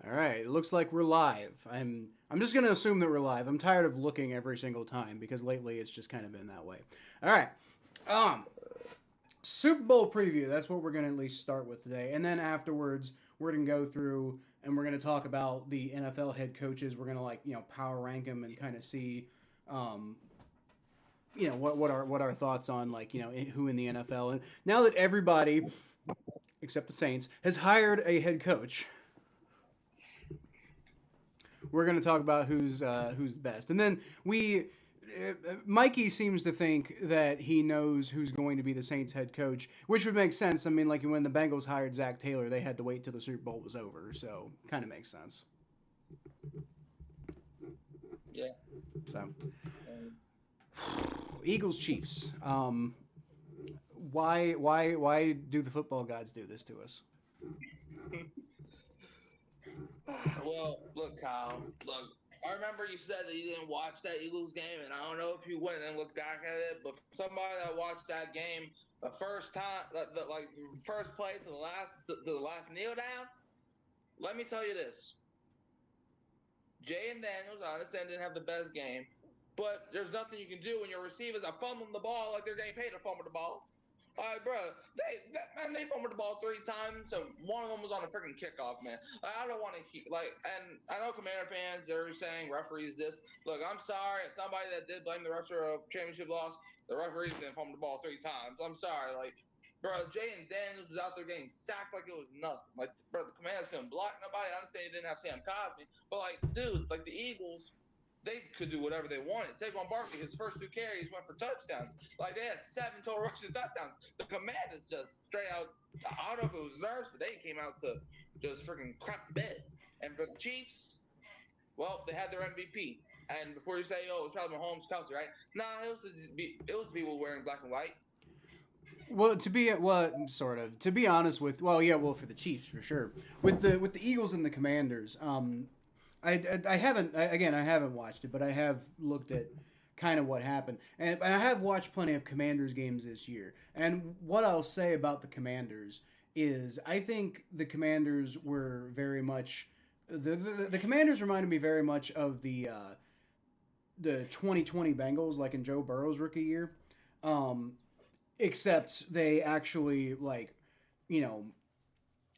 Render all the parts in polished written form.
All right, it looks like we're live. I'm just gonna assume that we're live. I'm tired of looking every single time because lately it's just kind of been that way. All right, um, Super Bowl preview. That's what we're gonna at least start with today, and then afterwards we're gonna go through and we're gonna talk about the NFL head coaches. We're gonna power rank them and kind of see, um, what our thoughts on who in the NFL. And now that everybody except the Saints has hired a head coach, we're going to talk about who's best. And then Mikey seems to think that he knows who's going to be the Saints head coach, which would make sense. I mean, like when the Bengals hired Zach Taylor, they had to wait till the Super Bowl was over, so kind of makes sense. Yeah. So, Eagles Chiefs. Why do the football gods do this to us? Well, look, Kyle. Look, I remember you said that you didn't watch that Eagles game, and I don't know if you went and looked back at it, but for somebody that watched that game the first time, like the first play to the last kneel down, let me tell you this: Jay and Daniels, I understand, didn't have the best game, but there's nothing you can do when your receivers are fumbling the ball like they're getting paid to fumble the ball. All right, bro. They fumbled the ball 3 times, so one of them was on a freaking kickoff, man. I don't want to and I know Commander fans are saying referees this. Look, I'm sorry, as somebody that did blame the refs for a championship loss, the referees didn't fumble the ball 3 times. I'm sorry, like, bro, Jay and Daniels was out there getting sacked like it was nothing. Like, bro, the Commanders couldn't block nobody. I understand they didn't have Sam Cosmi, but like, dude, like the Eagles, they could do whatever they wanted. Saquon Barkley, his first 2 carries went for touchdowns. Like they had 7 total rushes touchdowns. The Commanders just straight out. I don't know if it was nerves, but they came out to just freaking crap the bed. And for the Chiefs, well, they had their MVP. And before you say, "Oh, it was probably Mahomes, Kelsey," right? Nah, it was people wearing black and white. To be honest with, for the Chiefs for sure. With the Eagles and the Commanders, I haven't I haven't watched it, but I have looked at kind of what happened, and I have watched plenty of Commanders games this year. And what I'll say about the Commanders is, I think the Commanders were very much the Commanders reminded me very much of the 2020 Bengals, like in Joe Burrow's rookie year. Um, Except they actually you know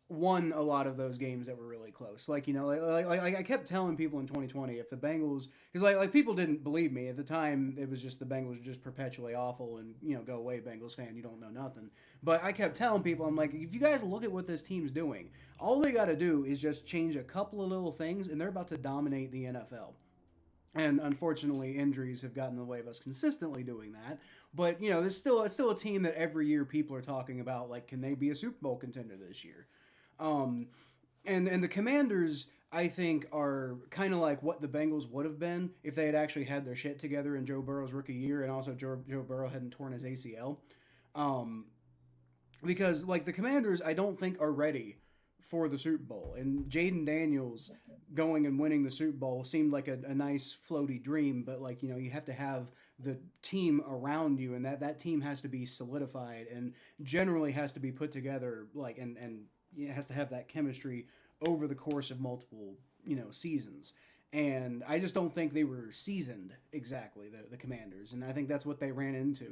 won a lot of those games that were really close. Like I kept telling people in 2020, if the Bengals, because people didn't believe me at the time. It was just the Bengals were just perpetually awful, and go away, Bengals fan, you don't know nothing. But I kept telling people, I'm like, if you guys look at what this team's doing, all they got to do is just change a couple of little things, and they're about to dominate the NFL. And unfortunately, injuries have gotten in the way of us consistently doing that. But it's still a team that every year people are talking about. Like, can they be a Super Bowl contender this year? Um, and the Commanders, I think, are kind of like what the Bengals would have been if they had actually had their shit together in Joe Burrow's rookie year, and also Joe Burrow hadn't torn his ACL. Um, because the Commanders, I don't think are ready for the Super Bowl, and Jaden Daniels going and winning the Super Bowl seemed like a nice floaty dream, but you have to have the team around you, and that team has to be solidified and generally has to be put together, and it has to have that chemistry over the course of multiple seasons. And I just don't think they were seasoned exactly, the Commanders, and I think that's what they ran into.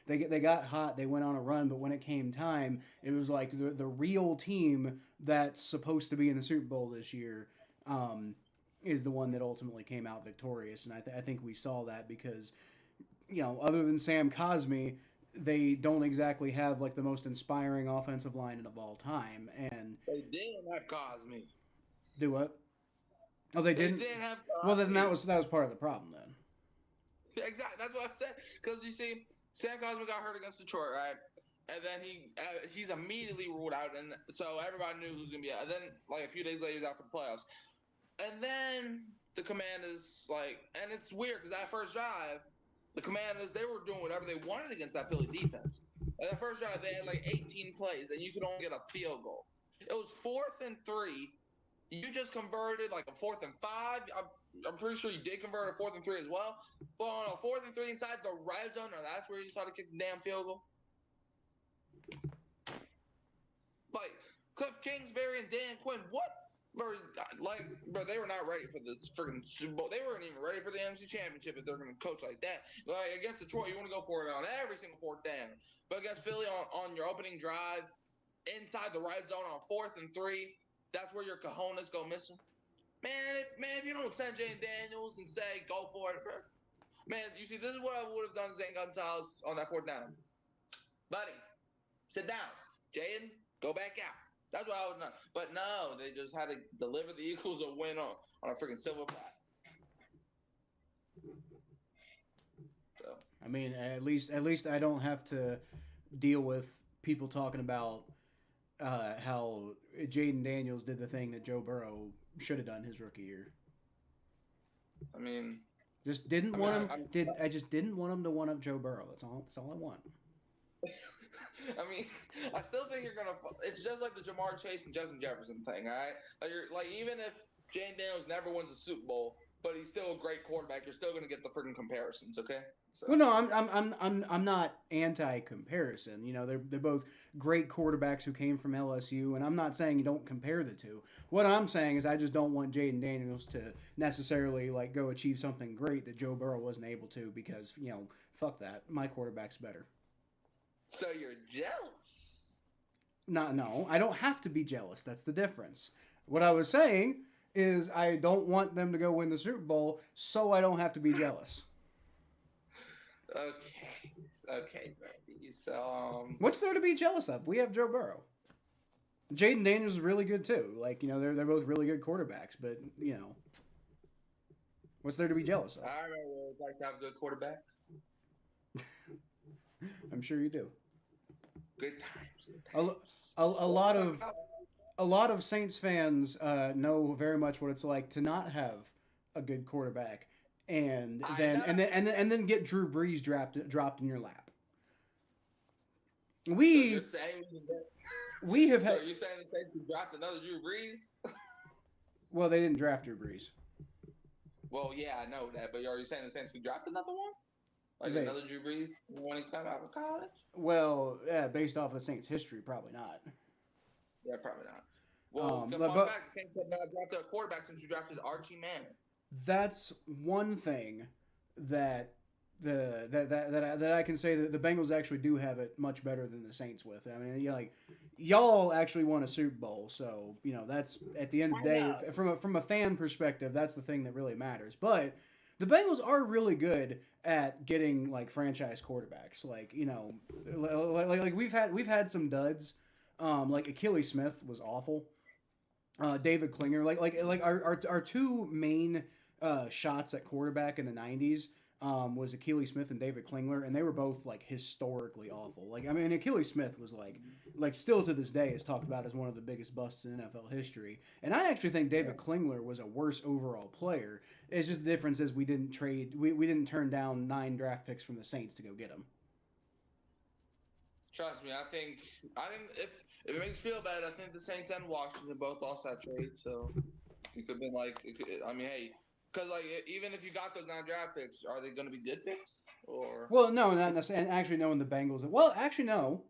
They got hot, they went on a run, but when it came time, it was like the real team that's supposed to be in the Super Bowl this year is the one that ultimately came out victorious, and I think we saw that because other than Sam Cosmi, they don't exactly have the most inspiring offensive line of all time. And They didn't have Cosme. do what? Oh, they They didn't. didn't have Well, then Cosme. that was part of the problem then. Exactly. That's what I said. Because you see, Sam Cosmi got hurt against Detroit, right? And then he's immediately ruled out, and so everybody knew who's gonna be out. And then a few days later, he's out for the playoffs. And then the Commanders and it's weird because that first drive, the Commanders, they were doing whatever they wanted against that Philly defense. And that first drive, they had 18 plays, and you could only get a field goal. It was 4th and 3. You just converted a 4th and 5. I'm pretty sure you did convert a 4th and 3 as well. But on a 4th and 3 inside the red zone, now that's where you started kicking the damn field goal. Cliff Kingsbury and Dan Quinn, what Bro, bro, they were not ready for the freaking Super Bowl. They weren't even ready for the NFC Championship if they're going to coach like that. Like against Detroit, you want to go for it on every single fourth down. But against Philly on your opening drive, inside the red zone on 4th and 3, that's where your cojones go missing. If you don't send Jane Daniels and say go for it, bro. Man, you see, this is what I would have done to Zane Gonzalez on that fourth down. Buddy, sit down. Jaden, go back out. That's what I was not. But no, they just had to deliver the Eagles a win on a freaking silver platter. So. I mean, at least I don't have to deal with people talking about how Jaden Daniels did the thing that Joe Burrow should have done his rookie year. I mean, just didn't want him. I just didn't want him to one up Joe Burrow. That's all I want. I mean, I still think you're gonna. It's just like the Jamar Chase and Justin Jefferson thing, all right? Like even if Jane Daniels never wins a Super Bowl, but he's still a great quarterback, you're still gonna get the freaking comparisons, okay? So. Well, no, I'm not anti-comparison. You know, they're both great quarterbacks who came from LSU, and I'm not saying you don't compare the two. What I'm saying is I just don't want Jaden Daniels to necessarily like go achieve something great that Joe Burrow wasn't able to because fuck that. My quarterback's better. So you're jealous? No, I don't have to be jealous. That's the difference. What I was saying is I don't want them to go win the Super Bowl, so I don't have to be jealous. Okay, Brady. So, what's there to be jealous of? We have Joe Burrow. Jaden Daniels is really good too. Like they're both really good quarterbacks, but what's there to be jealous of? I remember what it's like to have a good quarterback. I'm sure you do. Good times. A lot of Saints fans know very much what it's like to not have a good quarterback, and then get Drew Brees dropped in your lap. So you're saying we have. So you're saying the Saints draft another Drew Brees? Well, they didn't draft Drew Brees. Well, yeah, I know that, but are you saying the Saints could draft another one? Like another Drew Brees when he come out of college? Well, yeah, based off of the Saints' history, probably not. Yeah, probably not. Well, the Saints have not drafted a quarterback since you drafted Archie Manning. That's one thing that I can say that the Bengals actually do have it much better than the Saints with. I mean, y'all actually won a Super Bowl, so that's at the end of the day, from a fan perspective, that's the thing that really matters. But the Bengals are really good at getting like franchise quarterbacks. Like we've had some duds. Like Achilles Smith was awful. David Klinger, like our two main shots at quarterback in the '90s was Achilles Smith and David Klingler, and they were both like historically awful. Like I mean, Achilles Smith was like still to this day is talked about as one of the biggest busts in NFL history. And I actually think David Klingler was a worse overall player. It's just the difference is we didn't turn down 9 draft picks from the Saints to go get him. Trust me, I think if it makes you feel bad, I think the Saints and Washington both lost that trade, so it could have been hey, because even if you got those 9 draft picks, are they going to be good picks or? Well, no, not necessarily. And actually, knowing the Bengals, no,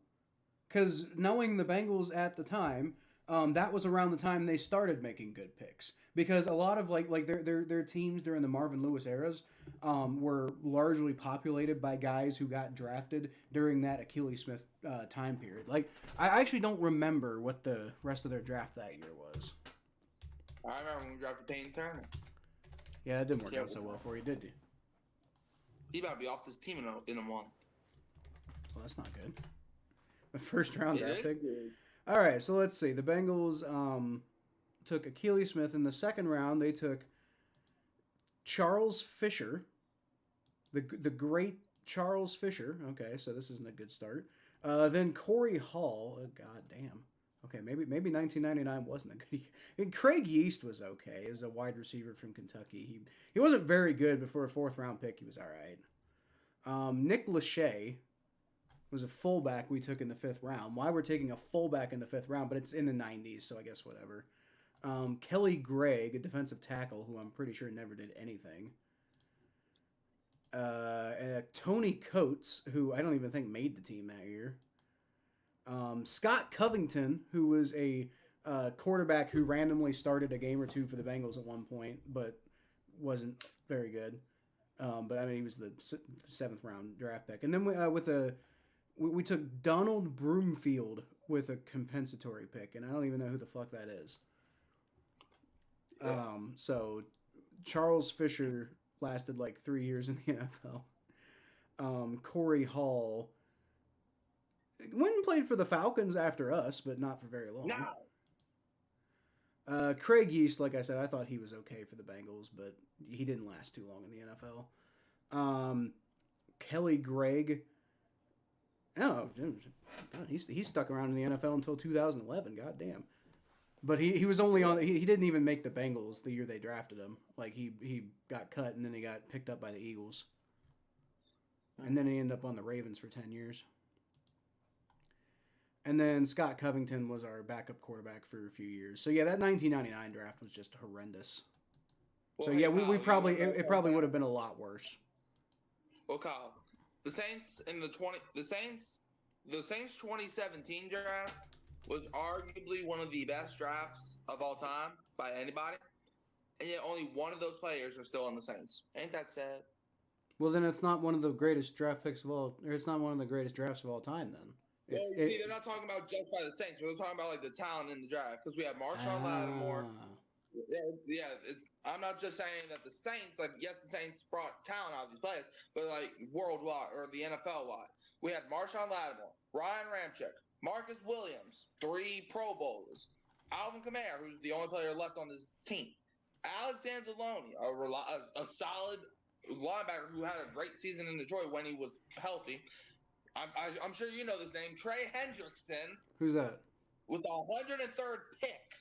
because knowing the Bengals at the time, that was around the time they started making good picks. Because a lot of their teams during the Marvin Lewis eras were largely populated by guys who got drafted during that Achilles Smith time period. Like I actually don't remember what the rest of their draft that year was. I remember when we drafted Peyton Turner. Yeah, that didn't work out so well for you, did you? He about to be off this team in a month. Well, that's not good. The first round draft pick. All right, so let's see. The Bengals took Achilles Smith. In the second round, they took Charles Fisher, the great Charles Fisher. Okay, so this isn't a good start. Then Corey Hall. Oh, God damn. Okay, maybe 1999 wasn't a good year. And Craig Yeast was okay as a wide receiver from Kentucky. He wasn't very good, but for a 4th round pick, he was all right. Nick Lachey was a fullback we took in the 5th round. Why we're taking a fullback in the 5th round, but it's in the 90s, so I guess whatever. Kelly Gregg, a defensive tackle who I'm pretty sure never did anything. Tony Coates, who I don't even think made the team that year. Scott Covington, who was a quarterback who randomly started a game or two for the Bengals at one point, but wasn't very good. But I mean, he was the seventh round draft pick, and then we took Donald Broomfield with a compensatory pick, and I don't even know who the fuck that is. So Charles Fisher lasted like 3 years in the NFL. Corey Hall went and played for the Falcons after us, but not for very long. No. Craig Yeast, like I said, I thought he was okay for the Bengals, but he didn't last too long in the NFL. Kelly Gregg. Oh, God, he stuck around in the NFL until 2011. God damn. But he was only on. He didn't even make the Bengals the year they drafted him. Like he got cut and then he got picked up by the Eagles, and then he ended up on the Ravens for 10 years. And then Scott Covington was our backup quarterback for a few years. So yeah, that 1999 draft was just horrendous. Well, So hey, yeah, Kyle, we probably it probably would have been a lot worse. Well, Kyle, the Saints 2017 draft was arguably one of the best drafts of all time by anybody, and yet only one of those players are still on the Saints. Ain't that sad? Well, then it's not one of the greatest draft picks of all, or it's not one of the greatest drafts of all time. Then. Well, see, they're not talking about just by the Saints. We're talking about like the talent in the draft because we have Marshawn Lattimore. Yeah. I'm not just saying that the Saints, like, yes, the Saints brought talent out of these players, but like worldwide or the NFL wide, we had Marshawn Lattimore, Ryan Ramczyk, Marcus Williams, 3 Pro Bowlers, Alvin Kamara, who's the only player left on this team, Alex Anzalone, a solid linebacker who had a great season in Detroit when he was healthy. I'm sure you know this name, Trey Hendrickson. Who's that? With the 103rd pick.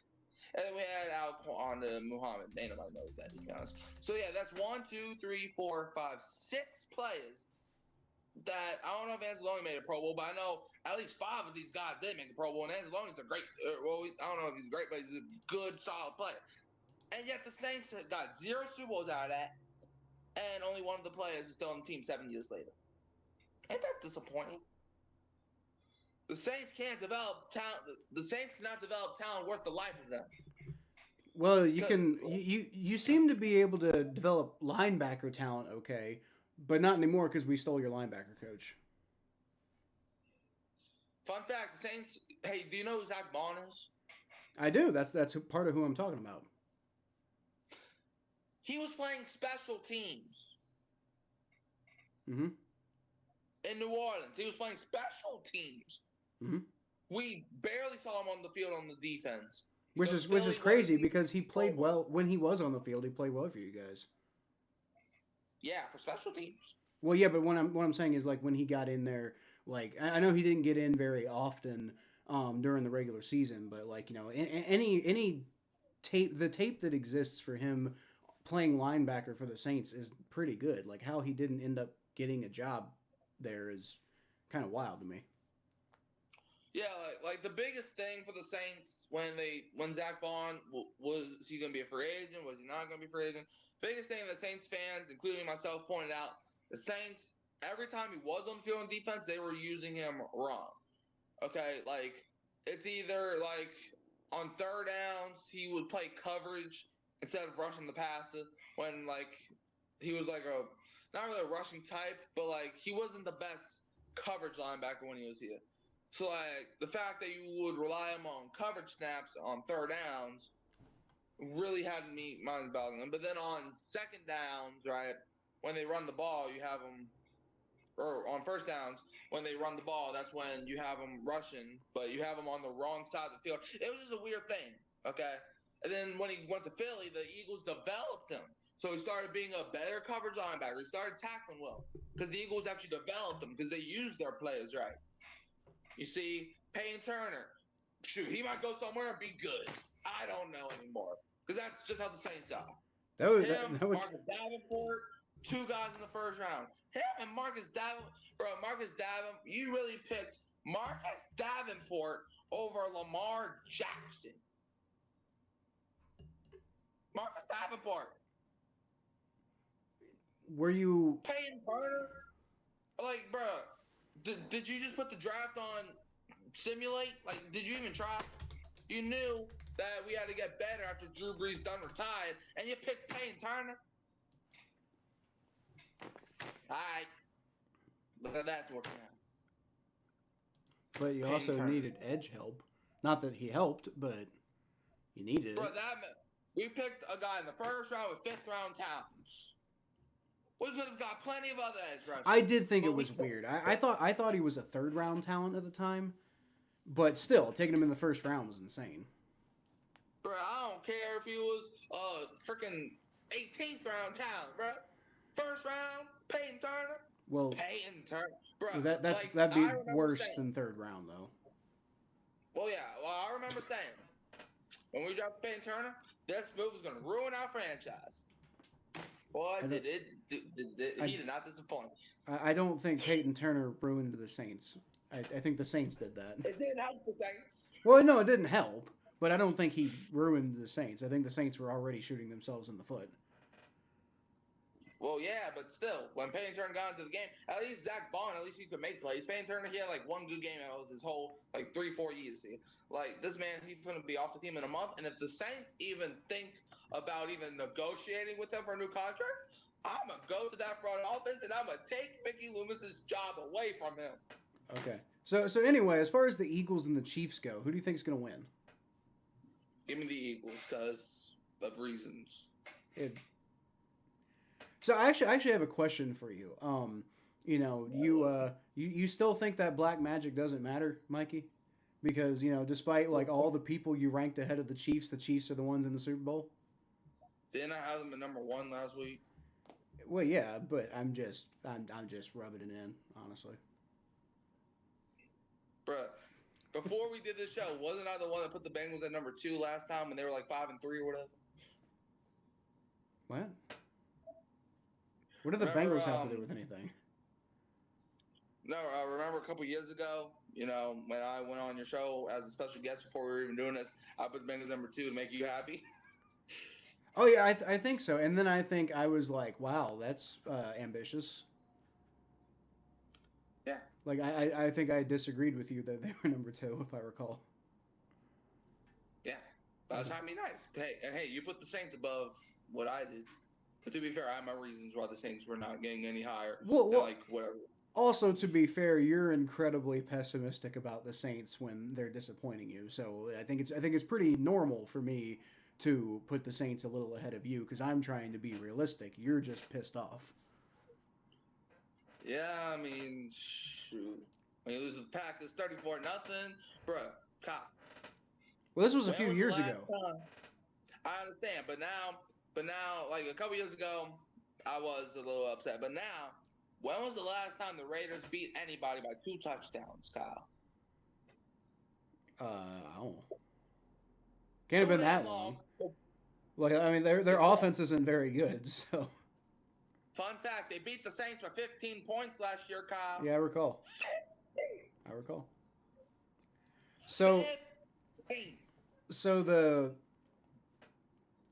And then we had Alquan Muhammad. Ain't nobody knows that, to be honest. So yeah, that's 1, 2, 3, 4, 5, 6 players that I don't know if Anzalone made a Pro Bowl, but I know at least 5 of these guys did make a Pro Bowl. And Anzalone's a great, I don't know if he's great, but he's a good, solid player. And yet the Saints got 0 Super Bowls out of that, and only one of the players is still on the team 7 years later. Ain't that disappointing? The Saints can't develop talent. The Saints cannot develop talent worth the life of them. Well, you seem to be able to develop linebacker talent, okay, but not anymore because we stole your linebacker coach. Fun fact: the Saints. Hey, do you know who Zach Bond is? I do. That's part of who I'm talking about. He was playing special teams. Mm-hmm. In New Orleans, he was playing special teams. Mm-hmm. We barely saw him on the field on the defense. Which is crazy because he played well when he was on the field. He played well for you guys. Yeah, for special teams. Well, yeah, but what I'm saying is like when he got in there, like I know he didn't get in very often during the regular season, but like any tape that exists for him playing linebacker for the Saints is pretty good. Like how he didn't end up getting a job there is kind of wild to me. Yeah, like the biggest thing for the Saints when Zach Bond was he going to be a free agent? Was he not going to be a free agent? Biggest thing that Saints fans, including myself, pointed out: the Saints, every time he was on the field on defense, they were using him wrong. Okay, like it's either like on third downs he would play coverage instead of rushing the passer when like he was like a not really a rushing type, but like he wasn't the best coverage linebacker when he was here. So like the fact that you would rely him on coverage snaps on third downs really had me mind boggling them. But then on second downs, right, when they run the ball, you have them, or on first downs when they run the ball, that's when you have them rushing, but you have them on the wrong side of the field. It was just a weird thing, okay. And then when he went to Philly, the Eagles developed him. So he started being a better coverage linebacker. He started tackling well because the Eagles actually developed him because they used their players right. You see, Payne Turner, shoot, he might go somewhere and be good. I don't know anymore because that's just how the Saints are. Marcus Davenport, 2 guys in the first round. Him and Marcus Davenport, you really picked Marcus Davenport over Lamar Jackson. Marcus Davenport. Were you Payne Turner? Like, bro, did you just put the draft on simulate? Like, did you even try? You knew that we had to get better after Drew Brees done retired, and you picked Peyton Turner. All right. Look at that working out. But you also needed edge help. Not that he helped, but you needed it. We picked a guy in the first round with 5th round talents. We could have got plenty of other edge rushers. I did think it was weird. I thought he was a 3rd round talent at the time, but still, taking him in the 1st round was insane. Bro, I don't care if he was freaking 18th round talent, bro. 1st round, Peyton Turner. Well, Peyton Turner, bro. That'd be worse than 3rd round though. Well, yeah. Well, I remember saying when we dropped Peyton Turner, this move was gonna ruin our franchise. Boy, he did not disappoint. I don't think Peyton Turner ruined the Saints. I think the Saints did that. It didn't help the Saints. Well, no, it didn't help, but I don't think he ruined the Saints. I think the Saints were already shooting themselves in the foot. Well, yeah, but still, when Peyton Turner got into the game, at least Zach Bond, at least he could make plays. Peyton Turner, he had like one good game out of his whole 3-4 years. Like this man, he's going to be off the team in a month. And if the Saints even think about even negotiating with him for a new contract, I'm gonna go to that front office and I'm gonna take Mickey Loomis's job away from him. Okay. So anyway, as far as the Eagles and the Chiefs go, who do you think is going to win? Give me the Eagles because of reasons. So I actually have a question for you. You still think that black magic doesn't matter, Mikey? Because despite all the people you ranked ahead of the Chiefs are the ones in the Super Bowl. Didn't I have them at number 1 last week? Well, yeah, but I'm just rubbing it in, honestly. Bruh, before we did this show, wasn't I the one that put the Bengals at number 2 last time when they were 5-3 or whatever? What? What do the Bengals have to do with anything? No, I remember a couple years ago, when I went on your show as a special guest before we were even doing this, I put the Bengals number 2 to make you happy. Oh, yeah, I think so. And then I think I was like, wow, that's ambitious. Yeah. I think I disagreed with you that they were number 2, if I recall. Yeah. But I was trying to be nice. Hey, you put the Saints above what I did. But to be fair, I have my reasons why the Saints were not getting any higher. Well, whatever. Also, to be fair, you're incredibly pessimistic about the Saints when they're disappointing you. So I think it's pretty normal for me to put the Saints a little ahead of you because I'm trying to be realistic. You're just pissed off. Yeah, I mean, shoot. When you lose the Packers 34-0, bruh, cop. Well, this was a few years ago. I understand, but now, a couple years ago, I was a little upset. But now, when was the last time the Raiders beat anybody by 2 touchdowns, Kyle? I don't know. Can't have been that long. Their offense isn't very good, so. Fun fact, they beat the Saints by 15 points last year, Kyle. Yeah, I recall. So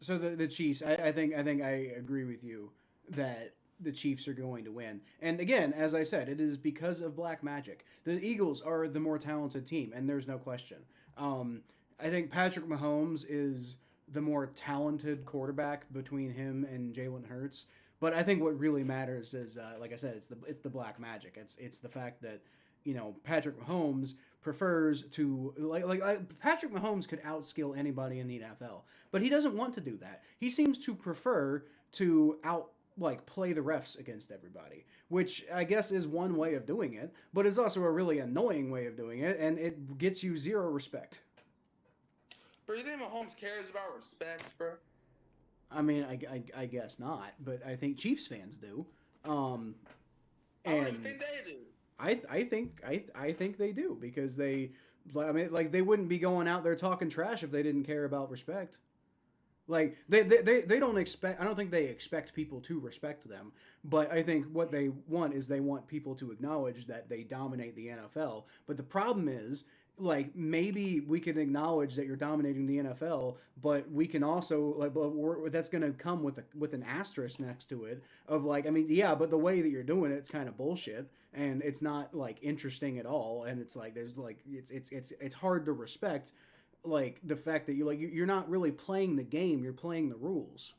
the Chiefs, I think I agree with you that the Chiefs are going to win. And again, as I said, it is because of black magic. The Eagles are the more talented team, and there's no question. I think Patrick Mahomes is the more talented quarterback between him and Jalen Hurts. But I think what really matters is, like I said, it's the black magic. It's the fact that Patrick Mahomes prefers to Patrick Mahomes could outskill anybody in the NFL, but he doesn't want to do that. He seems to prefer to play the refs against everybody, which I guess is one way of doing it, but it's also a really annoying way of doing it, and it gets you zero respect. Bro, you think Mahomes cares about respect, bro? I mean, I guess not, but I think Chiefs fans do. I don't even think they do. I think they do because they wouldn't be going out there talking trash if they didn't care about respect. They don't expect. I don't think they expect people to respect them, but I think what they want is they want people to acknowledge that they dominate the NFL. But the problem is, maybe we can acknowledge that you're dominating the NFL, but we can also that's going to come with an asterisk next to it of but the way that you're doing it's kind of bullshit and it's not interesting at all, and it's hard to respect like the fact that you're not really playing the game, you're playing the rules.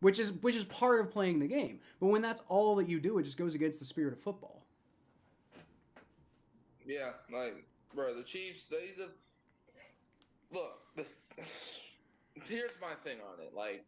Which is part of playing the game. But when that's all that you do, it just goes against the spirit of football. Yeah, like, bro, the Chiefs, they just look. This here's my thing on it. Like,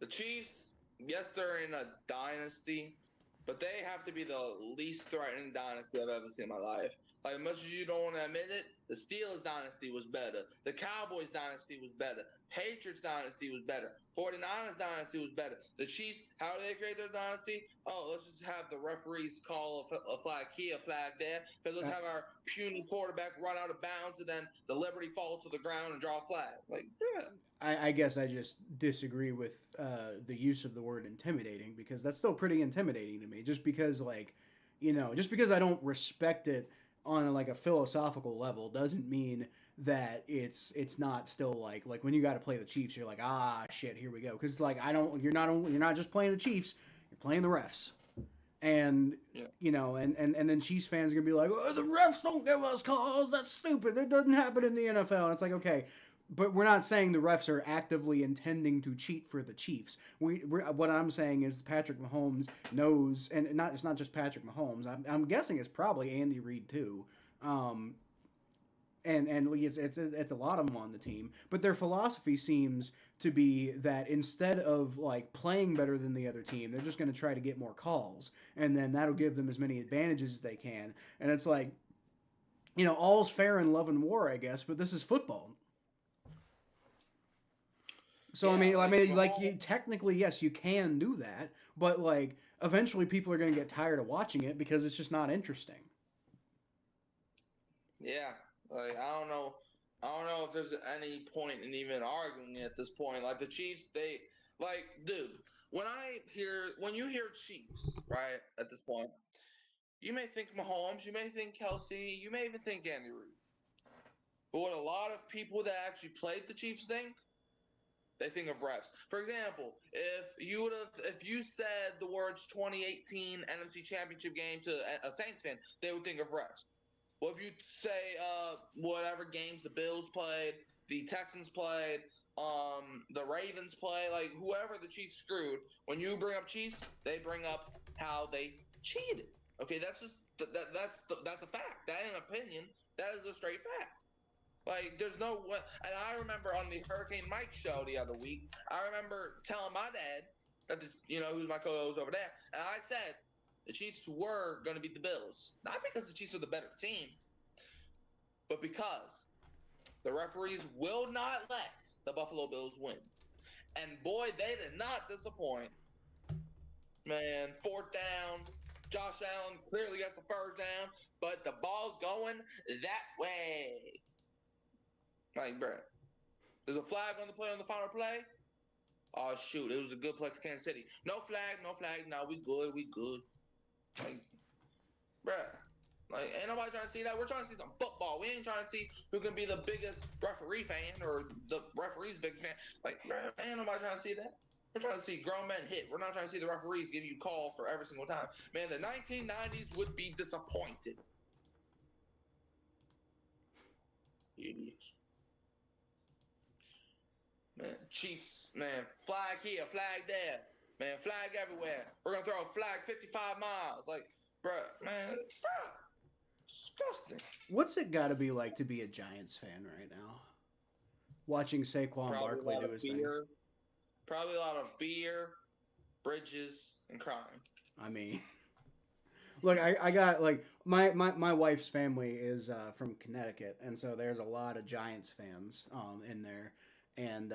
the Chiefs, yes, they're in a dynasty, but they have to be the least threatening dynasty I've ever seen in my life. Like, much as you don't want to admit it, the Steelers dynasty was better. The Cowboys dynasty was better. Patriots dynasty was better. 49ers dynasty was better. The Chiefs, how do they create their dynasty? Oh, let's just have the referees call a flag here, a flag there. Because let's have our puny quarterback run out of bounds and then the Liberty fall to the ground and draw a flag. Like, yeah. I guess I just disagree with the use of the word intimidating because that's still pretty intimidating to me. Just because, like, just because I don't respect it on like a philosophical level doesn't mean that it's not still like when you got to play the Chiefs, you're like, ah, shit, here we go. Because it's like you're not just playing the Chiefs, you're playing the refs. And and then Chiefs fans are gonna be like, oh, the refs don't give us calls. That's stupid. That doesn't happen in the NFL. And it's like, okay, but we're not saying the refs are actively intending to cheat for the Chiefs. What I'm saying is Patrick Mahomes knows, and it's not just Patrick Mahomes. I'm guessing it's probably Andy Reid too. And it's a lot of them on the team, but their philosophy seems to be that instead of like playing better than the other team, they're just going to try to get more calls, and then that'll give them as many advantages as they can. And it's like, all's fair in love and war, I guess, but this is football. So yeah, you technically, yes, you can do that, but like eventually people are going to get tired of watching it because it's just not interesting. Yeah, like I don't know if there's any point in even arguing at this point. Like the Chiefs, they like, dude. When you hear Chiefs, right at this point, you may think Mahomes, you may think Kelsey, you may even think Andy Reid. But what a lot of people that actually played the Chiefs think, they think of refs. For example, if you said the words 2018 NFC Championship game to a Saints fan, they would think of refs. Well, if you say whatever games the Bills played, the Texans played, the Ravens play, like whoever the Chiefs screwed, when you bring up Chiefs, they bring up how they cheated. Okay, that's just that's a fact. That ain't an opinion. That is a straight fact. Like, there's no way. And I remember on the Hurricane Mike show the other week, I remember telling my dad, who's my co-host over there, and I said the Chiefs were going to beat the Bills. Not because the Chiefs are the better team, but because the referees will not let the Buffalo Bills win. And boy, they did not disappoint. Man, fourth down. Josh Allen clearly gets the first down, but the ball's going that way. Like, bro, there's a flag on the play on the final play. Oh, shoot. It was a good play for Kansas City. No flag. No, we good. Like, bro, like, ain't nobody trying to see that. We're trying to see some football. We ain't trying to see who can be the biggest referee fan or the referee's big fan. Like, bro, ain't nobody trying to see that. We're trying to see grown men hit. We're not trying to see the referees give you calls for every single time. Man, the 1990s would be disappointed. Idiots. Man, Chiefs, man, flag here, flag there. Man, flag everywhere. We're going to throw a flag 55 miles. Like, bruh, man, bruh. Disgusting. What's it got to be like to be a Giants fan right now? Watching Saquon Barkley do his thing. Probably a lot of beer, bridges, and crime. I mean, look, I got like my wife's family is from Connecticut, and so there's a lot of Giants fans in there, and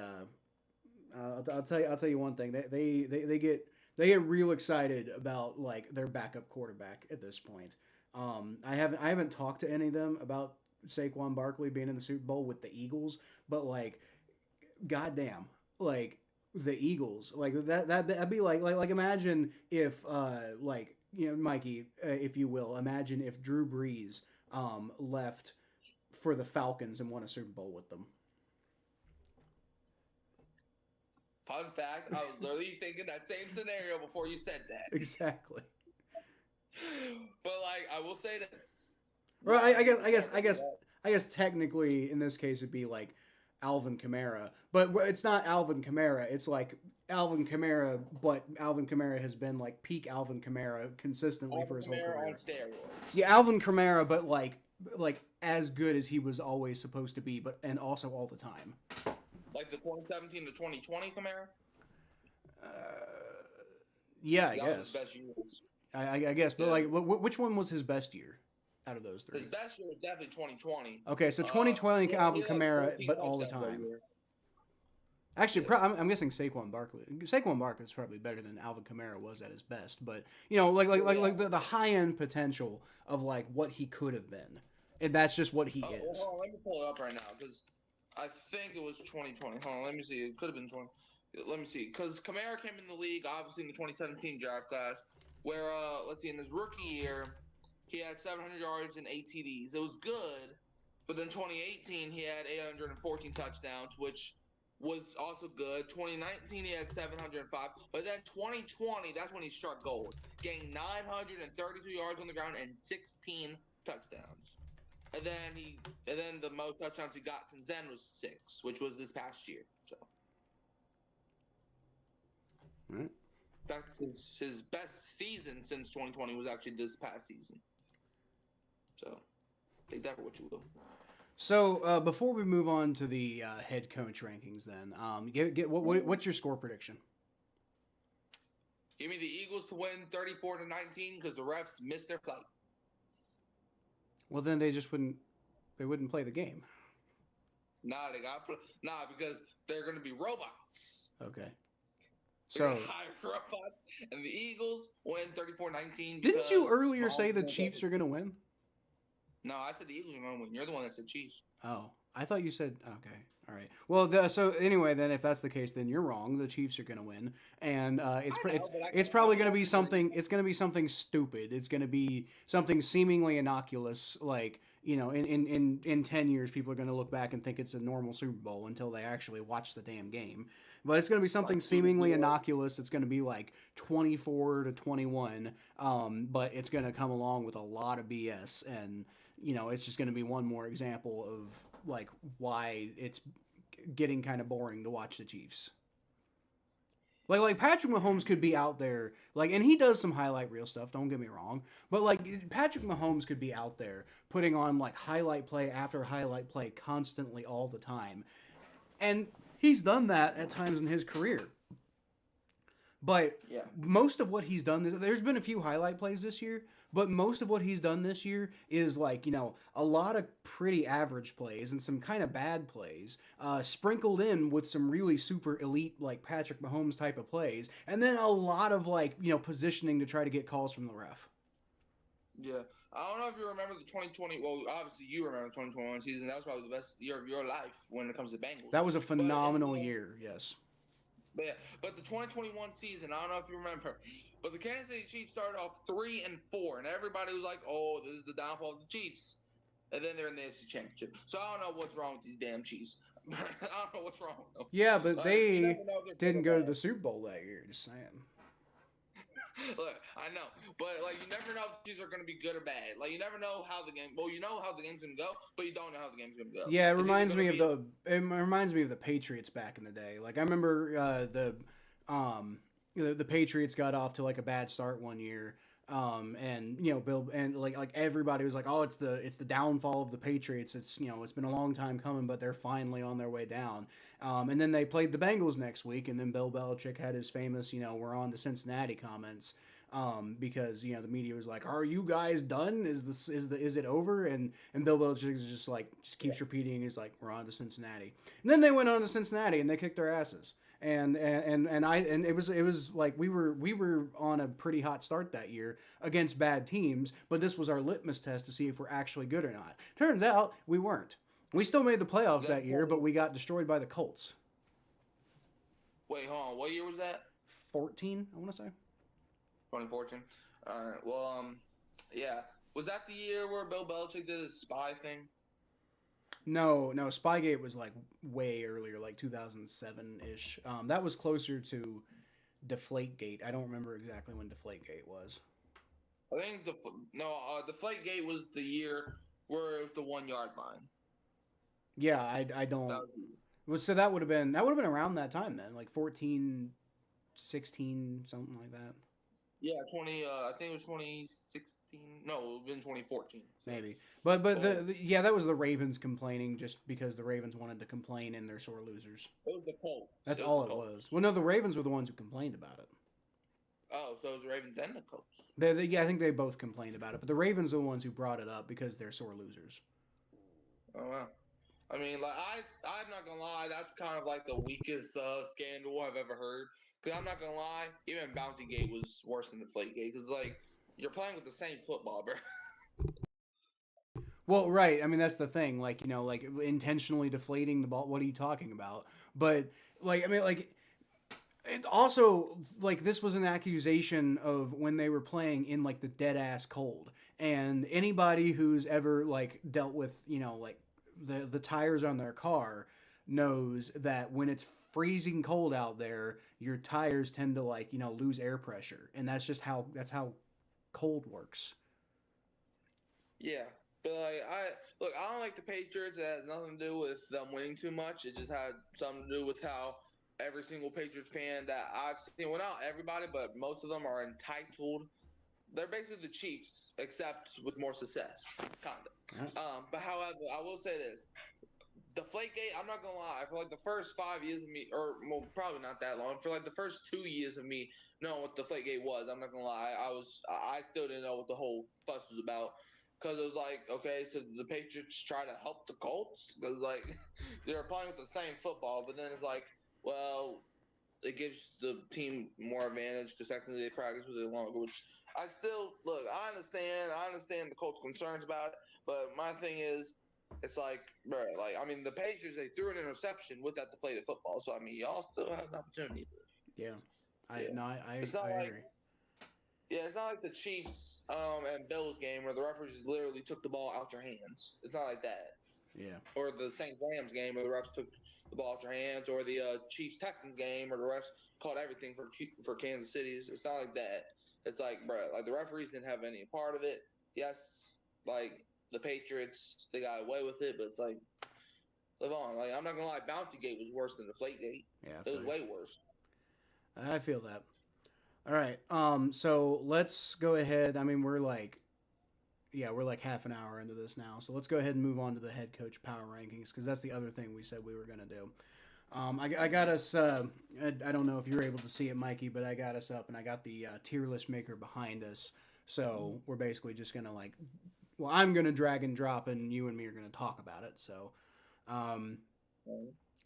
I'll tell you one thing, they get real excited about like their backup quarterback at this point. I haven't talked to any of them about Saquon Barkley being in the Super Bowl with the Eagles, but like, goddamn, like the Eagles, like that'd be like imagine if Mikey, if you will, imagine if Drew Brees left for the Falcons and won a Super Bowl with them. Fun fact, I was literally thinking that same scenario before you said that. Exactly. But like, I will say this. Well, I guess I guess technically in this case it'd be like Alvin Kamara, but it's not Alvin Kamara. It's like Alvin Kamara, but Alvin Kamara has been like peak Alvin Kamara consistently for Alvin his whole Kamara on career. steroids. Yeah, Alvin Kamara, but like as good as he was always supposed to be, but and also all the time. Like the 2017 to 2020 Kamara? Uh, yeah, I That was his guess. best years. I guess, but Yeah. like, which one was his best year out of those three? His best year was definitely 2020. Okay, so 2020 Alvin He had like Kamara, 14 but all the touchdowns that time. year. Actually, Yeah. I'm guessing Saquon Barkley. Saquon Barkley is probably better than Alvin Kamara was at his best, but you know, like the high end potential of like what he could have been, and that's just what he Well, is. hold on, let me pull it up right now because I think it was 2020. Hold on, let me see. It could have been 20. Let me see. Because Kamara came in the league, obviously, in the 2017 draft class, where, let's see, in his rookie year, he had 700 yards and 8 TDs. It was good, but then 2018, he had 814 touchdowns, which was also good. 2019, he had 705. But then 2020, that's when he struck gold. Gained 932 yards on the ground and 16 touchdowns. And then the most touchdowns he got since then was 6, which was this past year. So, Right. in fact, his best season since 2020 was actually this past season. So, take that for what you will. So before we move on to the head coach rankings, then what's your score prediction? Give me the Eagles to win 34-19 because the refs missed their flight. Well, then they wouldn't play the game. Nah, because they're going to be robots. Okay. They're So gonna hire robots, and the Eagles win 34-19. didn't you earlier say the Chiefs are going to win? No, I said the Eagles are going to win. You're the one that said Chiefs. Oh, I thought you said okay. All right. Well, so anyway, then if that's the case, then you're wrong. The Chiefs are going to win, and it's probably going to be something. It's going to be something stupid. It's going to be something seemingly innocuous, like you know, in 10 years, people are going to look back and think it's a normal Super Bowl until they actually watch the damn game. But it's going to be something seemingly innocuous. It's going to be like 24-21, but it's going to come along with a lot of BS, and you know, it's just going to be one more example of like why it's getting kind of boring to watch the Chiefs. Like Patrick Mahomes could be out there, like, and he does some highlight reel stuff. Don't get me wrong, but like Patrick Mahomes could be out there putting on like highlight play after highlight play constantly all the time, and he's done that at times in his career. But Yeah. most of what he's done, there's been a few highlight plays this year, but most of what he's done this year is like, you know, a lot of pretty average plays and some kind of bad plays, sprinkled in with some really super elite, like Patrick Mahomes type of plays, and then a lot of like, you know, positioning to try to get calls from the ref. Yeah. I don't know if you remember the 2020. Well, obviously you remember the 2021 season. That was probably the best year of your life when it comes to Bengals. That was a phenomenal year, yes. But the 2021 season, I don't know if you remember, but the Kansas City Chiefs started off 3-4, and everybody was like, "Oh, this is the downfall of the Chiefs," and then they're in the AFC Championship. So I don't know what's wrong with these damn Chiefs. I don't know what's wrong with them. Yeah, but they never know if they're didn't good or go to bad. the Super Bowl that year, just saying. Look, I know, but like you never know if these are going to be good or bad. Like you never know how the game. Well, you know how the game's going to go, but you don't know how the game's going to go. Yeah, it It's either reminds me gonna of it reminds me of the Patriots back in the day. Like I remember the Patriots got off to like a bad start one year. And you know, Bill and like everybody was like, "Oh, it's the downfall of the Patriots. It's, you know, it's been a long time coming, but they're finally on their way down." And then they played the Bengals next week, and then Bill Belichick had his famous, you know, "We're on to Cincinnati" comments, because you know the media was like, "Are you guys done? Is it over?" And Bill Belichick is just like keeps repeating, he's like, "We're on to Cincinnati." And then they went on to Cincinnati and they kicked their asses. And it was like we were on a pretty hot start that year against bad teams, but this was our litmus test to see if we're actually good or not. Turns out we weren't. We still made the playoffs that year, but we got destroyed by the Colts. Wait, hold on. What year was that? 14, I want to say. 2014. All right. Well, yeah. Was that the year where Bill Belichick did his spy thing? No, Spygate was like way earlier, like 2007-ish. That was closer to Deflategate. I don't remember exactly when Deflategate was. I think Deflategate was the year where it was the 1 yard line. Yeah, I don't. So that would have been around that time then, like 14, 16, something like that. Yeah, 20. I think it was 2016. No, it would have been 2014. So. Maybe, but yeah, that was the Ravens complaining just because the Ravens wanted to complain and they're sore losers. It was the Colts. That's all it was. Well, no, the Ravens were the ones who complained about it. Oh, so it was the Ravens and the Colts. Yeah, I think they both complained about it, but the Ravens are the ones who brought it up because they're sore losers. Oh wow. I mean, like I'm not gonna lie, that's kind of like the weakest scandal I've ever heard. Because I'm not gonna lie, even Bountygate was worse than Deflategate. Because like you're playing with the same football, bro. Well, right. I mean, that's the thing. Like, like intentionally deflating the ball. What are you talking about? But like, I mean, like, it also like this was an accusation of when they were playing in like the dead ass cold. And anybody who's ever like dealt with, like the tires on their car knows that when it's freezing cold out there, your tires tend to like, lose air pressure. And that's how cold works. Yeah. But like I don't like the Patriots. It has nothing to do with them winning too much. It just had something to do with how every single Patriots fan that I've seen, well, not everybody, but most of them are entitled. They're basically the Chiefs, except with more success, kind of. But however, I will say this: Deflategate. I'm not gonna lie. For like the first 5 years of me, or well, probably not that long. For like the first 2 years of me knowing what Deflategate was, I'm not gonna lie. I still didn't know what the whole fuss was about. Because it was like, okay, so the Patriots try to help the Colts because like they're playing with the same football, but then it's like, well, it gives the team more advantage because technically they practice with it longer. Which I still look, I understand the Colts' concerns about it, but my thing is, it's like, bro, like I mean, the Patriots they threw an interception with that deflated football, so I mean, y'all still have an opportunity. Yeah, I like, agree. Yeah, it's not like the Chiefs and Bills game where the referees just literally took the ball out your hands. It's not like that. Yeah. Or the Saints Rams game where the refs took the ball out your hands, or the Chiefs Texans game where the refs called everything for Kansas City. It's not like that. It's like, bro, like the referees didn't have any part of it. Yes, like the Patriots, they got away with it, but it's like, live on. Like I'm not gonna lie, Bountygate was worse than Deflategate. Yeah, it was way worse. I feel that. All right. So let's go ahead. I mean, we're like half an hour into this now. So let's go ahead and move on to the head coach power rankings because that's the other thing we said we were gonna do. I got us. I don't know if you're able to see it, Mikey, but I got us up and I got the tier list maker behind us. So we're basically just gonna I'm gonna drag and drop, and you and me are gonna talk about it. So,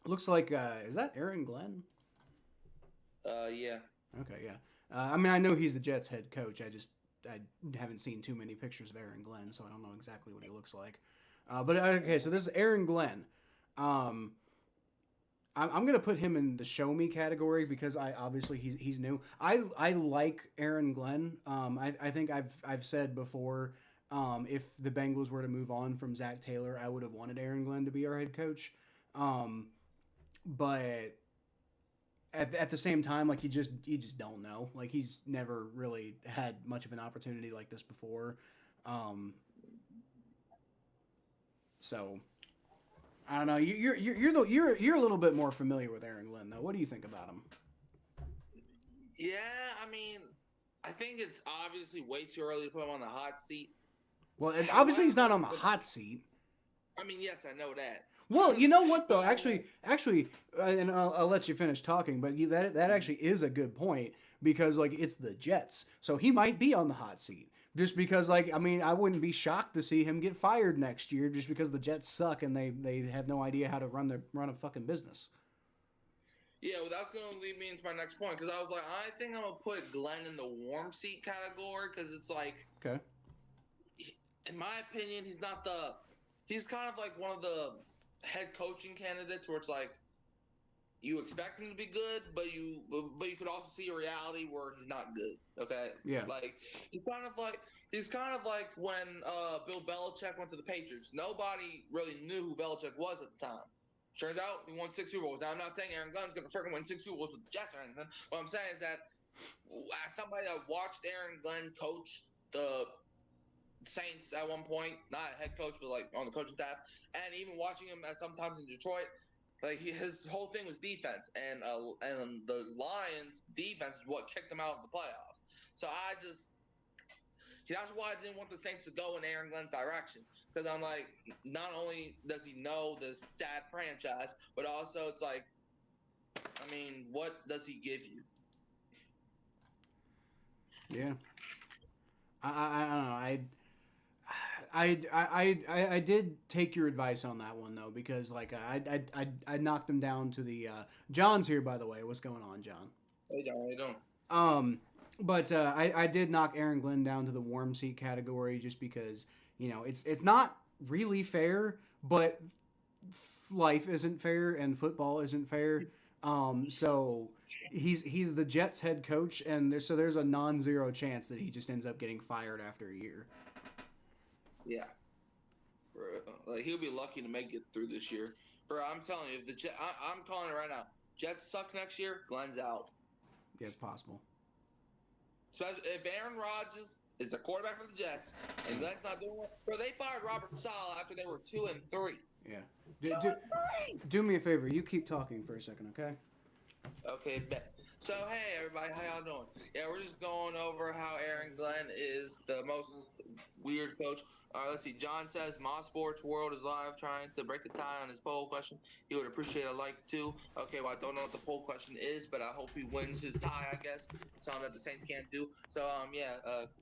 looks like is that Aaron Glenn? Yeah. Okay, yeah. I mean, I know he's the Jets head coach. I haven't seen too many pictures of Aaron Glenn, so I don't know exactly what he looks like. But okay, so this is Aaron Glenn. I'm gonna put him in the show me category because obviously he's new. I like Aaron Glenn. I think I've said before, if the Bengals were to move on from Zach Taylor, I would have wanted Aaron Glenn to be our head coach. But at the same time, like you just don't know. Like he's never really had much of an opportunity like this before. So I don't know. You're a little bit more familiar with Aaron Glenn though. What do you think about him? Yeah, I mean, I think it's obviously way too early to put him on the hot seat. Well, it's obviously he's not on the hot seat. I mean, yes, I know that. Well, you know what though? Actually, and I'll let you finish talking. But that actually is a good point because like it's the Jets, so he might be on the hot seat. Just because, like, I mean, I wouldn't be shocked to see him get fired next year just because the Jets suck and they have no idea how to run a fucking business. Yeah, well, that's going to lead me into my next point because I was like, I think I'm going to put Glenn in the warm seat category because it's like, okay, in my opinion, he's kind of like one of the head coaching candidates where it's like, you expect him to be good, but you could also see a reality where he's not good. Okay. Yeah. Like he's kind of like when Bill Belichick went to the Patriots. Nobody really knew who Belichick was at the time. Turns out he won 6 Super Bowls. Now I'm not saying Aaron Glenn's going to freaking win 6 Super Bowls with the Jets or anything. What I'm saying is that as somebody that watched Aaron Glenn coach the Saints at one point, not a head coach, but like on the coaching staff, and even watching him at sometimes in Detroit, like his whole thing was defense, and the Lions' defense is what kicked them out of the playoffs. So that's why I didn't want the Saints to go in Aaron Glenn's direction, because I'm like, not only does he know this sad franchise, but also it's like, I mean, what does he give you? Yeah. I don't know. I did take your advice on that one though, because like I knocked him down to the John's here, by the way. What's going on, John? Hey, John, how you doing? But I did knock Aaron Glenn down to the warm seat category just because it's not really fair, but life isn't fair and football isn't fair. So he's the Jets head coach, and there's a non-zero chance that he just ends up getting fired after a year. Yeah, bro. Like he'll be lucky to make it through this year, bro. I'm telling you, if I'm calling it right now. Jets suck next year. Glenn's out. Yeah, it's possible. Especially if Aaron Rodgers is the quarterback for the Jets and Glenn's not doing it, bro. They fired Robert Saleh after they were 2-3. Yeah. Do me a favor. You keep talking for a second, okay? Okay, bet. So hey everybody, how y'all doing? Yeah, we're just going over how Aaron Glenn is the most weird coach. Let's see. John says, "My sports world is live, trying to break the tie on his poll question. He would appreciate a like too." Okay, well I don't know what the poll question is, but I hope he wins his tie. I guess something that the Saints can't do. So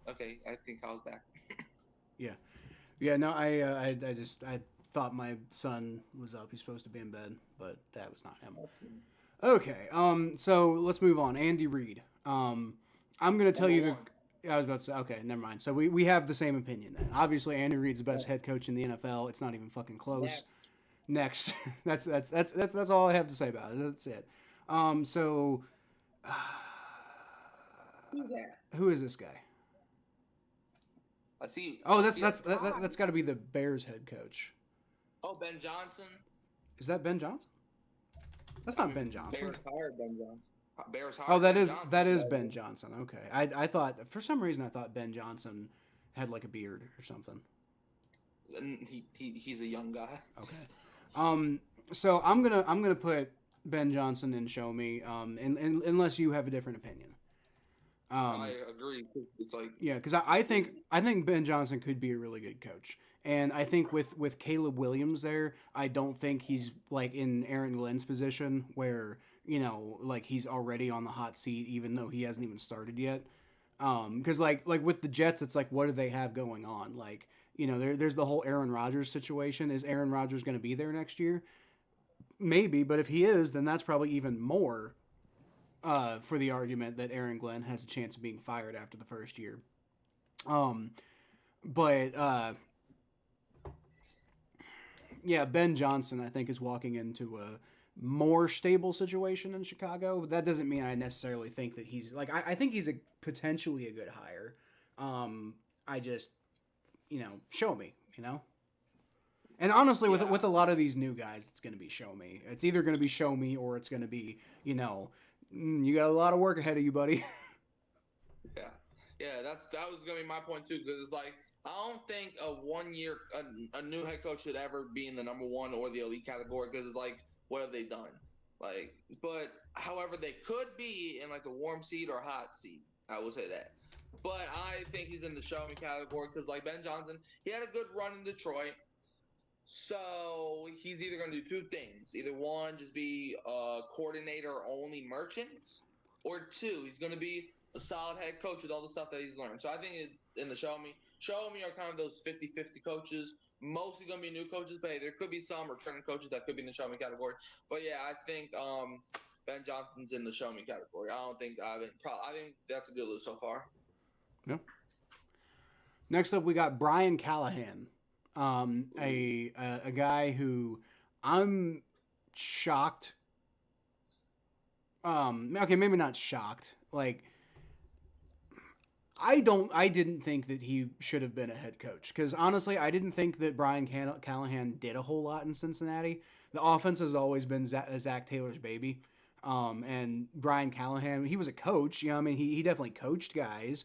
okay, I think I was back. Yeah. No, I thought my son was up. He's supposed to be in bed, but that was not him. Okay. So let's move on. Andy Reid. I'm gonna tell you the. I was about to say, okay, never mind. So we have the same opinion then. Obviously, Andy Reid's the best head coach in the NFL. It's not even fucking close. Next. That's all I have to say about it. That's it. So who is this guy? I see. Oh, that's got to be the Bears head coach. Oh, Ben Johnson. Is that Ben Johnson? That's not Ben Johnson. Bears hired Ben Johnson. Oh, that is Ben Johnson. Okay, I thought for some reason I thought Ben Johnson had like a beard or something. He's a young guy. Okay. So I'm gonna put Ben Johnson in Show Me. Unless you have a different opinion. I agree. It's like because I think Ben Johnson could be a really good coach, and I think with Caleb Williams there, I don't think he's like in Aaron Glenn's position where like he's already on the hot seat even though he hasn't even started yet. Because like with the Jets, it's like what do they have going on? Like there's the whole Aaron Rodgers situation. Is Aaron Rodgers going to be there next year? Maybe, but if he is, then that's probably even more. For the argument that Aaron Glenn has a chance of being fired after the first year. Ben Johnson, I think, is walking into a more stable situation in Chicago. But that doesn't mean I necessarily think that he's like, I think he's potentially a good hire. I just, show me, And honestly, with a lot of these new guys, it's going to be show me. It's either going to be show me or it's going to be, you got a lot of work ahead of you, buddy. Yeah, that was gonna be my point too. Because it's like I don't think a new head coach should ever be in the number one or the elite category because it's like what have they done? Like, but however, they could be in like the warm seat or hot seat. I will say that. But I think he's in the show me category because like Ben Johnson, he had a good run in Detroit. So he's either going to do two things. Either one, just be a coordinator-only merchant, or two, he's going to be a solid head coach with all the stuff that he's learned. So I think it's in the show me. Show me are kind of those 50-50 coaches. Mostly going to be new coaches, but hey, there could be some returning coaches that could be in the show me category. But yeah, I think Ben Johnson's in the show me category. I think that's a good list so far. Yeah. Next up, we got Brian Callahan. A guy who I'm shocked. Okay, maybe not shocked. Like, I didn't think that he should have been a head coach because honestly, I didn't think that Brian Callahan did a whole lot in Cincinnati. The offense has always been Zach Taylor's baby. And Brian Callahan, he was a coach. He definitely coached guys.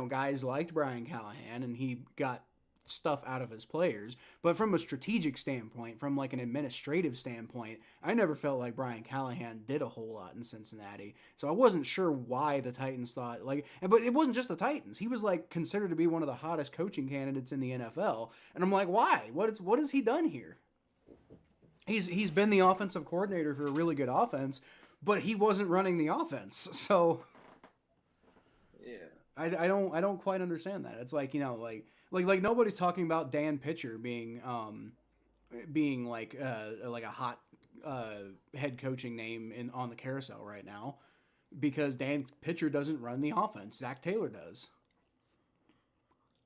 guys liked Brian Callahan and he got stuff out of his players. But from a strategic standpoint, from like an administrative standpoint, I never felt like Brian Callahan did a whole lot in Cincinnati. So I wasn't sure why the Titans thought but it wasn't just the Titans. He was like considered to be one of the hottest coaching candidates in the NFL. And I'm like, why? What has he done here? He's been the offensive coordinator for a really good offense, but he wasn't running the offense. So yeah, I don't quite understand that. It's like, like nobody's talking about Dan Pitcher being like a hot head coaching name on the carousel right now, because Dan Pitcher doesn't run the offense. Zach Taylor does.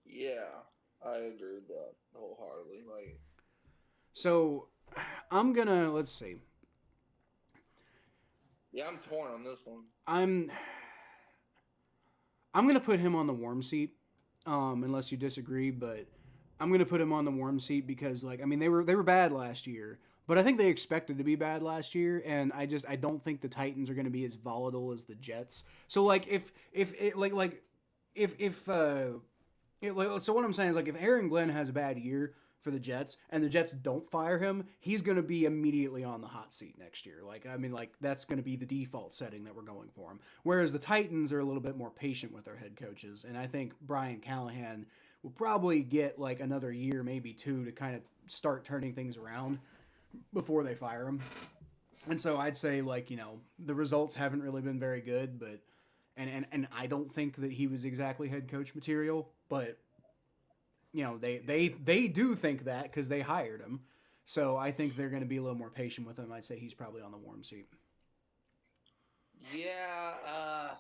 Yeah, I agree with that wholeheartedly. Like, so let's see. Yeah, I'm torn on this one. I'm gonna put him on the warm seat, unless you disagree, but I'm gonna put him on the warm seat because, like, I mean, they were bad last year, but I think they expected to be bad last year, and I don't think the Titans are gonna be as volatile as the Jets. So like so what I'm saying is, like, if Aaron Glenn has a bad year for the Jets and the Jets don't fire him, he's going to be immediately on the hot seat next year. Like, I mean, like, that's going to be the default setting that we're going for him. Whereas the Titans are a little bit more patient with their head coaches. And I think Brian Callahan will probably get like another year, maybe two, to kind of start turning things around before they fire him. And so I'd say, like, the results haven't really been very good, but and I don't think that he was exactly head coach material, but they do think that because they hired him. So I think they're going to be a little more patient with him. I'd say he's probably on the warm seat. Yeah,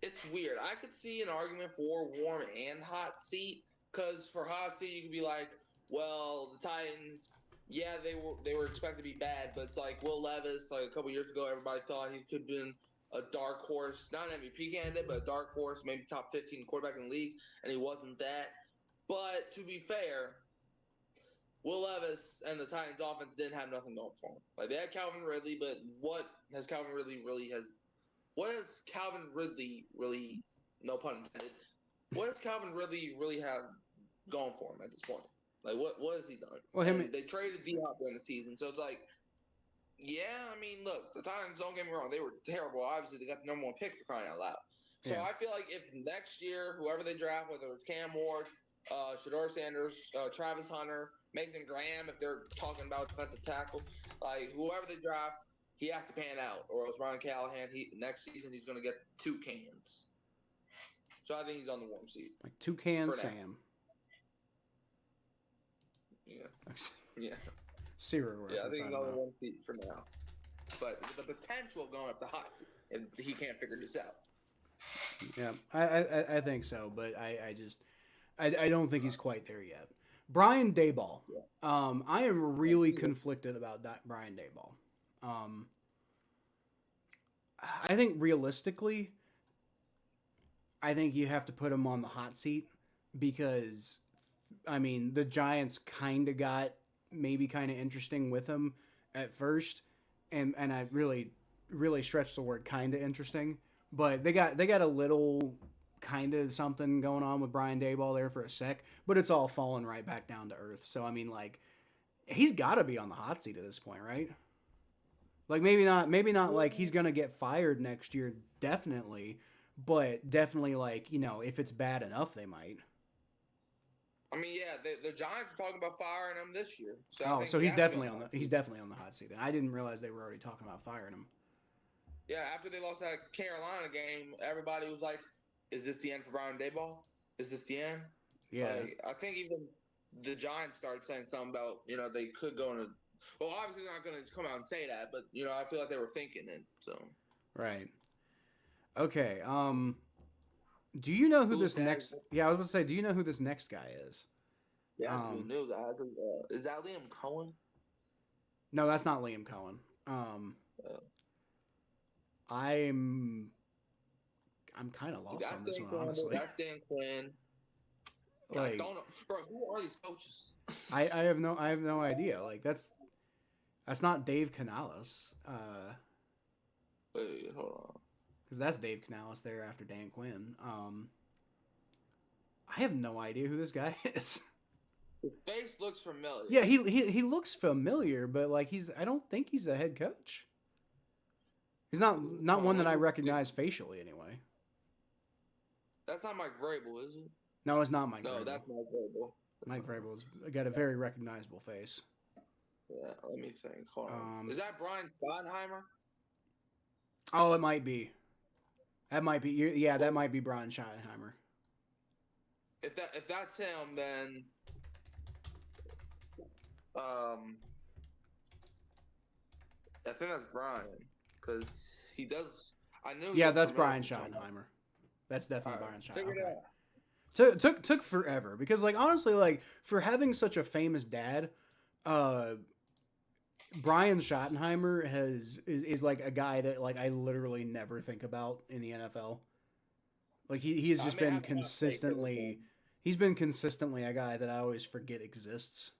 it's weird. I could see an argument for warm and hot seat, because for hot seat you could be like, well, the Titans, yeah, they were expected to be bad, but it's like Will Levis, like a couple years ago, everybody thought he could have been a dark horse, not an MVP candidate, but a dark horse, maybe top 15 quarterback in the league, and he wasn't that. But to be fair, Will Levis and the Titans offense didn't have nothing going for him. Like, they had Calvin Ridley, but what has Calvin Ridley really, no pun intended, what does Calvin Ridley really have going for him at this point? Like, what has he done? Well, they traded D-Hop during the season, so it's like, yeah, I mean, look, the Titans, don't get me wrong, they were terrible. Obviously, they got the number one pick, for crying out loud. So I feel like if next year, whoever they draft, whether it's Cam Ward, Shador Sanders, Travis Hunter, Mason Graham, if they're talking about defensive tackle, like, whoever they draft, he has to pan out. Or else Brian Callahan, next season, he's going to get 2 cans. So I think he's on the warm seat. Like 2 cans, Sam. Yeah. Yeah. Cereal reference. Yeah, I think he's on the warm seat for now. But with the potential of going up the hot seat, if he can't figure this out. Yeah, I think so, but I don't think he's quite there yet. Brian Daboll. I am really conflicted about Brian Daboll. I think realistically, I think you have to put him on the hot seat because, I mean, the Giants kind of got maybe kind of interesting with him at first, and I really stretched the word kind of interesting, but they got a little kind of something going on with Brian Daboll there for a sec, but it's all fallen right back down to earth. So I mean, like, he's got to be on the hot seat at this point, right? Like, maybe not like he's gonna get fired next year, definitely, but definitely, like, if it's bad enough, they might. I mean, yeah, the Giants are talking about firing him this year. So so he's definitely on the hot seat. Then I didn't realize they were already talking about firing him. Yeah, after they lost that Carolina game, everybody was like, "Is this the end for Brian Daboll? Is this the end?" Yeah, like, I think even the Giants started saying something about they could go into. Well, obviously they're not going to come out and say that, but I feel like they were thinking it. So right. Okay. Do you know who this next? Yeah, I was going to say, do you know who this next guy is? Yeah, who knew that? Is that Liam Cohen? No, that's not Liam Cohen. I'm kind of lost on this one, honestly. That's Dan Quinn. Like, I don't know, bro. Who are these coaches? I have no idea. Like, that's not Dave Canales. Wait, hold on. because that's Dave Canales there after Dan Quinn. I have no idea who this guy is. His face looks familiar. Yeah, he looks familiar, but like I don't think he's a head coach. He's not one that I recognize facially anyway. That's not Mike Vrabel, is it? No, it's not Mike Vrabel. No, that's Mike Vrabel. Mike Vrabel's got a very recognizable face. Yeah, let me think. Hold on. Is that Brian Schottenheimer? Oh, it might be. That might be. Yeah, that might be Brian Schottenheimer. If that's him, then I think that's Brian because he does. I knew. Yeah, that's Brian Schottenheimer. That's definitely Brian Schottenheimer. Okay. Took forever because like honestly like for having such a famous dad, Brian Schottenheimer is like a guy that like I literally never think about in the NFL. Like he has just been consistently. He's been consistently a guy that I always forget exists.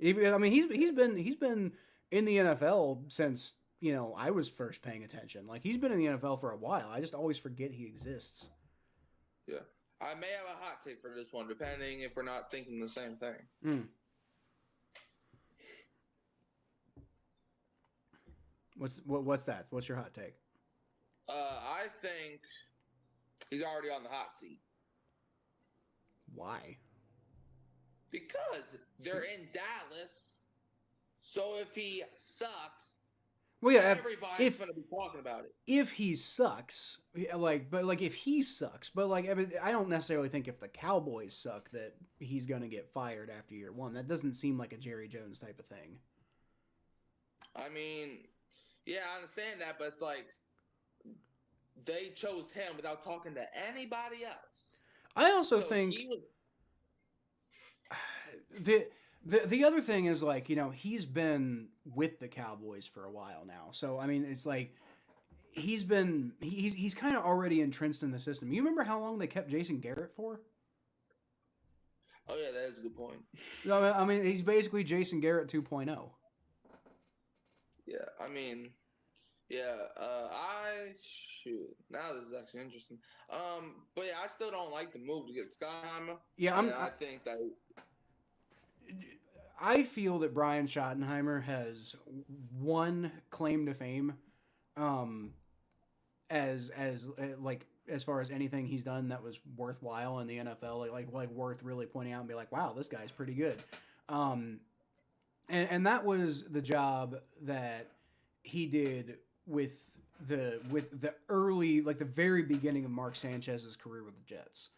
I mean, he's been in the NFL since I was first paying attention. Like he's been in the NFL for a while. I just always forget he exists. Yeah, I may have a hot take for this one, depending if we're not thinking the same thing. What's that? What's your hot take? I think he's already on the hot seat. Why? Because they're in Dallas, so if he sucks, well, yeah, everybody's going to be talking about it. If he sucks, if he sucks, but like, I mean, I don't necessarily think if the Cowboys suck that he's going to get fired after year one. That doesn't seem like a Jerry Jones type of thing. I mean, yeah, I understand that, but it's like they chose him without talking to anybody else. I also think the other thing is like, he's been with the Cowboys for a while now. So, I mean, it's like he's kind of already entrenched in the system. You remember how long they kept Jason Garrett for? Oh, yeah, that is a good point. I mean, he's basically Jason Garrett 2.0. Yeah, I mean, yeah, now this is actually interesting. But yeah, I still don't like the move to get Schottenheimer. Yeah, I think that I feel that Brian Schottenheimer has one claim to fame, as far as anything he's done that was worthwhile in the NFL, like worth really pointing out and be like, wow, this guy's pretty good. And that was the job that he did with the early, like the very beginning of Mark Sanchez's career with the Jets.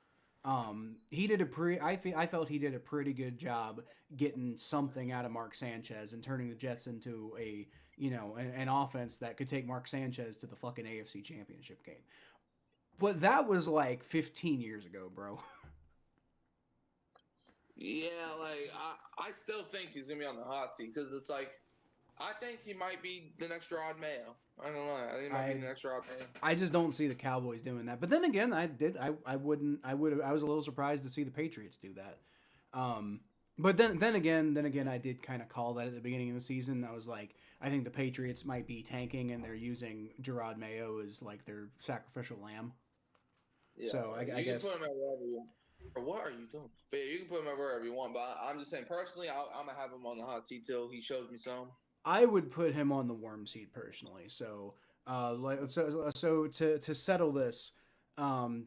He did I felt he did a pretty good job getting something out of Mark Sanchez and turning the Jets into an offense that could take Mark Sanchez to the fucking AFC Championship game. But that was like 15 years ago, bro. Yeah, like I still think he's gonna be on the hot seat because it's like I think he might be the next Rod Mayo. I don't know. I think he might be the next Rod Mayo. I just don't see the Cowboys doing that. But then again, I was a little surprised to see the Patriots do that. But then again, I did kind of call that at the beginning of the season. I was like, I think the Patriots might be tanking and they're using Gerard Mayo as like their sacrificial lamb. Yeah, so I guess. Put him at wherever you want. Or what are you doing? But yeah, you can put him at wherever you want. But I'm just saying, personally, I'm gonna have him on the hot seat till he shows me some. I would put him on the worm seat personally. So, to settle this,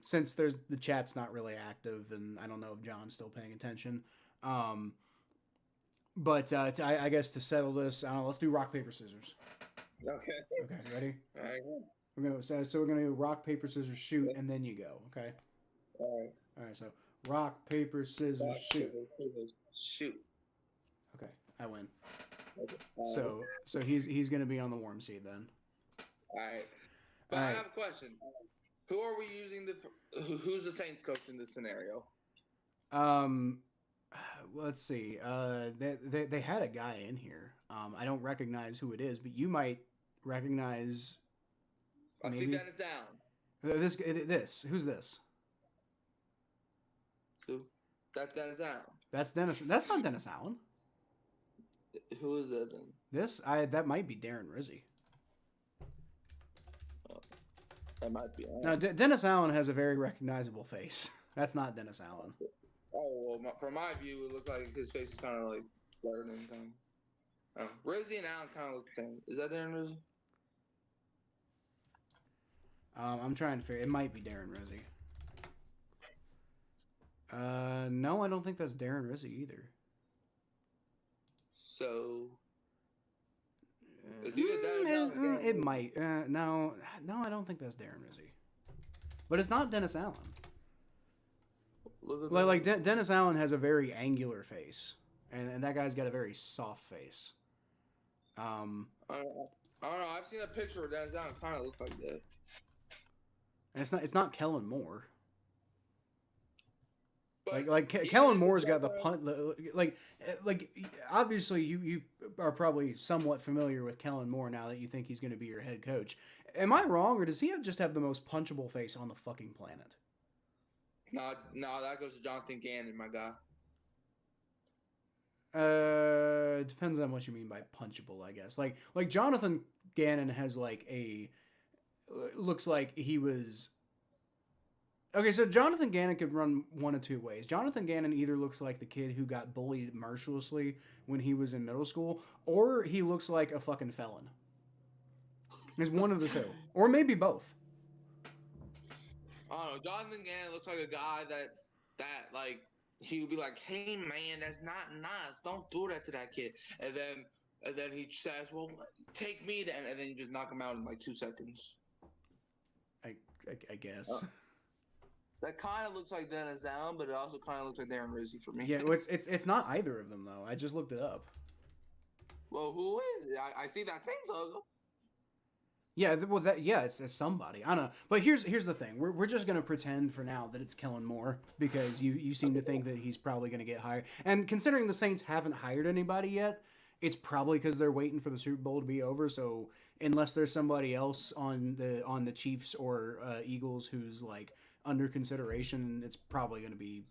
since the chat's not really active, and I don't know if John's still paying attention. But I guess to settle this, I don't know, let's do rock paper scissors. Okay. Okay, ready? All right. We're gonna do rock paper scissors shoot, and then you go. Okay. All right. So rock paper scissors shoot. Shoot. Okay, I win. Okay. So he's gonna be on the warm seat then. All right. But I have a question. Who are we using who's the Saints coach in this scenario? Let's see. They had a guy in here. I don't recognize who it is, but you might recognize. I see Dennis Allen. This. Who's this? Who? That's Dennis Allen. That's not Dennis Allen. Who is that then? That might be Darren Rizzi. That might be. Now, Dennis Allen has a very recognizable face. That's not Dennis Allen. Oh well, from my view, it looked like his face is kind of like blurred and kind of. Rizzy and Allen kind of look the same. Is that Darren Rizzy? I'm trying to figure. It might be Darren Rizzy. No, I don't think that's Darren Rizzy either. So. It's either Dennis Allen. It might. No, I don't think that's Darren Rizzy. But it's not Dennis Allen. Like Dennis Allen has a very angular face, and that guy's got a very soft face. I don't know. I've seen a picture of Dennis Allen. Kind of look like that. And it's not Kellen Moore. But like Kellen Moore's got the punt. Like obviously you are probably somewhat familiar with Kellen Moore now that you think he's going to be your head coach. Am I wrong, or does he just have the most punchable face on the fucking planet? No, that goes to Jonathan Gannon, my guy. Depends on what you mean by punchable, I guess. Like Jonathan Gannon has looks like he was. Okay, so Jonathan Gannon could run one of two ways. Jonathan Gannon either looks like the kid who got bullied mercilessly when he was in middle school, or he looks like a fucking felon. It's one of the two, or maybe both. I don't know. Jonathan Gannon looks like a guy that like he would be like, "Hey man, that's not nice. Don't do that to that kid." And then he says, "Well, take me then," and then you just knock him out in like 2 seconds. I guess. That kind of looks like Dennis Allen, but it also kind of looks like Darren Rizzy for me. Yeah, well, it's not either of them though. I just looked it up. Well, who is it? I see that same logo. Yeah, well, it's somebody. I don't know, but here's the thing. We're just gonna pretend for now that it's Kellen Moore because you seem to think that he's probably gonna get hired. And considering the Saints haven't hired anybody yet, it's probably because they're waiting for the Super Bowl to be over. So unless there's somebody else on the Chiefs or Eagles who's like under consideration, it's probably gonna be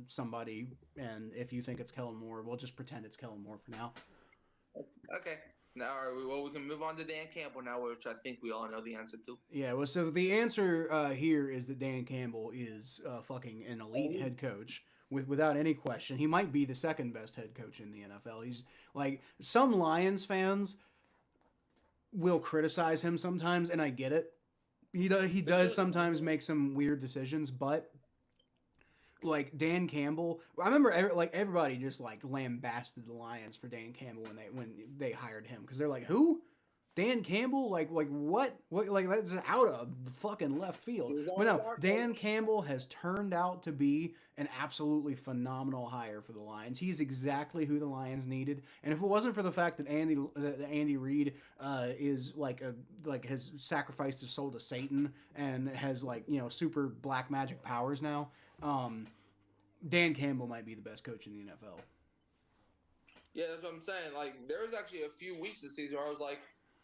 somebody. And if you think it's Kellen Moore, we'll just pretend it's Kellen Moore for now. Okay. Now, we can move on to Dan Campbell now, which I think we all know the answer to. Yeah, well, so the answer here is that Dan Campbell is fucking an elite head coach without any question. He might be the second best head coach in the NFL. He's like, some Lions fans will criticize him sometimes, and I get it. He does sometimes make some weird decisions, but like Dan Campbell, I remember everybody just like lambasted the Lions for Dan Campbell when they hired him because they're like, who? Dan Campbell? Like what? Like that's out of fucking left field. But no, Dan Campbell has turned out to be an absolutely phenomenal hire for the Lions. He's exactly who the Lions needed. And if it wasn't for the fact that Andy Reid is has sacrificed his soul to Satan and has super black magic powers now. Dan Campbell might be the best coach in the NFL. Yeah, that's what I'm saying. Like, there was actually a few weeks this season where I was like,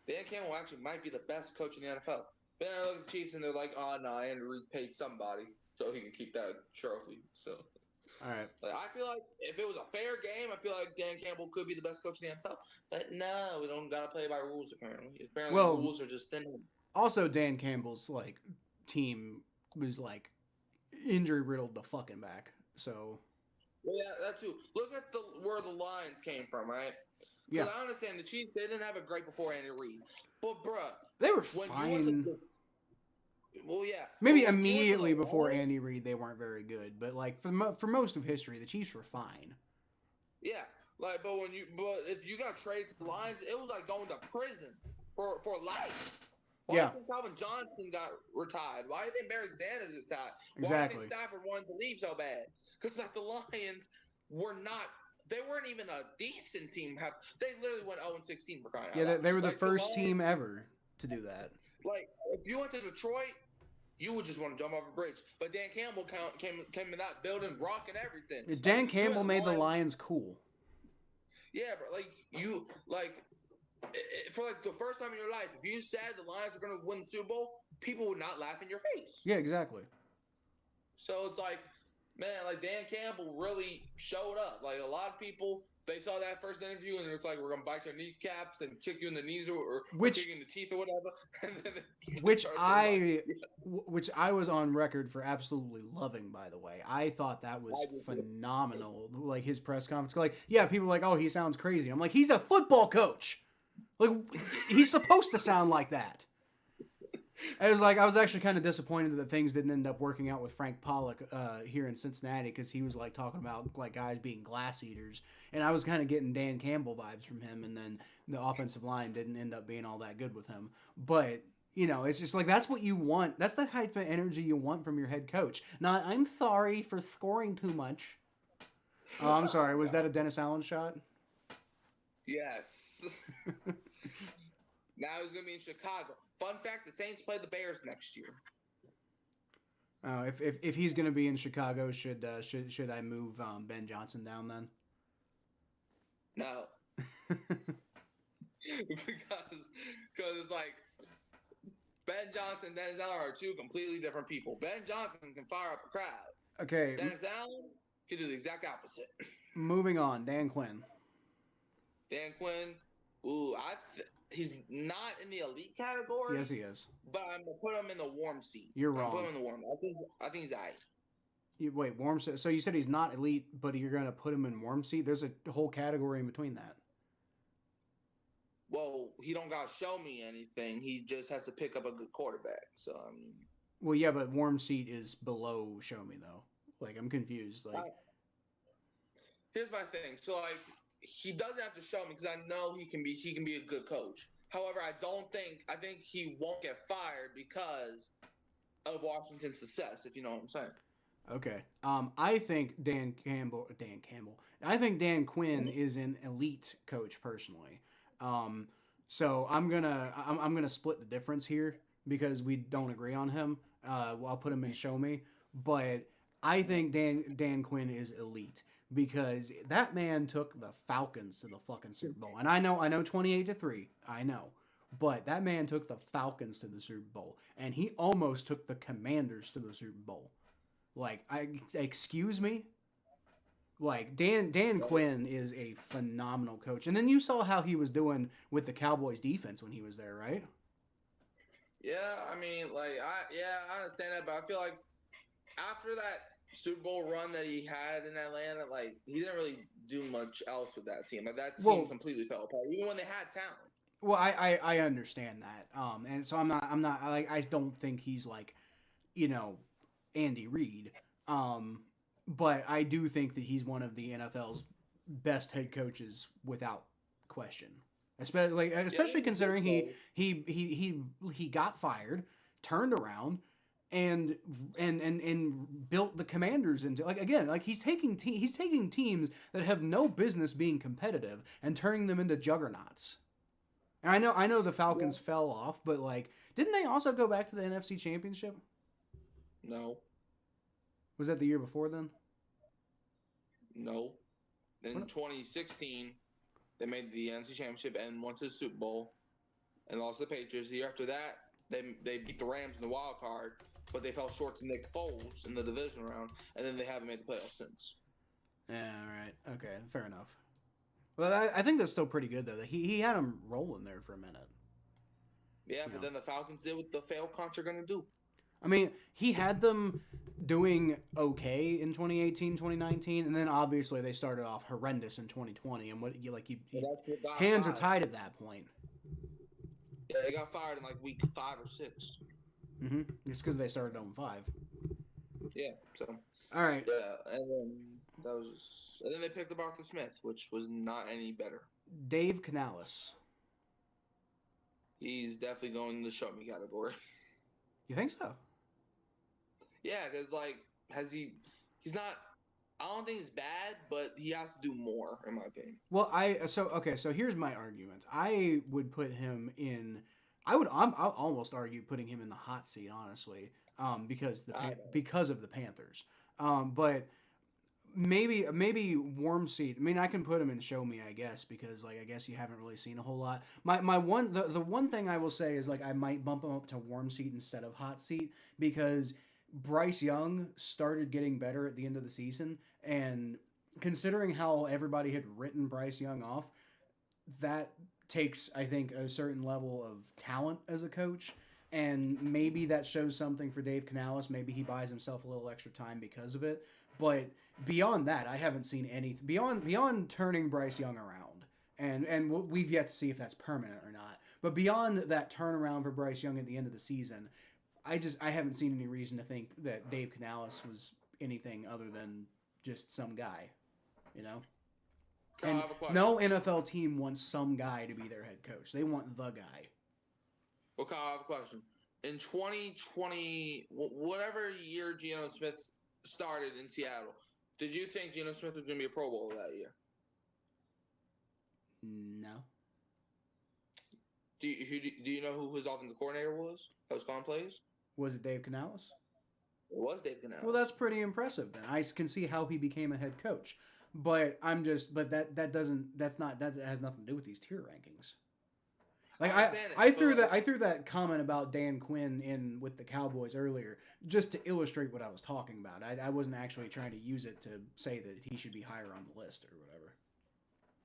Dan Campbell actually might be the best coach in the NFL. Then I look at the Chiefs and they're like, oh, no, Andy Reid paid somebody so he can keep that trophy. So, all right. Like, I feel like if it was a fair game, I feel like Dan Campbell could be the best coach in the NFL. But no, we don't got to play by rules, apparently. Apparently, the rules are just thin. Also, Dan Campbell's, team was, injury riddled the fucking back. So, well, yeah, that too. Look at where the Lions came from, right? Yeah, I understand the Chiefs. They didn't have it great before Andy Reid, but bruh, they were fine. Well, yeah, maybe immediately before Andy Reid, they weren't very good. But for most of history, the Chiefs were fine. Yeah, but if you got traded to the Lions, it was like going to prison for life. Why do you think Calvin Johnson got retired? Why do you think Barry Sanders retired? Why do you think Stafford wanted to leave so bad? Because the Lions they weren't even a decent team. They literally went 0-16 for crying out loud. Yeah, they were the first team ever to do that. If you went to Detroit, you would just want to jump off a bridge. But Dan Campbell came in that building, rocking everything. Dan Campbell made the Lions cool. Yeah, but for the first time in your life, if you said the Lions are going to win the Super Bowl, people would not laugh in your face. Yeah, exactly. So it's like, man, Dan Campbell really showed up. A lot of people they saw that first interview and it's like we're gonna bite your kneecaps and kick you in the knees or Which kick you in the teeth or whatever. And then which I was on record for absolutely loving, by the way. I thought that was phenomenal. Like his press conference, like, yeah, people are like, oh, he sounds crazy. I'm like, he's a football coach. Like, he's supposed to sound like that. I was actually kind of disappointed that things didn't end up working out with Frank Pollock here in Cincinnati, because he was like talking about like guys being glass eaters, and I was kind of getting Dan Campbell vibes from him, and then the offensive line didn't end up being all that good with him. But it's just like that's what you want. That's the type of energy you want from your head coach. Not, I'm sorry for scoring too much. Oh, I'm sorry. Was that a Dennis Allen shot? Yes. Now he's gonna be in Chicago. Fun fact: the Saints play the Bears next year. If he's going to be in Chicago, should I move Ben Johnson down then? No, because it's like Ben Johnson and Dennis Allen are two completely different people. Ben Johnson can fire up a crowd. Okay. Dennis Allen can do the exact opposite. Moving on, Dan Quinn. Dan Quinn, he's not in the elite category. Yes, he is. But I'm gonna put him in the warm seat. You're wrong. Put him in the warm. I think he's aight. Wait, warm seat. So you said he's not elite, but you're gonna put him in warm seat. There's a whole category in between that. Well, he don't gotta show me anything. He just has to pick up a good quarterback. So I mean. Well, yeah, but warm seat is below show me though. Like, I'm confused. Like, here's my thing. So like, he doesn't have to show me because I know he can be a good coach. However, I think he won't get fired because of Washington's success, if you know what I'm saying. Okay. I think Dan Campbell. I think Dan Quinn is an elite coach personally. So I'm gonna split the difference here because we don't agree on him. I'll put him in show me, but I think Dan Quinn is elite because that man took the Falcons to the fucking Super Bowl. And I know 28-3. I know. But that man took the Falcons to the Super Bowl, and he almost took the Commanders to the Super Bowl. Like, excuse me? Like, Dan Quinn is a phenomenal coach. And then you saw how he was doing with the Cowboys defense when he was there, right? Yeah, I mean, like, I understand that, but I feel like after that Super Bowl run that he had in Atlanta, like, he didn't really do much else with that team. Like, that team completely fell apart, even when they had talent. Well, I understand that, and so I'm not like, I don't think he's like, Andy Reid, but I do think that he's one of the NFL's best head coaches without question, especially considering he got fired, turned around, and built the Commanders into, like, again, like, he's taking teams that have no business being competitive and turning them into juggernauts. And I know the Falcons fell off, but, like, didn't they also go back to the NFC Championship? No. Was that the year before then? No. In 2016, they made the NFC Championship and went to the Super Bowl and lost to the Patriots. The year after that, they beat the Rams in the wild card, but they fell short to Nick Foles in the division round, and then they haven't made the playoffs since. Yeah, all right. Okay, fair enough. Well, I think that's still pretty good, though. He had him rolling there for a minute. Yeah, but then the Falcons did what the Falcons are going to do. I mean, he had them doing okay in 2018, 2019, and then obviously they started off horrendous in 2020. And hands are tied at that point. Yeah, they got fired in like week 5 or 6. Mm-hmm. It's because they started 0-5. Yeah. So. All right. Yeah, and then they picked up Arthur Smith, which was not any better. Dave Canales. He's definitely going in the show me category. You think so? Yeah, because like, he's not. I don't think he's bad, but he has to do more, in my opinion. Well, so here's my argument. I would put him in. I'll almost argue putting him in the hot seat, honestly, because of the Panthers. But maybe warm seat. I mean, I can put him in show me, I guess, because like I guess you haven't really seen a whole lot. The one thing I will say is like I might bump him up to warm seat instead of hot seat because Bryce Young started getting better at the end of the season, and considering how everybody had written Bryce Young off, that takes, I think, a certain level of talent as a coach. And maybe that shows something for Dave Canales. Maybe he buys himself a little extra time because of it. But beyond that, I haven't seen anything beyond turning Bryce Young around. And we've yet to see if that's permanent or not. But beyond that turnaround for Bryce Young at the end of the season, I haven't seen any reason to think that Dave Canales was anything other than just some guy, you know. Kyle, I And have a question. no NFL team wants some guy to be their head coach. They want the guy. Well, Kyle, I have a question. In 2020, whatever year Geno Smith started in Seattle, did you think Geno Smith was going to be a Pro Bowler that year? No. Do you know who his offensive coordinator was? That was calling plays? Was it Dave Canales? It was Dave Canales. Well, that's pretty impressive then. I can see how he became a head coach. But that has nothing to do with these tier rankings. Like I threw that comment about Dan Quinn in with the Cowboys earlier just to illustrate what I was talking about. I wasn't actually trying to use it to say that he should be higher on the list or whatever.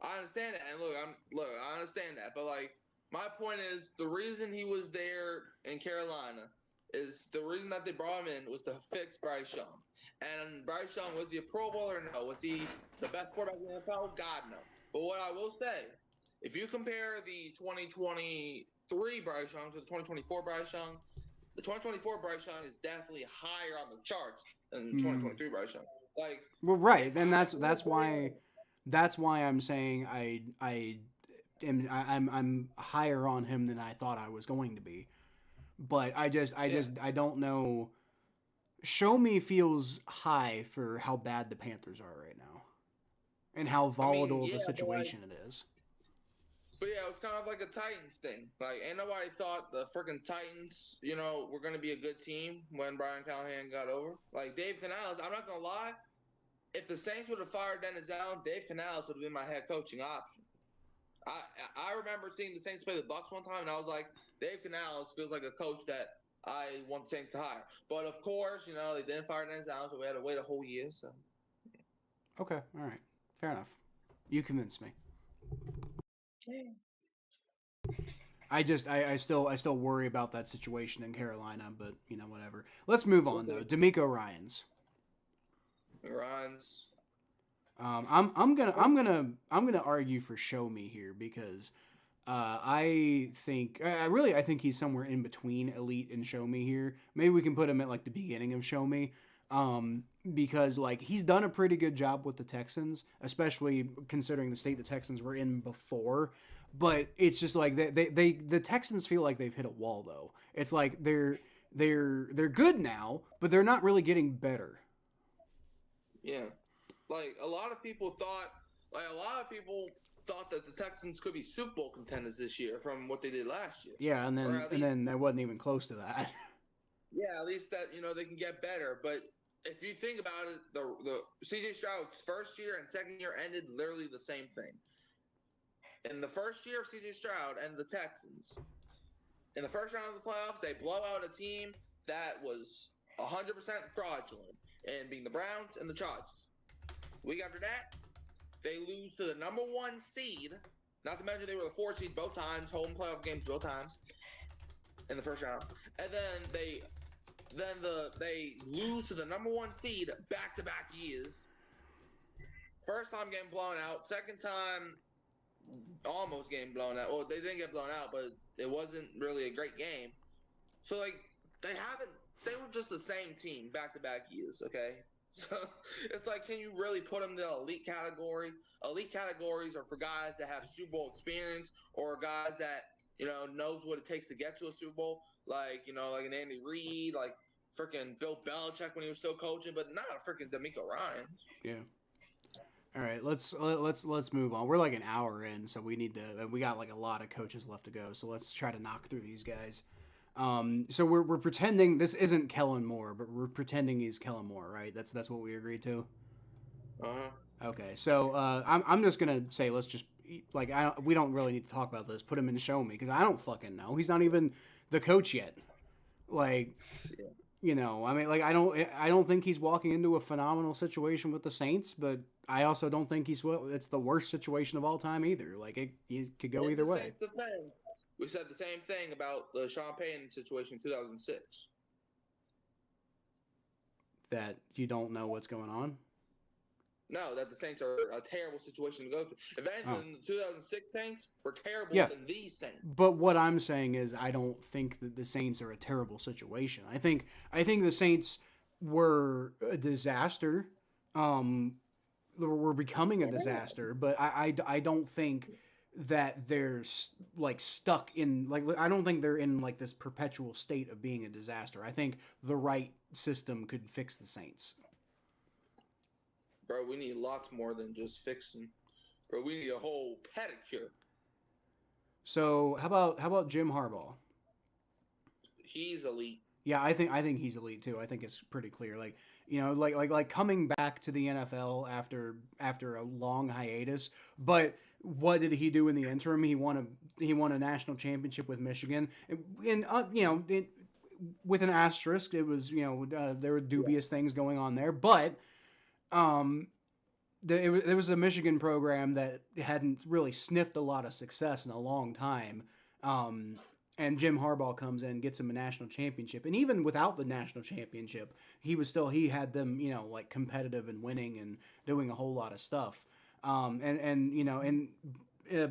I understand that, and I understand that, but like my point is the reason he was there in Carolina is the reason that they brought him in was to fix Bryce Young. And Bryce Young, was he a Pro Bowler? No. Was he the best quarterback in the NFL? God, no. But what I will say, if you compare the 2023 Bryce Young to the 2024 Bryce Young, the 2024 Bryce Young is definitely higher on the charts than 2023 Bryce Young. Like, well, right, then that's why I'm saying I'm higher on him than I thought I was going to be. But I don't know. Show me feels high for how bad the Panthers are right now, and how volatile of a situation it is. But yeah, it was kind of like a Titans thing. Like, ain't nobody thought the freaking Titans, were going to be a good team when Brian Callahan got over. Like, Dave Canales, I'm not going to lie, if the Saints would have fired Dennis Allen, Dave Canales would have been my head coaching option. I remember seeing the Saints play the Bucs one time, and I was like, Dave Canales feels like a coach that I want the Saints to hire. But, of course, they didn't fire Dennis Allen, so we had to wait a whole year. So. Okay, all right. Fair enough. You convinced me. I still worry about that situation in Carolina, but whatever. Let's move on though. D'Amico Ryans. I'm gonna argue for Show Me here because I think he's somewhere in between elite and Show Me here. Maybe we can put him at like the beginning of Show Me. Because like he's done a pretty good job with the Texans, especially considering the state the Texans were in before. But it's just like the Texans feel like they've hit a wall though. It's like they're good now, but they're not really getting better. Yeah, like a lot of people thought that the Texans could be Super Bowl contenders this year from what they did last year. Yeah, and then that wasn't even close to that. Yeah, at least that they can get better. But if you think about it, the CJ Stroud's first year and second year ended literally the same thing. In the first year of CJ Stroud and the Texans, in the first round of the playoffs, they blow out a team that was 100% fraudulent, and being the Browns and the Chargers. Week after that, they lose to the number 1 seed. Not to mention they were the 4 seed both times, home playoff games both times in the first round, and then they lose to the number 1 seed back-to-back years. First time getting blown out. Second time almost getting blown out. Well, they didn't get blown out, but it wasn't really a great game. So, like, they were just the same team back-to-back years, okay? So, it's like, can you really put them in the elite category? Elite categories are for guys that have Super Bowl experience or guys that, knows what it takes to get to a Super Bowl. Like, like an Andy Reid, like freaking Bill Belichick when he was still coaching, but not a freaking D'Amico Ryans. Yeah. All right, let's move on. We're like an hour in, so we got like a lot of coaches left to go. So let's try to knock through these guys. So we're pretending this isn't Kellen Moore, but we're pretending he's Kellen Moore, right? That's what we agreed to. Okay, so I'm just gonna say let's just we don't really need to talk about this. Put him in Show Me because I don't fucking know. He's not even the coach yet. Like. Yeah. I mean, like I don't think he's walking into a phenomenal situation with the Saints, but I also don't think it's the worst situation of all time either. Like it could go And either the way. Saints, the thing. We said the same thing about the Sean Payton situation in 2006. That you don't know what's going on. No, that the Saints are a terrible situation to go through. If anything, the 2006 Saints were terrible than these Saints. But what I'm saying is, I don't think that the Saints are a terrible situation. I think the Saints were a disaster. Were becoming a disaster, but I don't think that they're like stuck in like I don't think they're in like this perpetual state of being a disaster. I think the right system could fix the Saints. Bro, we need lots more than just fixing. Bro, we need a whole pedicure. So how about Jim Harbaugh? He's elite. Yeah, I think he's elite too. I think it's pretty clear. Like like coming back to the NFL after a long hiatus. But what did he do in the interim? He won a national championship with Michigan, and with an asterisk. It was there were dubious things going on there, but it was a Michigan program that hadn't really sniffed a lot of success in a long time. And Jim Harbaugh comes in, gets him a national championship, and even without the national championship, he had them like competitive and winning and doing a whole lot of stuff.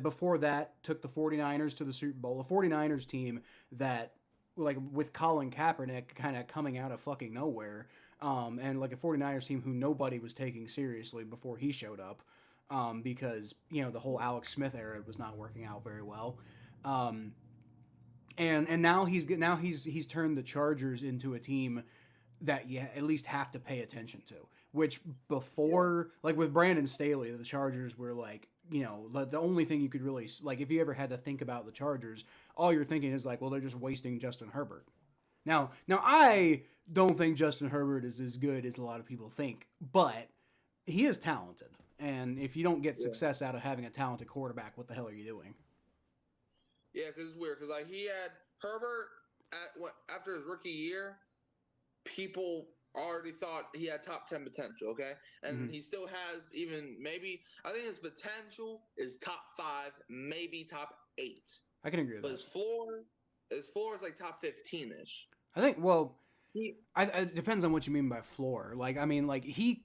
Before that, took the 49ers to the Super Bowl. A 49ers team that, like, with Colin Kaepernick kind of coming out of fucking nowhere, and like a 49ers team who nobody was taking seriously before he showed up, because the whole Alex Smith era was not working out very well. And now he's turned the Chargers into a team that you at least have to pay attention to. Which before, like with Brandon Staley, the Chargers were like, the only thing you could really, like, if you ever had to think about the Chargers, all you're thinking is like, well, they're just wasting Justin Herbert. Now I don't think Justin Herbert is as good as a lot of people think, but he is talented. And if you don't get success out of having a talented quarterback, what the hell are you doing? Yeah, because it's weird. Because like he had Herbert after his rookie year, people already thought he had top 10 potential. Okay, and he still has I think his potential is top 5, maybe top 8. I can agree with that. But his floor is like top 15-ish. I think. Well, it depends on what you mean by floor. Like, I mean, like he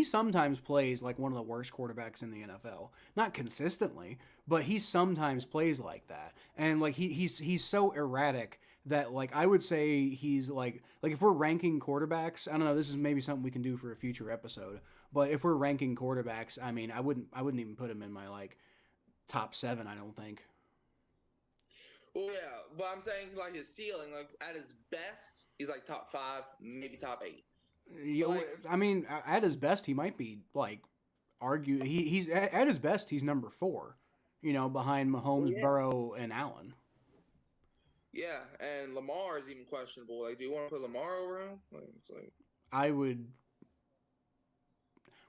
sometimes plays like one of the worst quarterbacks in the NFL. Not consistently, but he sometimes plays like that. And like he's so erratic that, like, I would say he's like if we're ranking quarterbacks, I don't know, this is maybe something we can do for a future episode. But if we're ranking quarterbacks, I mean, I wouldn't even put him in my like top 7, I don't think. Well, yeah, but I'm saying like his ceiling, like at his best, he's like top 5, maybe top 8. I mean, at his best, he might be like he's at his best, he's number 4, behind Mahomes, Burrow, and Allen. Yeah, and Lamar is even questionable. Like, do you want to put Lamar over him? Like, it's like I would.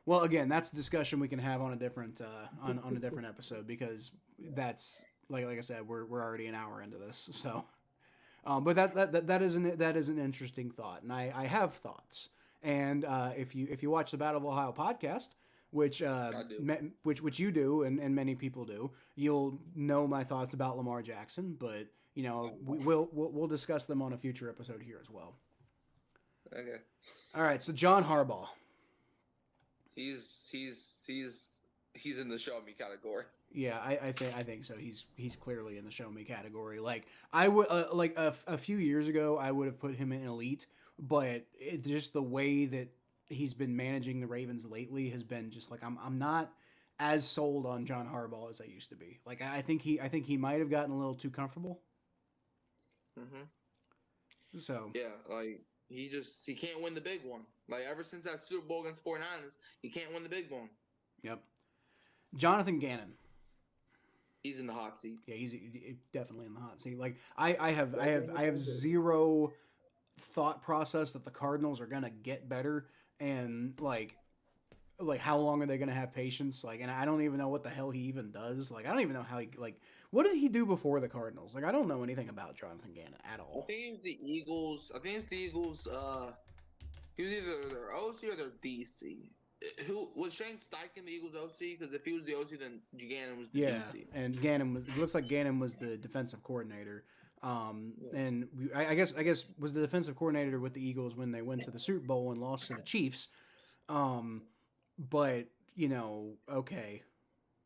Well, again, that's a discussion we can have on a different on a different episode, because that's. Like I said, we're already an hour into this, so. But that is an interesting thought, and I have thoughts. And if you watch the Battle of Ohio podcast, which you do, and many people do, you'll know my thoughts about Lamar Jackson. But we'll discuss them on a future episode here as well. Okay. All right. So John Harbaugh. He's in the show me category. Yeah, I think so. He's clearly in the show me category. Like, I would like a few years ago, I would have put him in elite, but just the way that he's been managing the Ravens lately has been just like I'm not as sold on John Harbaugh as I used to be. Like, I think he might have gotten a little too comfortable. So yeah, like he can't win the big one. Like, ever since that Super Bowl against 49ers, he can't win the big one. Yep. Jonathan Gannon. He's in the hot seat. Yeah, he's definitely in the hot seat. Like, I have zero thought process that the Cardinals are gonna get better, and like how long are they gonna have patience? Like, and I don't even know what the hell he even does. Like, I don't even know how what did he do before the Cardinals? Like, I don't know anything about Jonathan Gannon at all. I think it's the Eagles. He was either their OC or their DC. Who was Shane Steichen the Eagles OC? Because if he was the OC, then Gannon was the Yeah, DC. and Gannon was. It looks like Gannon was the defensive coordinator. Yes. And I guess was the defensive coordinator with the Eagles when they went to the Super Bowl and lost to the Chiefs. But okay,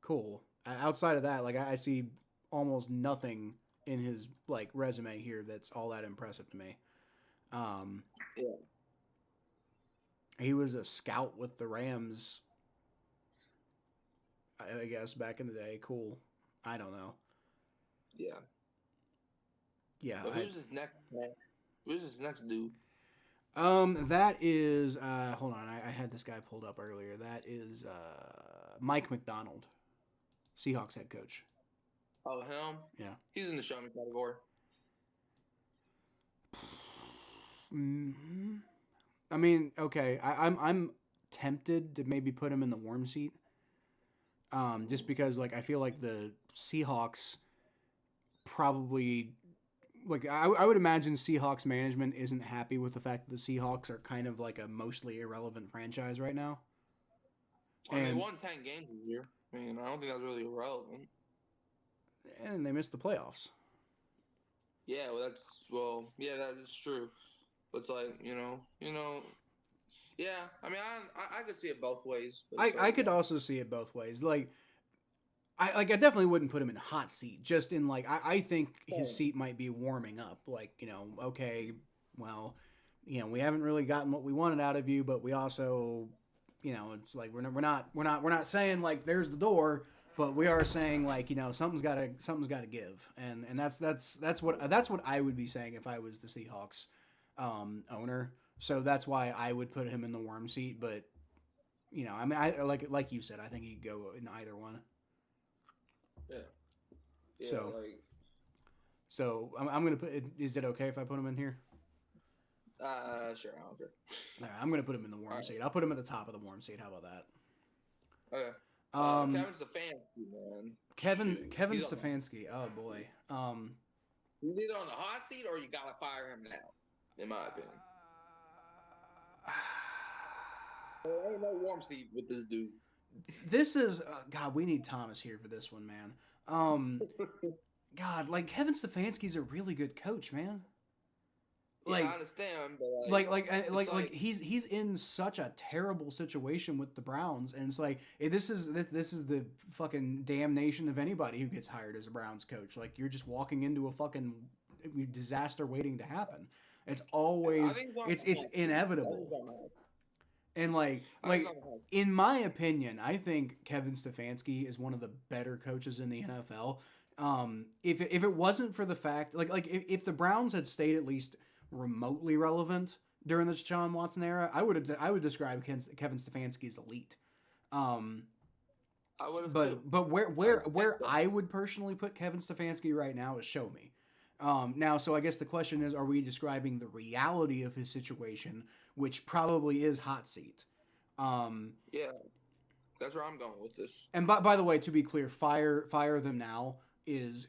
cool. Outside of that, like I see almost nothing in his like resume here that's all that impressive to me. Um, Yeah. he was a scout with the Rams, I guess back in the day. Cool. I don't know. Yeah. Yeah. But who's this next man? Who's this next dude? That is. Hold on. I had this guy pulled up earlier. That is Mike McDonald, Seahawks head coach. Oh, him? Yeah. He's in the show me category. Mm-hmm. I mean, okay. I'm tempted to maybe put him in the warm seat. Just because like I feel like the Seahawks probably like I would imagine Seahawks management isn't happy with the fact that the Seahawks are kind of like a mostly irrelevant franchise right now. I mean, they won 10 games this year. I mean, I don't think that's really irrelevant. And they missed the playoffs. Yeah, yeah, that is true. But it's like, yeah. I mean, I could see it both ways. I could also see it both ways. Like I definitely wouldn't put him in hot seat. Just in like I think his seat might be warming up. Like okay, well, we haven't really gotten what we wanted out of you, but we also, it's like we're not saying like there's the door, but we are saying like something's got to give, and that's what I would be saying if I was the Seahawks owner. So that's why I would put him in the warm seat. But I mean, I like you said, I think he could go in either one. Yeah. So I'm gonna put. Is it okay if I put him in here? Sure, I don't care. All right, I'm gonna put him in the warm seat. I'll put him at the top of the warm seat. How about that? Okay. Kevin Stefanski, man. Kevin Stefanski. Oh boy. He's either on the hot seat or you gotta fire him now, in my opinion. There ain't no warm seat with this dude. This is God. We need Thomas here for this one, man. God, like Kevin Stefanski's a really good coach, man. Like, yeah, I understand, but like he's in such a terrible situation with the Browns, and it's like this is the fucking damnation of anybody who gets hired as a Browns coach. Like you're just walking into a fucking disaster waiting to happen. It's always it's inevitable. And like in my opinion, I think Kevin Stefanski is one of the better coaches in the NFL. If it wasn't for the fact if the Browns had stayed at least remotely relevant during the Deshaun Watson era, I would describe Kevin Stefanski as elite. I would have, but where I would personally put Kevin Stefanski right now is show me. Now, so I guess the question is, are we describing the reality of his situation, which probably is hot seat? Yeah, that's where I'm going with this. And by the way, to be clear, fire them now is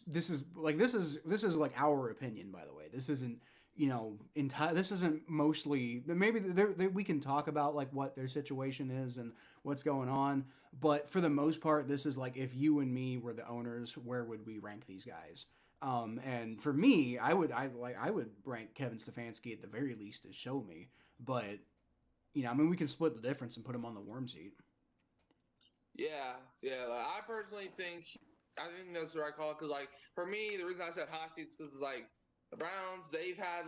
this is like our opinion. By the way, this isn't this isn't mostly maybe we can talk about like what their situation is and what's going on, but for the most part, this is like if you and me were the owners, where would we rank these guys? And for me, I would rank Kevin Stefanski at the very least as show me, but I mean we can split the difference and put him on the warm seat. Yeah. I personally think that's the right call because like for me, the reason I said hot seats because like the Browns they've had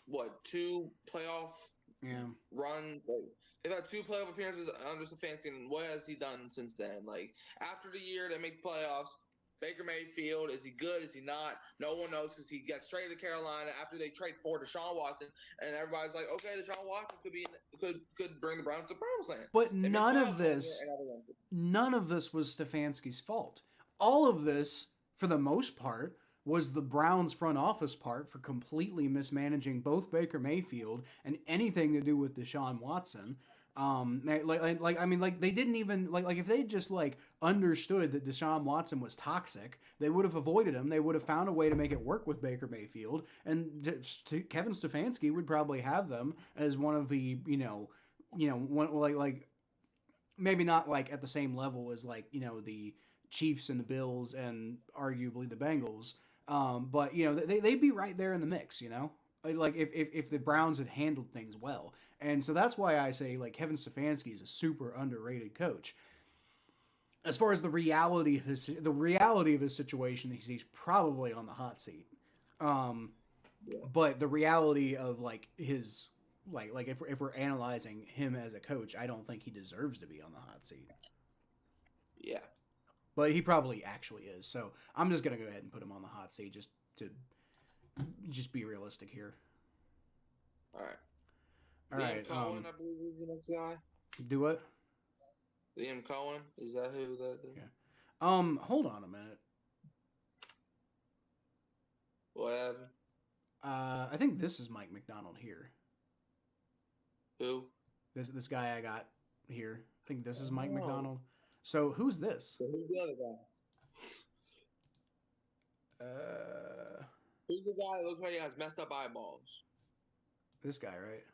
what 2 playoff runs. Like, they've had 2 playoff appearances under Stefanski, and what has he done since then? Like after the year they make playoffs. Baker Mayfield, is he good? Is he not? No one knows because he gets traded to Carolina after they trade for Deshaun Watson, and everybody's like, okay, Deshaun Watson could bring the Browns to Promised Land. But none of this was Stefanski's fault. All of this, for the most part, was the Browns front office part for completely mismanaging both Baker Mayfield and anything to do with Deshaun Watson. They didn't even if they just understood that Deshaun Watson was toxic, they would have avoided him. They would have found a way to make it work with Baker Mayfield, and Kevin Stefanski would probably have them as one of the like maybe not like at the same level as like the Chiefs and the Bills and arguably the Bengals, but they'd be right there in the mix. Like if the Browns had handled things well, and so that's why I say like Kevin Stefanski is a super underrated coach. As far as the reality of his situation, he's probably on the hot seat. Um, but the reality of like his like if we're analyzing him as a coach, I don't think he deserves to be on the hot seat. Yeah. But he probably actually is. So I'm just gonna go ahead and put him on the hot seat just to be realistic here. All right. All Liam right. Cohen, I believe, is the next guy. Do what? Liam Cohen, is that who that is? Yeah. Hold on a minute. What happened? I think this is Mike McDonald here. Who? This guy I got here. I think this is Mike McDonald. So who's this? So who's the other guy? Who's the guy that looks like he has messed up eyeballs? This guy, right?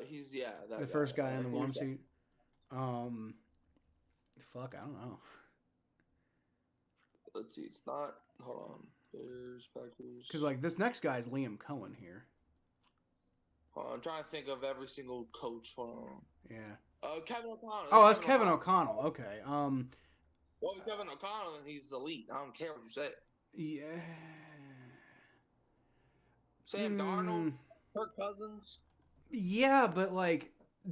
He's the guy. First guy in the warm seat. Fuck, I don't know. Let's see, it's not. Hold on. Bears, Packers. Because like this next guy is Liam Cohen here. I'm trying to think of every single coach. Hold on. Yeah. Kevin O'Connell. Oh, that's Kevin O'Connell. Okay. Well, Kevin O'Connell, and he's elite. I don't care what you say. Yeah. Sam Darnold, Kirk Cousins. Yeah, but like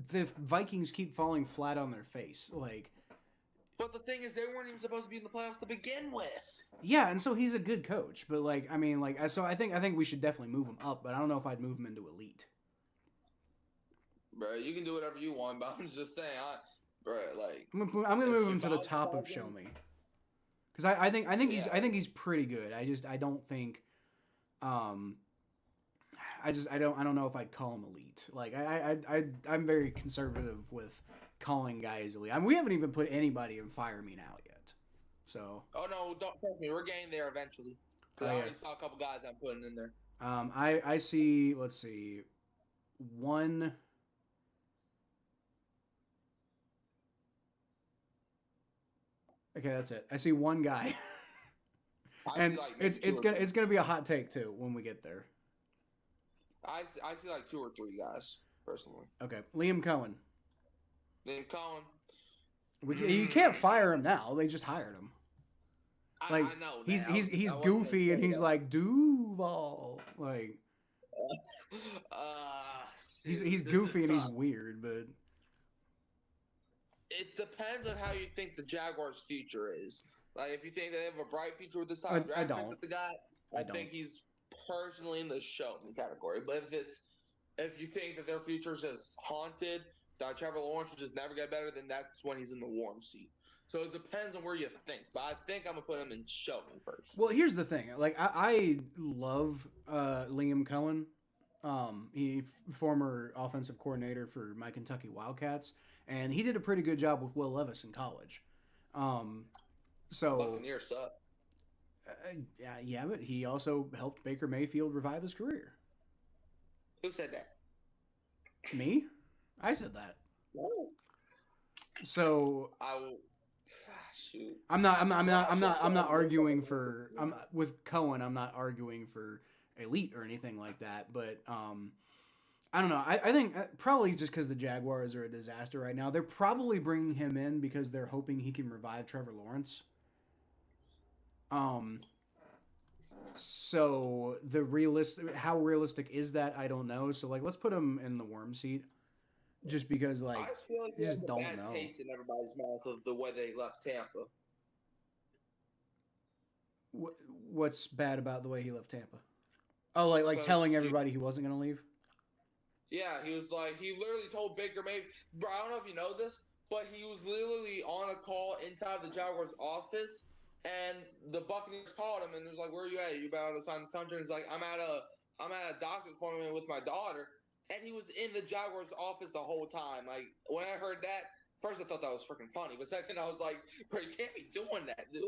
the Vikings keep falling flat on their face. Like. But the thing is, they weren't even supposed to be in the playoffs to begin with. Yeah, and so he's a good coach, but like, I mean, like, so I think we should definitely move him up, but I don't know if I'd move him into elite. Bro, you can do whatever you want, but I'm just saying, like, I'm gonna move him to the top of show me, because I think he's pretty good. I don't think, I don't know if I'd call him elite. Like I'm very conservative with calling guys elite. I mean, we haven't even put anybody in Fire Me Now yet. So. Oh no! Don't trust me. We're getting there eventually. Because I already saw a couple guys I'm putting in there. I see. Let's see, one. Okay, that's it. I see one guy, and it's gonna be a hot take too when we get there. I see like 2 or 3 guys personally. Okay, Liam Cohen. Liam Cohen. You can't fire him now. They just hired him. Like I know. He's goofy and he's like Duval. Like he's goofy and he's weird, but it depends on how you think the Jaguars' future is. Like if you think they have a bright future with this top draft pick with the guy, I think he's personally in the show me category. But if you think that their future is just haunted, that Trevor Lawrence will just never get better, then that's when he's in the warm seat. So it depends on where you think. But I think I'm going to put him in show me first. Well, here's the thing. Like, I love Liam Cohen. He former offensive coordinator for my Kentucky Wildcats. And he did a pretty good job with Will Levis in college. So Buccaneers suck. Yeah, but he also helped Baker Mayfield revive his career. Who said that? Me? I said that. No. So shoot. I'm not arguing for. With Cohen. I'm not arguing for elite or anything like that. But I don't know. I think probably just because the Jaguars are a disaster right now, they're probably bringing him in because they're hoping he can revive Trevor Lawrence. So how realistic is that? I don't know. So like, let's put him in the worm seat, just because like I feel like you just don't bad know. Taste in everybody's mouth of the way they left Tampa. What's bad about the way he left Tampa? Oh, like telling everybody he wasn't gonna leave. Yeah, he was like he literally told Baker Mayfield. Bro, I don't know if you know this, but he was literally on a call inside the Jaguars office. And the Buccaneers called him and was like, "Where are you at? You about to sign this contract?" He's like, "I'm at a doctor's appointment with my daughter." And he was in the Jaguars office the whole time. Like when I heard that, first I thought that was freaking funny, but second I was like, "Bro, you can't be doing that, dude."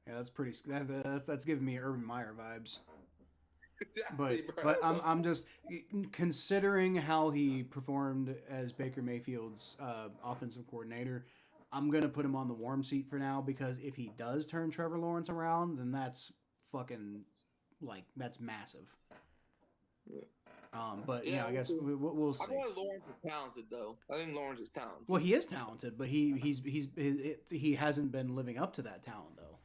Yeah, that's pretty. That's giving me Urban Meyer vibes. Exactly, bro. But I'm just considering how he performed as Baker Mayfield's offensive coordinator. I'm gonna put him on the warm seat for now because if he does turn Trevor Lawrence around, then that's fucking that's massive. But Yeah, I guess we'll I see. think Lawrence is talented, though. I think Lawrence is talented. Well, he is talented, but he hasn't been living up to that talent though.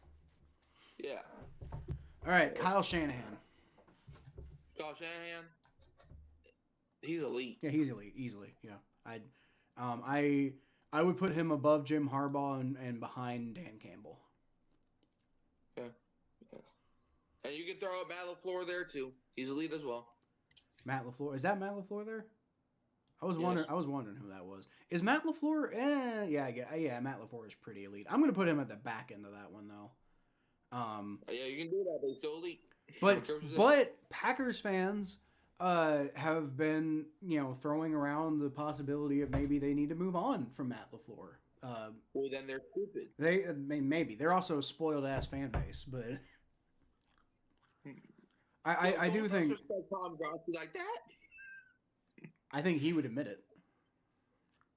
Yeah. All right, Kyle Shanahan. Kyle Shanahan, he's elite. Yeah, he's elite, easily. Yeah, I would put him above Jim Harbaugh and behind Dan Campbell. Yeah. And you can throw out Matt LaFleur there too. He's elite as well. Matt LaFleur, is that Matt LaFleur there? I was wondering who that was. Is Matt LaFleur? Yeah, Matt LaFleur is pretty elite. I'm gonna put him at the back end of that one though. Yeah, you can do that, but he's still elite. But Packers fans have been throwing around the possibility of maybe they need to move on from Matt LaFleur. Well, then they're stupid. Maybe they're also a spoiled ass fan base, but I do think Tom Grossi like that. I think he would admit it.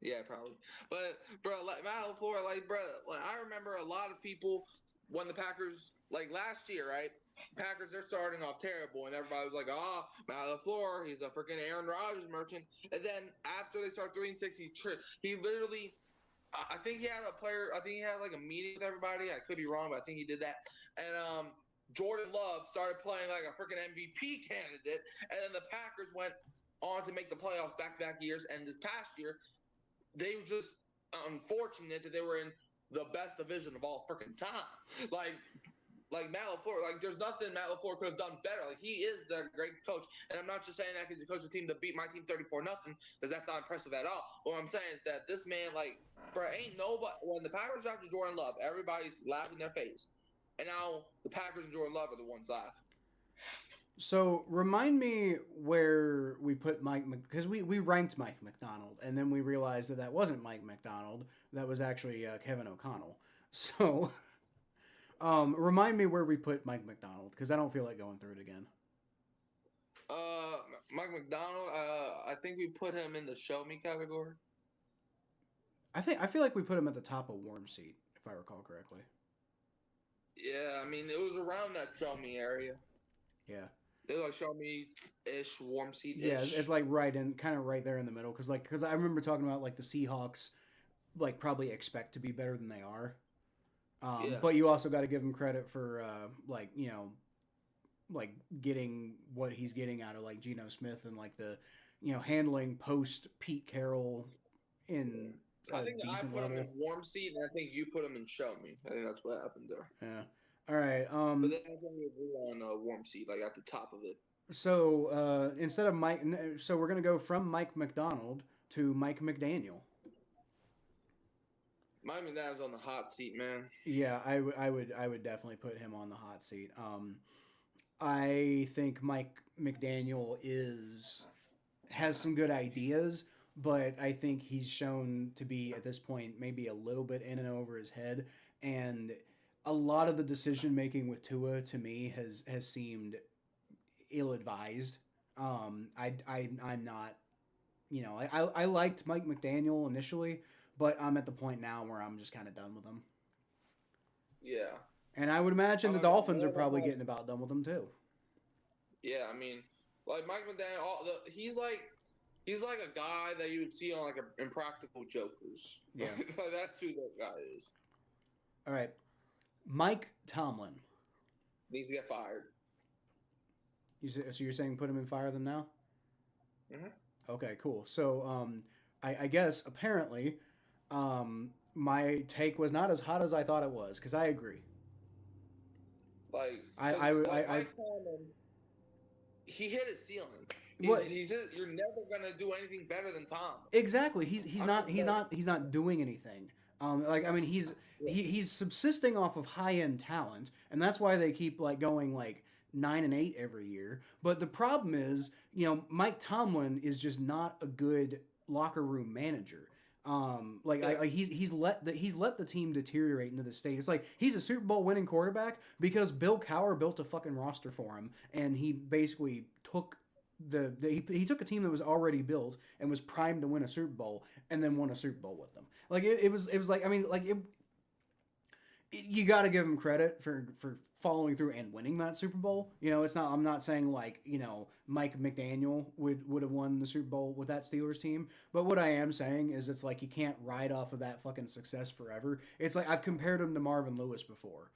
Yeah, probably. But bro, like Matt LaFleur, I remember a lot of people when the Packers last year, right? Packers, they're starting off terrible, and everybody was like, "Oh, Matt LaFleur, he's a freaking Aaron Rodgers merchant." And then after they start 3-6, he literally, I think he had a meeting with everybody. I could be wrong, but I think he did that. And Jordan Love started playing like a freaking MVP candidate, and then the Packers went on to make the playoffs back-to-back years. And this past year, they were just unfortunate that they were in the best division of all freaking time. Like Matt LaFleur, there's nothing Matt LaFleur could have done better. He is the great coach, and I'm not just saying that because he coached a team to beat my team 34-0, because that's not impressive at all. What I'm saying is that this man, bro, ain't nobody. When the Packers drafted Jordan Love, everybody's laughing in their face, and now the Packers and Jordan Love are the ones laughing. So remind me where we put Mike, because we ranked Mike McDonald, and then we realized that wasn't Mike McDonald. That was actually Kevin O'Connell. So. Remind me where we put Mike McDonald, because I don't feel like going through it again. Mike McDonald, I think we put him in the show me category. I feel like we put him at the top of warm seat, if I recall correctly. Yeah, I mean, it was around that show me area. Yeah. It was show me-ish, warm seat-ish. Yeah, it's kind of right there in the middle, because I remember talking about the Seahawks, probably expect to be better than they are. Yeah. But you also got to give him credit for getting what he's getting out of Geno Smith and the handling post Pete Carroll in I think I put him in warm seat, and I think you put him in show me. I think that's what happened there. Yeah. All right. But then I think we agree on warm seat, at the top of it. So instead of Mike, so we're gonna go from Mike McDonald to Mike McDaniel. Mike McDaniel's on the hot seat, man. Yeah, I would definitely put him on the hot seat. I think Mike McDaniel has some good ideas, but I think he's shown to be at this point maybe a little bit in and over his head, and a lot of the decision making with Tua to me has seemed ill-advised. I'm not, I liked Mike McDaniel initially. But I'm at the point now where I'm just kind of done with him. Yeah. And I would imagine the Dolphins are probably getting about done with him too. Yeah, I mean, Mike McDaniel, he's like a guy that you would see on Impractical Jokers. Yeah. That's who that guy is. All right. Mike Tomlin. Needs to get fired. So you're saying put him in, fire them now? Mm-hmm. Okay, cool. So I guess apparently my take was not as hot as I thought it was, because I agree. He hit his ceiling. You're never gonna do anything better than Tom. Exactly. He's not doing anything. He's subsisting off of high end talent, and that's why they keep going 9-8 every year. But the problem is, Mike Tomlin is just not a good locker room manager. He's let the team deteriorate into this state. It's like he's a Super Bowl winning quarterback because Bill Cowher built a fucking roster for him, and he basically took he took a team that was already built and was primed to win a Super Bowl, and then won a Super Bowl with them. Like it was like, I mean, like you got to give him credit for following through and winning that Super Bowl. You know, it's not. I'm not saying like, you know, Mike McDaniel would have won the Super Bowl with that Steelers team. But what I am saying is, it's like you can't ride off of that fucking success forever. It's like I've compared him to Marvin Lewis before.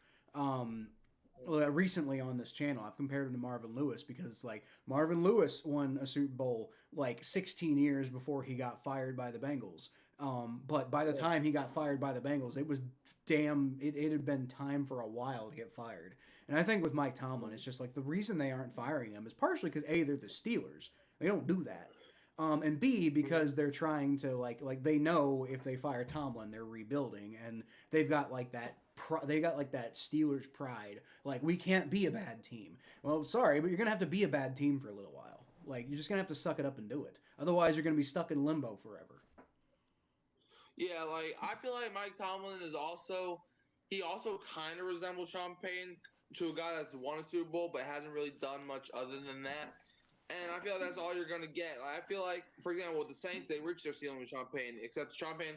Recently on this channel, I've compared him to Marvin Lewis because like Marvin Lewis won a Super Bowl like 16 years before he got fired by the Bengals. But by the time he got fired by the Bengals, it was it had been time for a while to get fired. And I think with Mike Tomlin, it's just like the reason they aren't firing him is partially because A, they're the Steelers. They don't do that. And B, because they're trying to like they know if they fire Tomlin, they're rebuilding, and they've got like that they got like that Steelers pride. Like, we can't be a bad team. Well, sorry, but you're gonna have to be a bad team for a little while. Like, you're just gonna have to suck it up and do it. Otherwise, you're gonna be stuck in limbo forever. Yeah, like I feel like Mike Tomlin is also kind of resembles Sean Payton, to a guy that's won a Super Bowl but hasn't really done much other than that. And I feel like that's all you're gonna get. Like, I feel like, for example, with the Saints, they reached their ceiling with Sean Payton, except Sean Payton,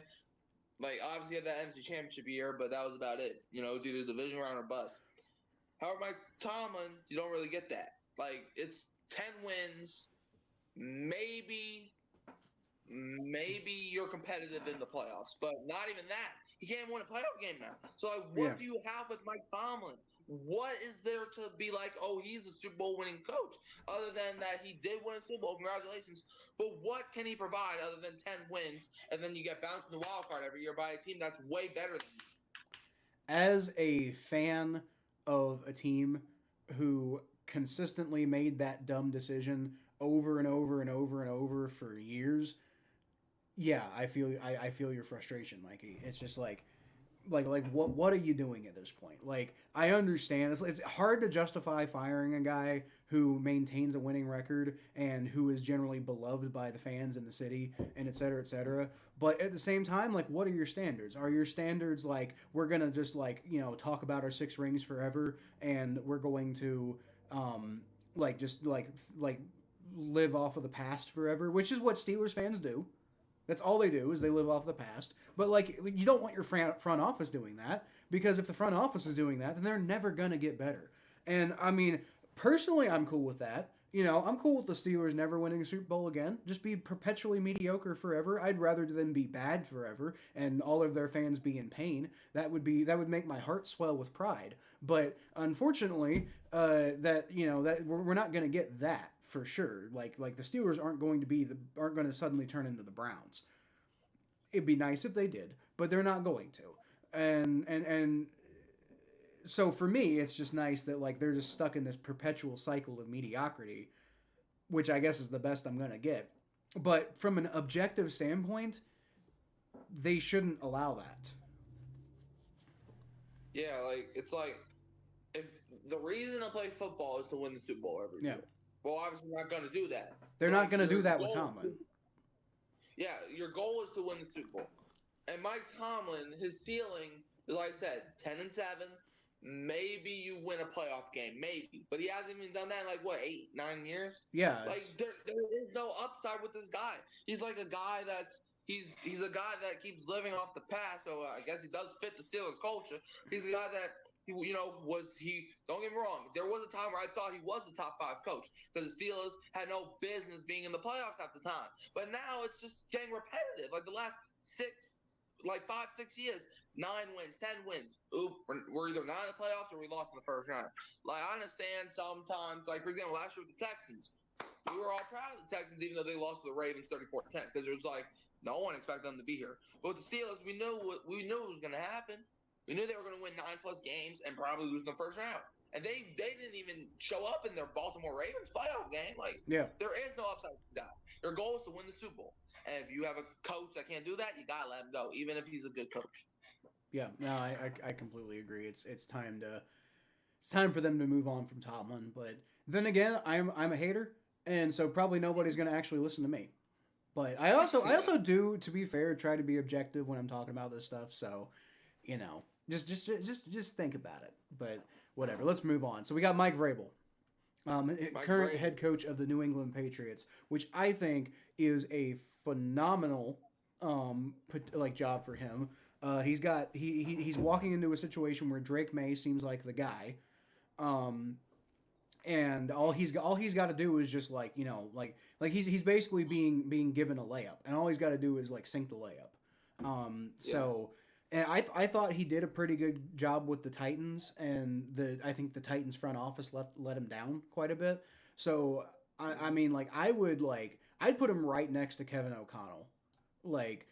like, obviously had that NFC Championship year, but that was about it. You know, it was either division round or bust. However, Mike Tomlin, you don't really get that. Like, it's 10 wins, maybe you're competitive in the playoffs, but not even that. He can't win a playoff game now. So, like, what do you have with Mike Tomlin? What is there to be like, oh, he's a Super Bowl winning coach, other than that he did win a Super Bowl? Congratulations. But what can he provide other than 10 wins, and then you get bounced in the wild card every year by a team that's way better than you? As a fan of a team who consistently made that dumb decision over and over and over and over for years, yeah, I feel your frustration, Mikey. It's just like what are you doing at this point? Like, I understand it's hard to justify firing a guy who maintains a winning record and who is generally beloved by the fans in the city, and et cetera, et cetera. But at the same time, like, what are your standards? Are your standards like, we're gonna just, like, you know, talk about our 6 rings forever, and we're going to like just like live off of the past forever, which is what Steelers fans do. That's all they do, is they live off the past. But like, you don't want your front office doing that, because if the front office is doing that, then they're never gonna get better. And I mean, personally, I'm cool with that. You know, I'm cool with the Steelers never winning a Super Bowl again. Just be perpetually mediocre forever. I'd rather them be bad forever and all of their fans be in pain. That would make my heart swell with pride. But unfortunately, that, you know, that we're not going to get that for sure. Like the Steelers aren't going to suddenly turn into the Browns. It'd be nice if they did, but they're not going to. And so for me, it's just nice that like they're just stuck in this perpetual cycle of mediocrity, which I guess is the best I'm gonna get. But from an objective standpoint, they shouldn't allow that. Yeah, like, it's like, if the reason to play football is to win the Super Bowl every year, well, obviously they're not going to do that. They're not going to do that with Tomlin. Yeah, your goal is to win the Super Bowl. And Mike Tomlin, his ceiling, like I said, 10-7. Maybe you win a playoff game, maybe. But he hasn't even done that in, like, what, 8-9 years? Yeah. Like, there is no upside with this guy. He's like a guy that's he's a guy that keeps living off the past. So I guess he does fit the Steelers culture. He's a guy that don't get me wrong, there was a time where I thought he was a top 5 coach, because the Steelers had no business being in the playoffs at the time. But now it's just getting repetitive. Like, the last 5-6 years, 9 wins, 10 wins. Ooh, we're either not in the playoffs or we lost in the first round. Like, I understand sometimes, like, for example, last year with the Texans, we were all proud of the Texans, even though they lost to the Ravens 34-10, because it was like, no one expected them to be here. But with the Steelers, we knew it was going to happen. We knew they were going to win 9+ games and probably lose in the first round. And they didn't even show up in their Baltimore Ravens playoff game. Like, there is no upside with this guy. Their goal is to win the Super Bowl. And if you have a coach that can't do that, you got to let him go, even if he's a good coach. Yeah, no, I completely agree. It's time for them to move on from Tomlin. But then again, I'm a hater, and so probably nobody's going to actually listen to me. But I also do, to be fair, try to be objective when I'm talking about this stuff. So, just think about it. But whatever. Let's move on. So we got Mike Vrabel, Mike current Vrabel. head coach of the New England Patriots, which I think is a phenomenal job for him. He's walking into a situation where Drake May seems like the guy. Um, and all he's got to do is just he's basically being given a layup, and all he's got to do is like sink the layup. Yeah. So, and I thought he did a pretty good job with the Titans, and I think the Titans front office let him down quite a bit. So I mean, I'd put him right next to Kevin O'Connell, like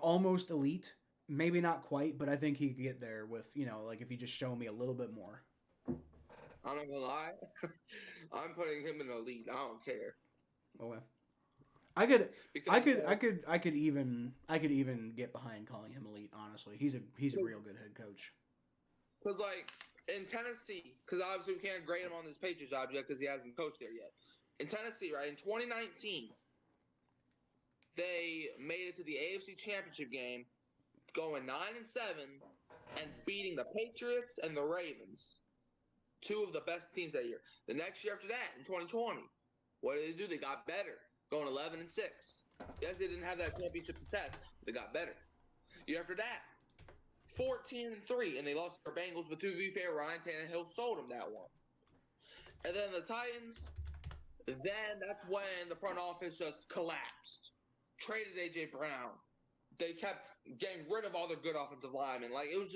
almost elite, maybe not quite, but I think he could get there with if you just show me a little bit more. I'm not gonna lie. I'm putting him in the lead. I don't care Okay. I could, because I could, I could, I could even get behind calling him elite. Honestly, he's a real good head coach. because like in Tennessee, because obviously we can't grade him on this Patriots job yet because he hasn't coached there yet. In Tennessee, right in 2019, they made it to the AFC Championship game, going 9-7, and beating the Patriots and the Ravens, two of the best teams that year. The next year after that, in 2020, what did they do? They got better, going 11-6. Yes, they didn't have that championship success. But they got better. Year after that, 14-3, and they lost their Bengals. But to be fair, Ryan Tannehill sold them that one. And then the Titans. Then that's when the front office just collapsed. Traded AJ Brown. They kept getting rid of all their good offensive linemen. Like it was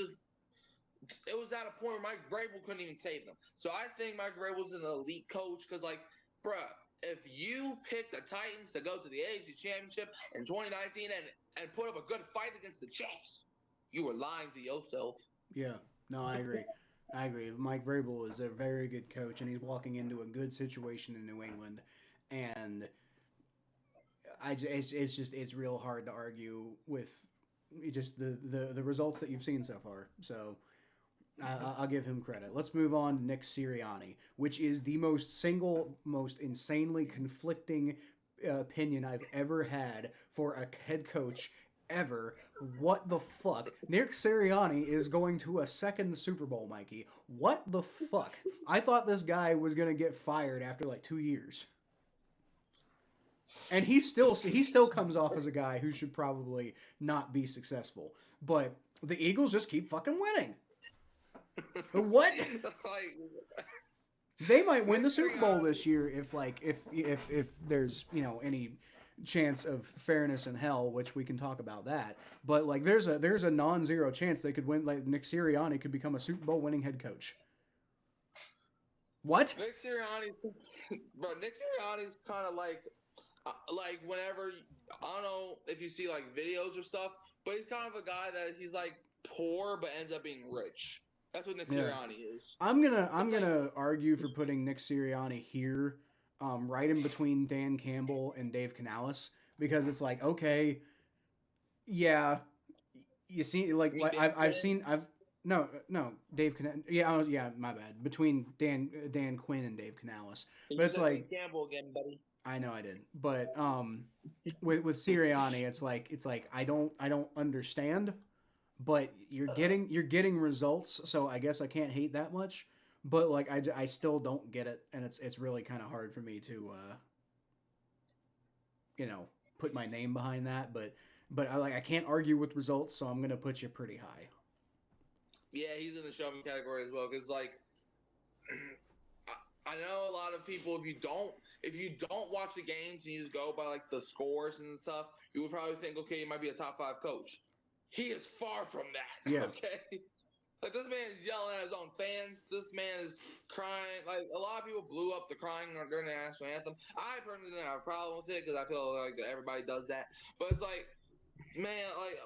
at a point where Mike Vrabel couldn't even save them. So I think Mike Vrabel's an elite coach because, like, bruh, if you pick the Titans to go to the AFC Championship in 2019 and put up a good fight against the Chiefs, you were lying to yourself. Yeah, no, I agree. I agree. Mike Vrabel is a very good coach, and he's walking into a good situation in New England, and it's real hard to argue with just the results that you've seen so far. So I'll give him credit. Let's move on to Nick Sirianni, which is the most insanely conflicting opinion I've ever had for a head coach ever. What the fuck? Nick Sirianni is going to a second Super Bowl, Mikey. What the fuck? I thought this guy was gonna get fired after like 2 years, and he still comes off as a guy who should probably not be successful. But the Eagles just keep fucking winning. What? Like They might win the Nick Super Bowl Sirianni. this year if there's any chance of fairness in hell, which we can talk about that. But like there's a non-zero chance they could win. Like Nick Sirianni could become a Super Bowl winning head coach. What? Nick Sirianni, bro. Nick Sirianni's kind of like whenever I don't know if you see like videos or stuff, but he's kind of a guy that he's like poor but ends up being rich. That's what Nick Yeah. Sirianni is. I'm gonna argue for putting Nick Sirianni here, right in between Dan Campbell and Dave Canales, because it's like, okay, yeah, you see, like You mean I've seen no Dave yeah, yeah, my bad, between Dan Quinn and Dave Canales, You but it's said like, Campbell again, buddy. I know I did, but with Sirianni, it's like I don't understand, but you're getting results, so I guess I can't hate that much. But like I still don't get it, and it's really kind of hard for me to put my name behind that. But I can't argue with results, so I'm gonna put you pretty high. Yeah, he's in the show me category as well. Because like, I know a lot of people. If you don't watch the games and you just go by like the scores and stuff, you would probably think, okay, he might be a top 5 coach. He is far from that. Yeah. Okay. Like this man is yelling at his own fans. This man is crying. Like a lot of people blew up the crying during the national anthem. I personally didn't have a problem with it because I feel like everybody does that. But it's like, man, like,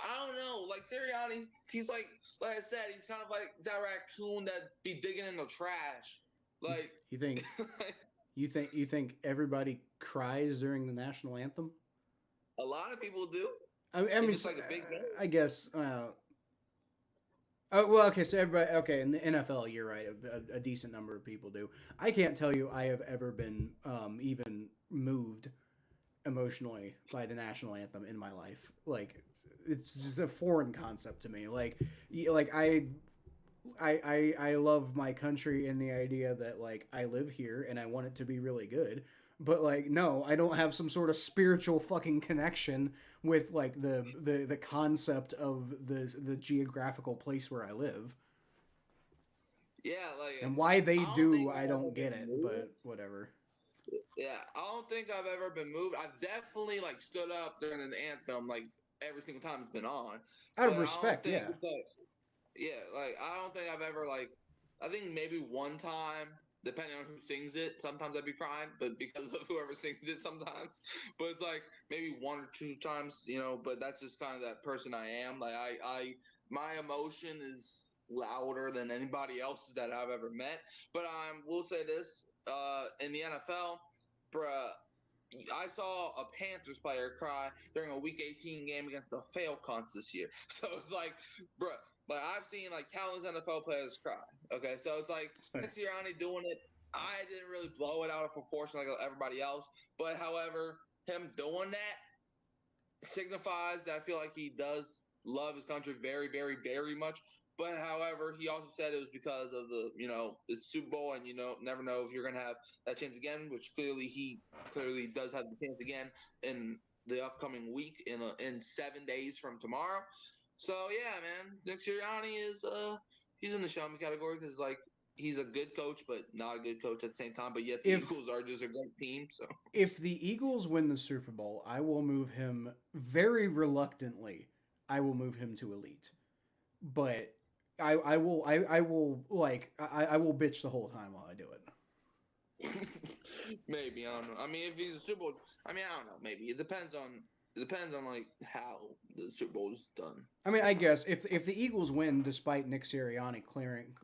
I don't know. Like Sirianni, he's like I said, he's kind of like that raccoon that be digging in the trash. Like, You think you think everybody cries during the national anthem? a lot of people do. I If mean, it's like a big game. I guess. Oh, well, okay, so everybody, okay, in the NFL, you're right. A decent number of people do. I can't tell you I have ever been even moved emotionally by the national anthem in my life. Like, it's just a foreign concept to me. Like I love my country and the idea that like I live here and I want it to be really good. But like no, I don't have some sort of spiritual fucking connection with like the concept of the geographical place where I live. Yeah, like And why they I don't think do, I I've ever don't get been it, moved. but whatever. Yeah, I don't think I've ever been moved. I've definitely like stood up during an anthem like every single time it's been on, Out but of I don't respect, think yeah. it's like yeah, like I don't think I've ever like I think maybe one time, depending on who sings it, sometimes I'd be crying, but because of whoever sings it sometimes. But it's like maybe one or two times, but that's just kind of that person I am. Like my emotion is louder than anybody else's that I've ever met. But I will say this, in the NFL, bruh, I saw a Panthers player cry during a Week 18 game against the Falcons this year. So it's like, bruh, like I've seen like countless NFL players cry. Okay, so it's like It's fair. Nick Sirianni doing it. I didn't really blow it out of proportion like everybody else, but however, him doing that signifies that I feel like he does love his country very, very, very much. But however, he also said it was because of the Super Bowl, and never know if you're gonna have that chance again. Which he clearly does have the chance again in the upcoming week in 7 days from tomorrow. So yeah, man, Nick Sirianni is he's in the show me category because like he's a good coach, but not a good coach at the same time. But yet the If Eagles are just a great team. So if the Eagles win the Super Bowl, I will move him very reluctantly. I will move him to elite. But I will bitch the whole time while I do it. maybe I don't know. I mean, if he's a Super Bowl, I mean, I don't know. Maybe it depends on like how the Super Bowl is done. I mean, I guess if the Eagles win despite Nick Sirianni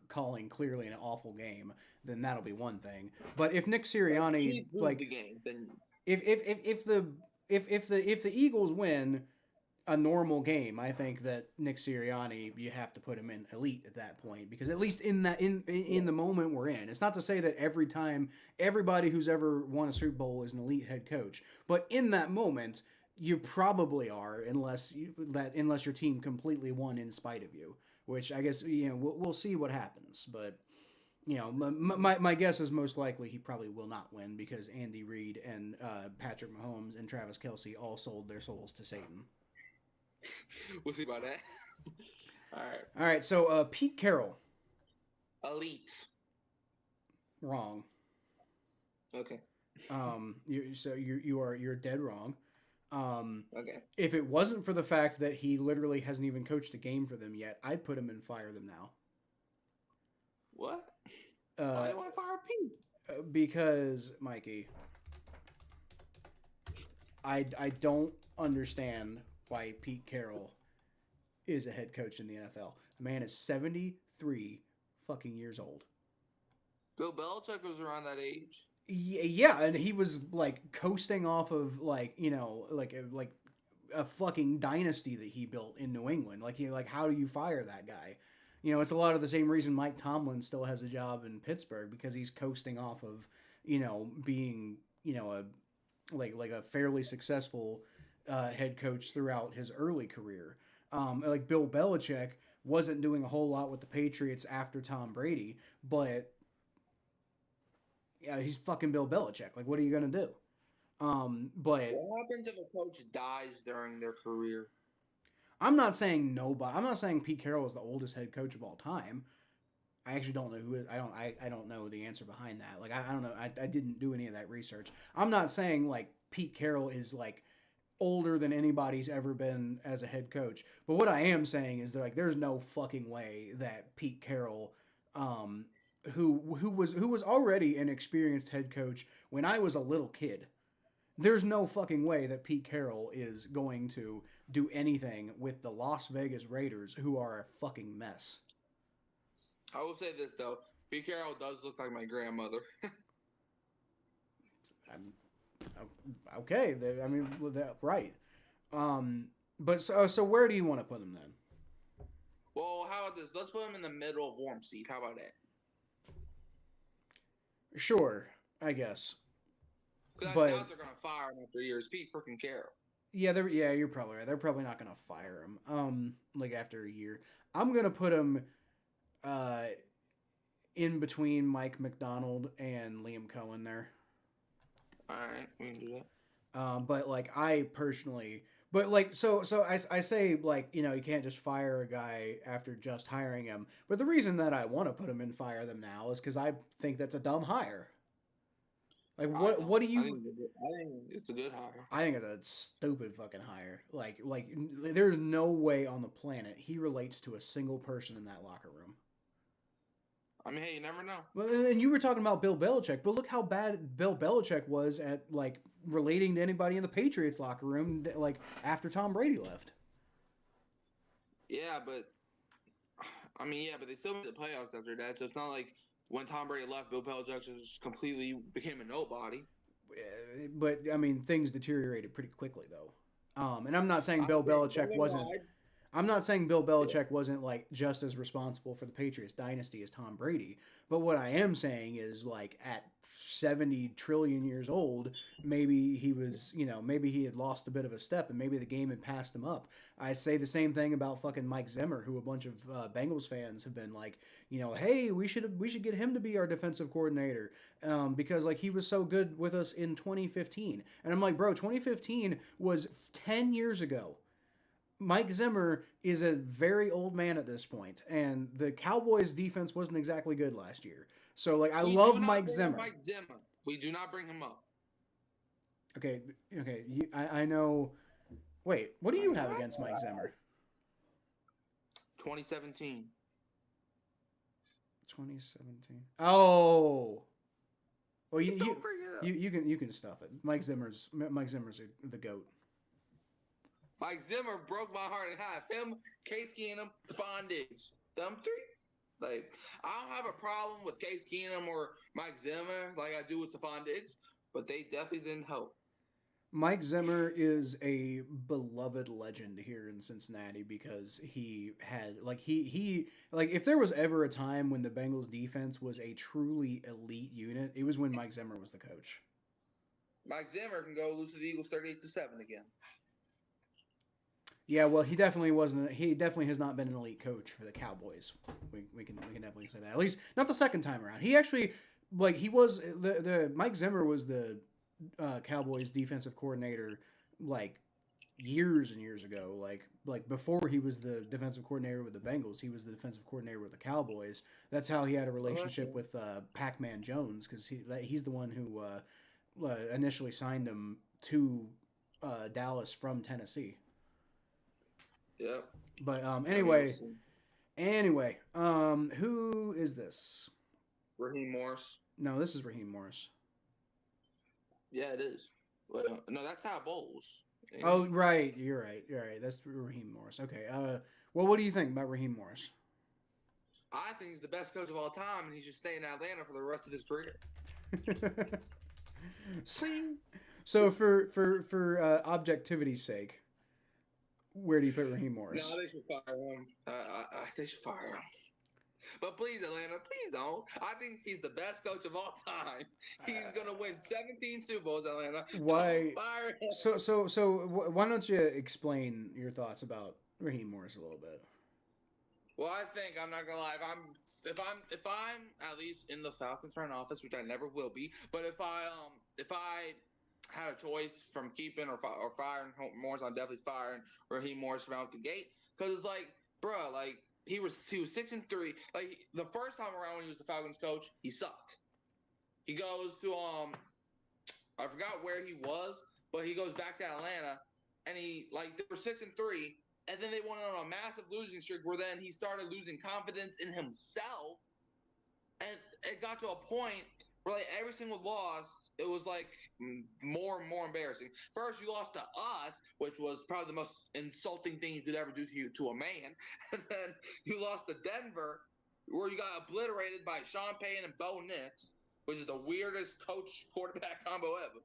calling clearly an awful game, then that'll be one thing. But if Nick Like Sirianni Chiefs lose the like game, then if the Eagles win a normal game, I think that Nick Sirianni, you have to put him in elite at that point because at least in the moment we're in, it's not to say that every time everybody who's ever won a Super Bowl is an elite head coach, but in that moment you probably are unless your team completely won in spite of you, which I guess we'll see what happens, but. My guess is most likely he probably will not win because Andy Reid and Patrick Mahomes and Travis Kelce all sold their souls to Satan. we'll see about that. All right, All right, so Pete Carroll, elite. wrong. Okay, You're dead wrong. okay. If it wasn't for the fact that he literally hasn't even coached a game for them yet, I'd put him and fire them now. What? Why do you want to fire Pete? Because Mikey, I don't understand why Pete Carroll is a head coach in the NFL. The man is 73 fucking years old. Bill Belichick was around that age. Yeah, and he was like coasting off of like a fucking dynasty that he built in New England. Like how do you fire that guy? It's a lot of the same reason Mike Tomlin still has a job in Pittsburgh because he's coasting off of being a fairly successful head coach throughout his early career. Like Bill Belichick wasn't doing a whole lot with the Patriots after Tom Brady, but yeah, he's fucking Bill Belichick. Like, what are you gonna do? But What happens if a coach dies during their career? I'm not saying nobody. I'm not saying Pete Carroll is the oldest head coach of all time. I actually don't know who. I don't know the answer behind that. Like I don't know. I didn't do any of that research. I'm not saying like Pete Carroll is like older than anybody's ever been as a head coach. But what I am saying is that like there's no fucking way that Pete Carroll, who was already an experienced head coach when I was a little kid. There's no fucking way that Pete Carroll is going to do anything with the Las Vegas Raiders, who are a fucking mess. I will say this though, Pete Carroll does look like my grandmother. Okay, I mean, right. But so where do you want to put him then? Well, how about this? Let's put him in the middle of warm seat. How about that? Sure, I guess. Because I but doubt they're gonna fire him after years. Pete freaking Carroll. yeah, you're probably right. They're probably not gonna fire him. Like after a year, I'm gonna put him uh in between Mike McDonald and Liam Cohen there. All right, we can do that. But like I personally, but like I say like you can't just fire a guy after just hiring him. But the reason that I want to put him and fire them now is because I think that's a dumb hire. Like I what don't. do you? I think it's a good hire. I think it's a stupid fucking hire. Like there's no way on the planet he relates to a single person in that locker room. I mean, hey, you never know. Well, and you were talking about Bill Belichick, but look how bad Bill Belichick was at like relating to anybody in the Patriots locker room, like after Tom Brady left. Yeah, but I mean, yeah, but they still made the playoffs after that. So it's not like when Tom Brady left, Bill Belichick just completely became a nobody. But I mean, things deteriorated pretty quickly though. And I'm not saying I Bill think, Belichick wasn't. I'm not saying Bill Belichick wasn't like just as responsible for the Patriots dynasty as Tom Brady, but what I am saying is like at 70 trillion years old, maybe he was, maybe he had lost a bit of a step and maybe the game had passed him up. I say the same thing about fucking Mike Zimmer, who a bunch of Bengals fans have been like, hey, we should get him to be our defensive coordinator because like he was so good with us in 2015. And I'm like, bro, 2015 was 10 years ago. Mike Zimmer is a very old man at this point, and the Cowboys' defense wasn't exactly good last year. So, like, I love Mike Zimmer. Mike Zimmer. We do not bring him up. Okay. I know. Wait, what do you have against Mike Zimmer? 2017. 2017. Oh. Well, Don't bring it up. you can stuff it. Mike Zimmer's the goat. Mike Zimmer broke my heart in half. Him, Case Keenum, Stephon Diggs. Them three. Like, I don't have a problem with Case Keenum or Mike Zimmer like I do with Stephon Diggs, but they definitely didn't help. Mike Zimmer is a beloved legend here in Cincinnati because he had he if there was ever a time when the Bengals defense was a truly elite unit, it was when Mike Zimmer was the coach. Mike Zimmer can go lose to the Eagles 38-7 again. Yeah, well, he definitely wasn't. He definitely has not been an elite coach for the Cowboys. We can definitely say that. At least not the second time around. He actually he was the Mike Zimmer was the Cowboys defensive coordinator like years and years ago. Like before he was the defensive coordinator with the Bengals, he was the defensive coordinator with the Cowboys. That's how he had a relationship with Pac-Man Jones because he's the one who initially signed him to Dallas from Tennessee. Yep. But anyway, who is this? Raheem Morris. No, this is Raheem Morris. Yeah, it is. Well, no, that's Todd Bowles. Oh, right. You're right. That's Raheem Morris. Okay. Well, what do you think about Raheem Morris? I think he's the best coach of all time, and he should stay in Atlanta for the rest of his career. So for objectivity's sake, where do you put Raheem Morris? No, they should fire him. They should fire him. But please, Atlanta, please don't. I think he's the best coach of all time. He's gonna win 17 Super Bowls, Atlanta. Why? Don't fire him. So why don't you explain your thoughts about Raheem Morris a little bit? Well, I think I'm not gonna lie. If I'm at least in the Falcons front office, which I never will be, but if I had a choice from keeping or firing Morris, I'm definitely firing Raheem Morris from out the gate because it's like, bro, like he was 6-3. Like the first time around when he was the Falcons coach, he sucked. He goes to I forgot where he was, but he goes back to Atlanta, and they were 6-3. And then they went on a massive losing streak where then he started losing confidence in himself. And it got to a point where like every single loss, it was like more and more embarrassing. First, you lost to us, which was probably the most insulting thing you could ever do to a man. And then you lost to Denver, where you got obliterated by Sean Payton and Bo Nix, which is the weirdest coach-quarterback combo ever.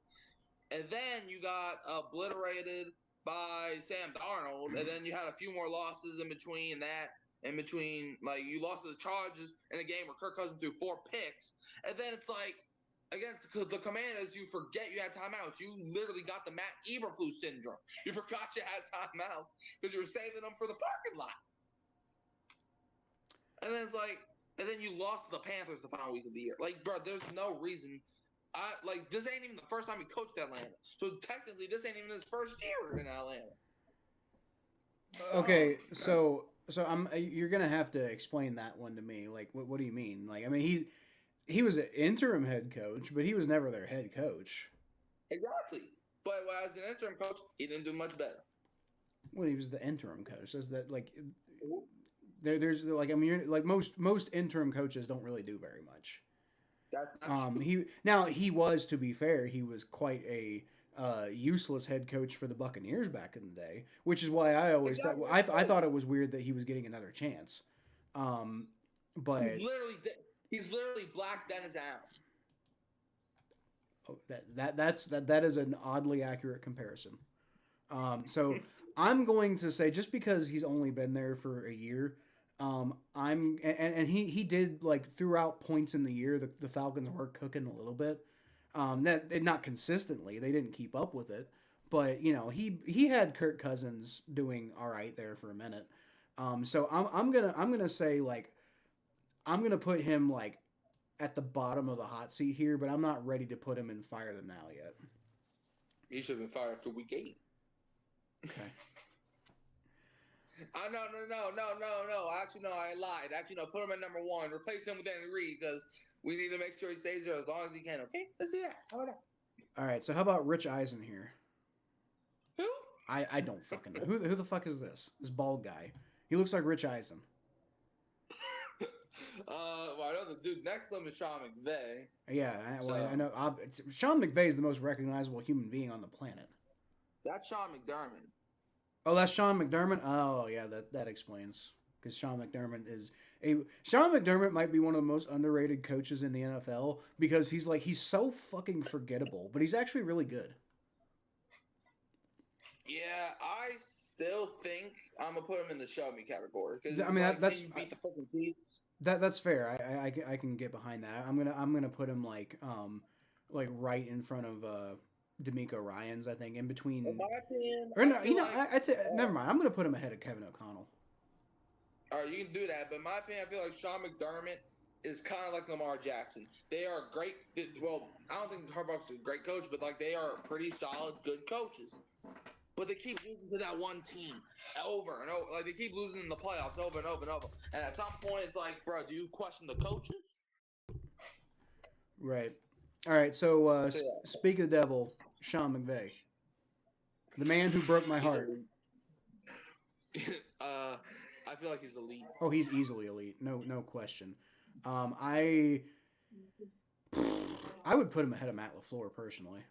And then you got obliterated by Sam Darnold, and then you had a few more losses in between that. Like you lost to the Chargers in a game where Kirk Cousins threw 4 picks, and then it's like against the Commanders, you forget you had timeouts. You literally got the Matt Eberflus syndrome. You forgot you had timeouts because you were saving them for the parking lot. And then it's like, and then you lost to the Panthers the final week of the year. Like, bro, there's no reason. This ain't even the first time he coached Atlanta. So technically, this ain't even his first year in Atlanta. Okay, so you're gonna have to explain that one to me. Like, what do you mean? Like, I mean, he was an interim head coach, but he was never their head coach. Exactly. But as an interim coach, he didn't do much better. Well, he was the interim coach. Says that like there's like, I mean, you're, like most interim coaches don't really do very much. He was, to be fair, he was quite a useless head coach for the Buccaneers back in the day, which is why I always thought I thought it was weird that he was getting another chance. But he's literally Black Dennis Allen. Oh, that is an oddly accurate comparison. So I'm going to say, just because he's only been there for a year, he did, like, throughout points in the year, the Falcons were cooking a little bit. Not consistently, they didn't keep up with it, but he had Kirk Cousins doing all right there for a minute. So I'm gonna say, like, I'm gonna put him, like, at the bottom of the hot seat here, but I'm not ready to put him in fire them now yet. He should have been fired after week 8. Okay. No. Actually, no, I lied. Actually, no, put him at number 1. Replace him with Andy Reid because we need to make sure he stays there as long as he can. Okay, let's see that. How about that? All right, so how about Rich Eisen here? Who? I don't fucking know. Who the fuck is this? This bald guy. He looks like Rich Eisen. Well, I know the dude next to him is Sean McVay. Yeah, I know. Sean McVay is the most recognizable human being on the planet. That's Sean McDermott. Oh, that's Sean McDermott? Oh, yeah, that explains. Because Sean McDermott might be one of the most underrated coaches in the NFL because he's so fucking forgettable, but he's actually really good. Yeah, I still think I'm gonna put him in the show me category. I mean, that's you beat the fucking Chiefs. That's fair. I can get behind that. I'm gonna put him like right in front of D'Amico Ryans. I think in between. In my opinion, or no, I'd say never mind. I'm gonna put him ahead of Kevin O'Connell. All right, you can do that, but in my opinion, I feel like Sean McDermott is kind of like Lamar Jackson. They are great. Well, I don't think Harbaugh's a great coach, but like they are pretty solid, good coaches. But they keep losing to that one team over and over. Like, they keep losing in the playoffs over and over and over. And at some point, it's like, bro, do you question the coaches? Right. All right, so speak of the devil, Sean McVay. The man who broke my heart. I feel like he's elite. Oh, he's easily elite. No question. I would put him ahead of Matt LaFleur, personally.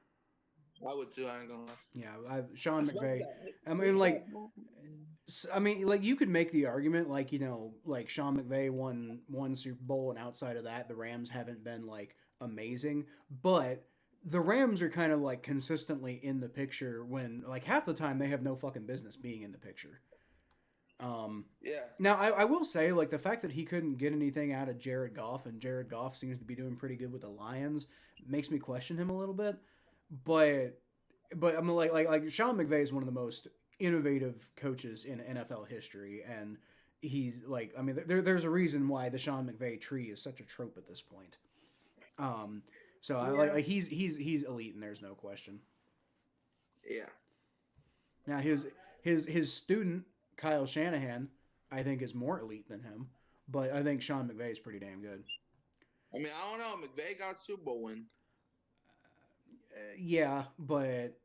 I would too. I ain't gonna lie. Yeah, Sean McVay. I mean, like you could make the argument, like like Sean McVay won Super Bowl, and outside of that, the Rams haven't been like amazing. But the Rams are kind of like consistently in the picture when like half the time they have no fucking business being in the picture. Yeah. Now I will say, like, the fact that he couldn't get anything out of Jared Goff, and Jared Goff seems to be doing pretty good with the Lions, makes me question him a little bit. But I'm like Sean McVay is one of the most innovative coaches in NFL history, and he's like, I mean, there's a reason why the Sean McVay tree is such a trope at this point. So I like he's elite, and there's no question. Yeah. Now his student Kyle Shanahan, I think, is more elite than him, but I think Sean McVay is pretty damn good. I mean, I don't know. McVay got Super Bowl win. Yeah, but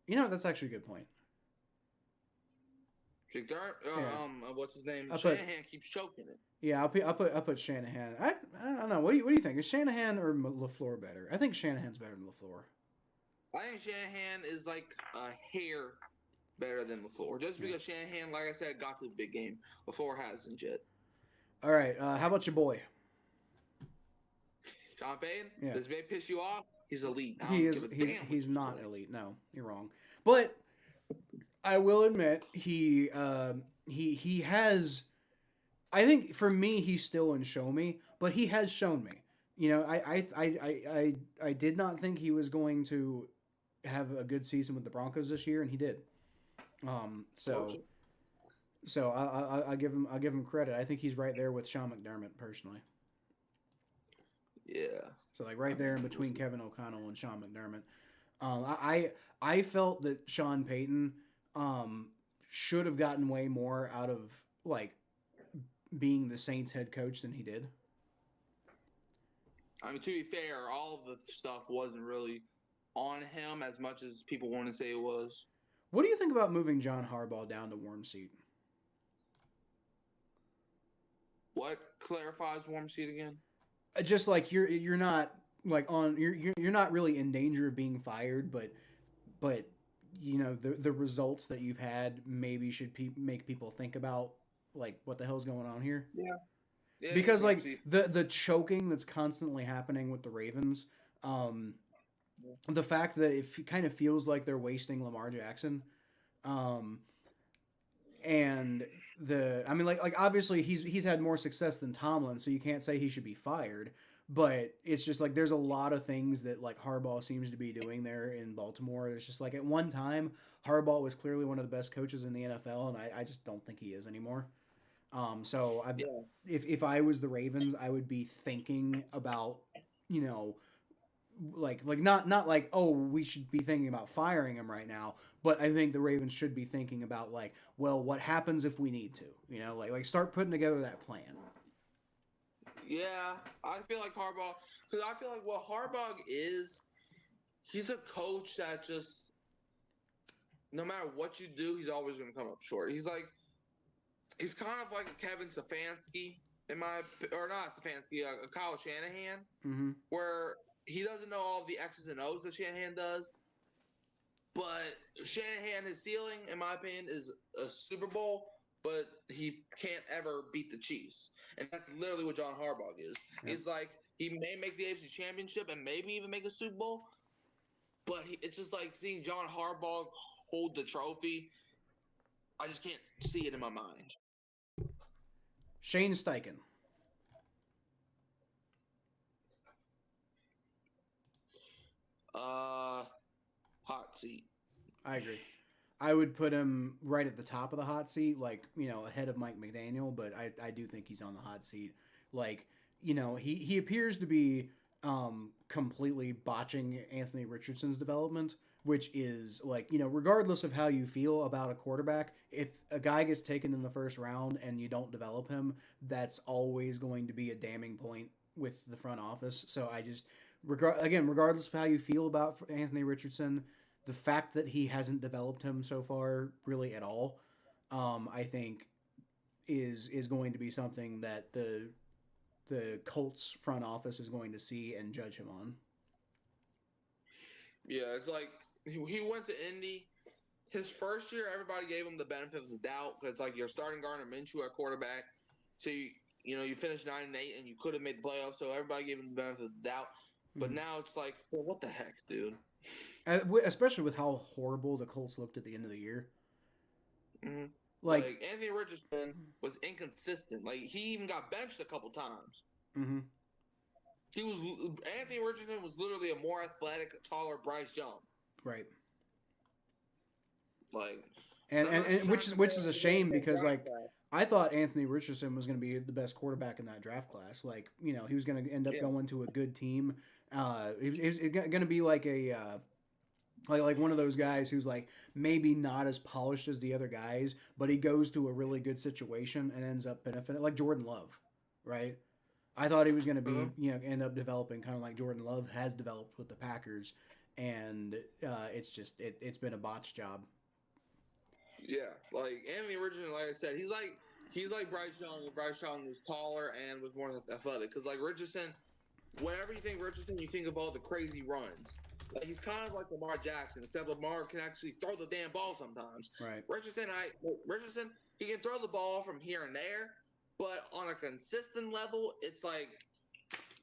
that's actually a good point. What's his name? Shanahan keeps choking it. Yeah, I'll put Shanahan. I don't know. What do you think? Is Shanahan or LaFleur better? I think Shanahan's better than LaFleur. I think Shanahan is like a hair better than LaFleur, just because Shanahan, like I said, got to the big game. LaFleur hasn't yet. All right, how about your boy? Sean Payton? Yeah. Does Bay piss you off? He's elite. He's not elite. No, you're wrong. But I will admit he has. I think for me he's still in show me, but he has shown me. You know, I did not think he was going to have a good season with the Broncos this year, and he did. So I'll give him credit. I think he's right there with Sean McDermott personally. Yeah. So like right there in between Kevin O'Connell and Sean McDermott. I felt that Sean Payton should have gotten way more out of like being the Saints head coach than he did. I mean, to be fair, all of the stuff wasn't really on him as much as people want to say it was. What do you think about moving John Harbaugh down to warm seat? What clarifies warm seat again? Just like you're not like on you're not really in danger of being fired, but you know the results that you've had maybe should make people think about like what the hell's going on here. Yeah. Yeah, Because like the choking that's constantly happening with the Ravens, the fact that it kind of feels like they're wasting Lamar Jackson, um, and I mean like obviously he's had more success than Tomlin, so you can't say he should be fired. But it's just like there's a lot of things that like Harbaugh seems to be doing there in Baltimore. It's just like at one time Harbaugh was clearly one of the best coaches in the NFL, and I just don't think he is anymore. So if I was the Ravens, I would be thinking about, you know, like not like, oh, we should be thinking about firing him right now, but I think the Ravens should be thinking about like, well, what happens if we need to, you know, like start putting together that plan. Yeah, I feel like Harbaugh, because I feel like what Harbaugh is, he's a coach that just, no matter what you do, he's always going to come up short. He's kind of like a Kevin Stefanski, or not Stefanski, a Kyle Shanahan, where he doesn't know all the X's and O's that Shanahan does. But Shanahan, his ceiling, in my opinion, is a Super Bowl, but he can't ever beat the Chiefs. And that's literally what John Harbaugh is. Yep. He's like, he may make the AFC Championship and maybe even make a Super Bowl, but it's just like seeing John Harbaugh hold the trophy. I just can't see it in my mind. Shane Steichen. Hot seat. I agree. I would put him right at the top of the hot seat, like, you know, ahead of Mike McDaniel, but I do think he's on the hot seat. Like, you know, he appears to be completely botching Anthony Richardson's development, which is like, you know, regardless of how you feel about a quarterback, if a guy gets taken in the first round and you don't develop him, that's always going to be a damning point with the front office. So I just, regardless of how you feel about Anthony Richardson, the fact that he hasn't developed him so far really at all, I think is going to be something that the Colts front office is going to see and judge him on. Yeah, it's like he went to Indy. His first year, everybody gave him the benefit of the doubt because like you're starting Gardner Minshew at quarterback, so you finished 9-8 and you could have made the playoffs, so everybody gave him the benefit of the doubt. But now it's like, well, what the heck, dude? Especially with how horrible the Colts looked at the end of the year. Mm-hmm. Like Anthony Richardson was inconsistent. Like he even got benched a couple times. Mm-hmm. Anthony Richardson was literally a more athletic, taller Bryce Young. Right. Like, and which is a shame because like I thought Anthony Richardson was going to be the best quarterback in that draft class. Like, you know, he was going to end up going to a good team. He was going to be like a like one of those guys who's like maybe not as polished as the other guys, but he goes to a really good situation and ends up benefiting, like Jordan Love, right? I thought he was going to be, you know, end up developing kind of like Jordan Love has developed with the Packers, and it's just it's been a botched job. Yeah, like Anthony Richardson, like I said, he's like Bryce Young. Bryce Young was taller and was more athletic. Because like Richardson, whenever you think Richardson, you think of all the crazy runs. Like he's kind of like Lamar Jackson, except Lamar can actually throw the damn ball sometimes. Right. Richardson, he can throw the ball from here and there, but on a consistent level, it's like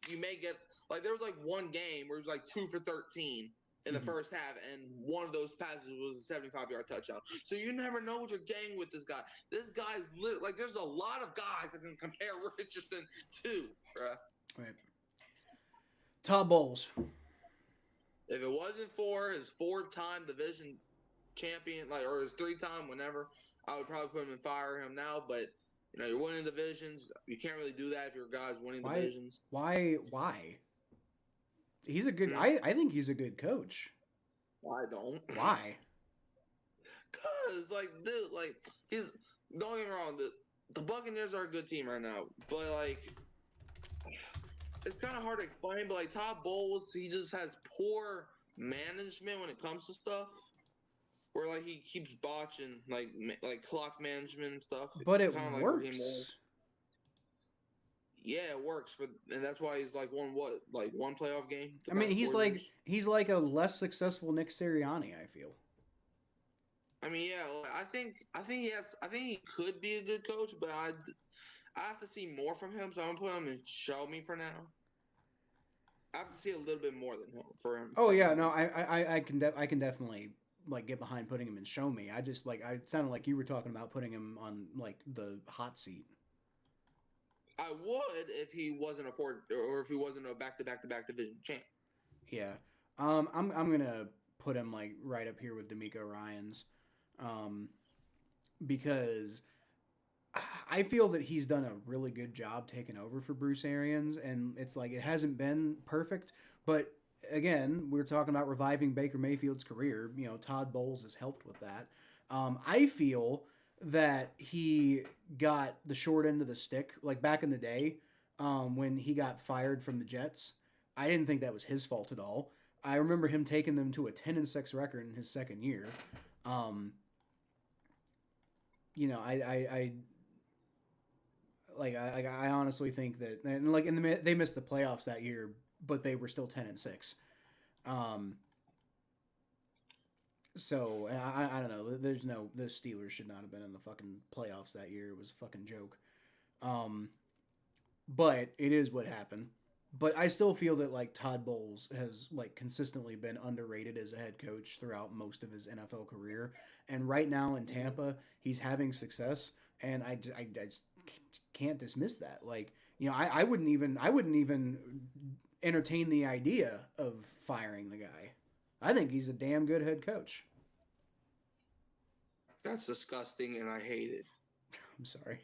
you may get like there was like one game where it was like 2 for 13 in the first half, and one of those passes was a 75-yard touchdown. So you never know what you're getting with this guy. This guy's there's a lot of guys that can compare Richardson to, bruh. Right. Todd Bowles. If it wasn't for his 4-time division champion, or his 3-time, whenever, I would probably put him and fire him now. But you're winning divisions. You can't really do that if your guy's winning divisions. Why? He's a good. I think he's a good coach. I don't. Why? Cause dude, he's don't get me wrong. The Buccaneers are a good team right now, but it's kind of hard to explain. But Todd Bowles, he just has poor management when it comes to stuff. Where he keeps botching like clock management and stuff. But it works. Yeah, it works, and that's why he's won one playoff game. I mean, he's like a less successful Nick Sirianni, I feel. I mean, yeah, I think he could be a good coach, but I have to see more from him, so I'm gonna put him in show me for now. I have to see a little bit more than him for him. Oh yeah, no, I can definitely get behind putting him in show me. I just I sounded like you were talking about putting him on the hot seat. I would if he wasn't if he wasn't a back-to-back division champ. Yeah, I'm gonna put him right up here with D'Amico Ryans, because I feel that he's done a really good job taking over for Bruce Arians, and it's it hasn't been perfect, but again, we're talking about reviving Baker Mayfield's career. Todd Bowles has helped with that. I feel that he got the short end of the stick, back in the day, when he got fired from the Jets. I didn't think that was his fault at all. I remember him taking them to a 10-6 record in his second year. I honestly think that, and they missed the playoffs that year, but they were still 10-6. So I don't know. The Steelers should not have been in the fucking playoffs that year. It was a fucking joke. But it is what happened. But I still feel that Todd Bowles has consistently been underrated as a head coach throughout most of his NFL career. And right now in Tampa, he's having success, and I just can't dismiss that. I wouldn't even entertain the idea of firing the guy. I think he's a damn good head coach. That's disgusting, and I hate it. I'm sorry.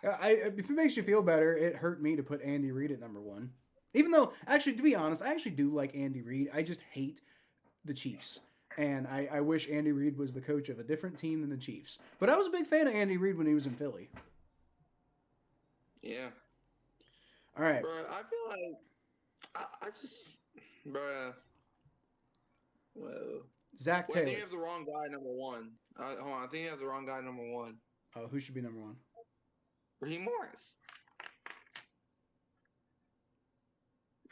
If it makes you feel better, it hurt me to put Andy Reid at number 1. Even though, actually, to be honest, I actually do like Andy Reid. I just hate the Chiefs. And I wish Andy Reid was the coach of a different team than the Chiefs. But I was a big fan of Andy Reid when he was in Philly. Yeah. All right. Bro, I feel I just, bruh. Well, Zach Taylor. I think you have the wrong guy, number 1. Hold on, I think you have the wrong guy, number 1. Oh, who should be number 1? Raheem Morris.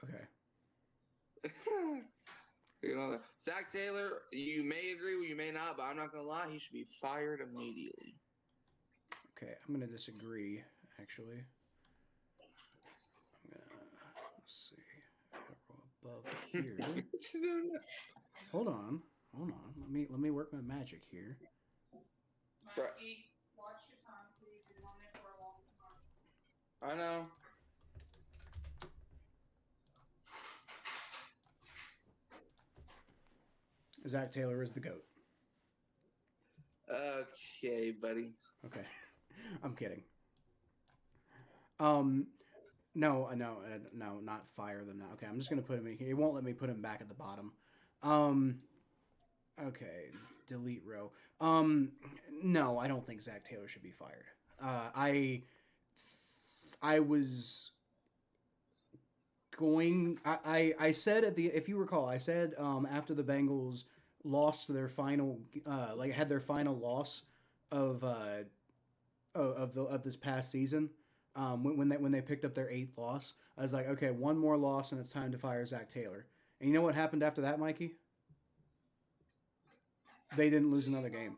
Okay. Zach Taylor, you may agree or you may not, but I'm not going to lie, he should be fired immediately. Okay, I'm going to disagree, actually. Let's see. Above here. Hold on. Let me work my magic here. Mikey, watch your time, please. You're on it for a long time. I know. Zach Taylor is the GOAT. Okay, buddy. Okay. I'm kidding. No, not fire them now. Okay, I'm just gonna put him in here. It won't let me put him back at the bottom. Okay, delete row. No, I don't think Zach Taylor should be fired. I was going. I said if you recall, I said after the Bengals lost their final, had their final loss of this past season. When they picked up their 8th loss, I was like, okay, one more loss and it's time to fire Zach Taylor. And you know what happened after that, Mikey? They didn't lose another game.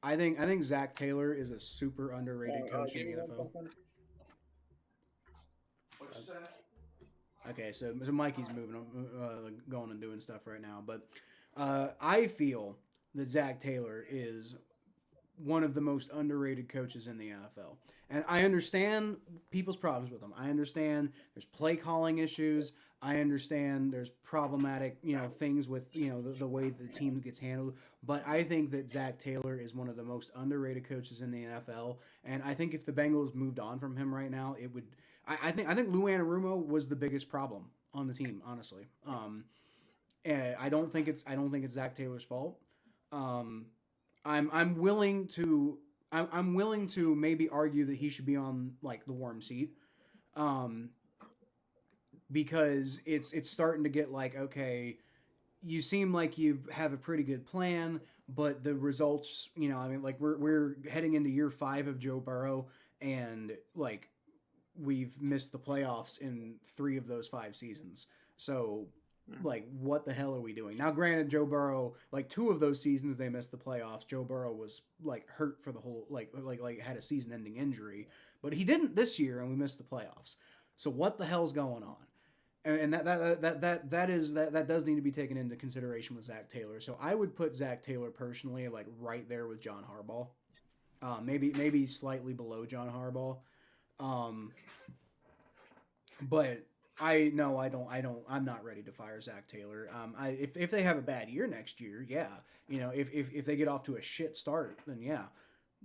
I think Zach Taylor is a super underrated coach in the NFL. What'd you say? Okay, so Mikey's moving, going and doing stuff right now, but I feel that Zach Taylor is one of the most underrated coaches in the NFL. And I understand people's problems with him. I understand there's play calling issues. I understand there's problematic, things with, the way the team gets handled. But I think that Zach Taylor is one of the most underrated coaches in the NFL. And I think if the Bengals moved on from him right now, it would. I think Lou Anarumo was the biggest problem on the team, honestly. And I don't think it's Zach Taylor's fault. Um, I'm willing to I'm willing to maybe argue that he should be on like the warm seat, um, because it's starting to get like, okay, you seem like you have a pretty good plan, but the results, I mean, like we're heading into year 5 of Joe Burrow, and like we've missed the playoffs in 3 of those 5 seasons. So like what the hell are we doing now? Granted, Joe Burrow, like 2 of those seasons they missed the playoffs, Joe Burrow was like hurt for the whole, like had a season ending injury, but he didn't this year and we missed the playoffs. So what the hell's going on? And that does need to be taken into consideration with Zach Taylor. So I would put Zach Taylor personally like right there with John Harbaugh, maybe slightly below John Harbaugh. um but I'm not ready to fire Zach Taylor. If they have a bad year next year, yeah, if they get off to a shit start, then yeah,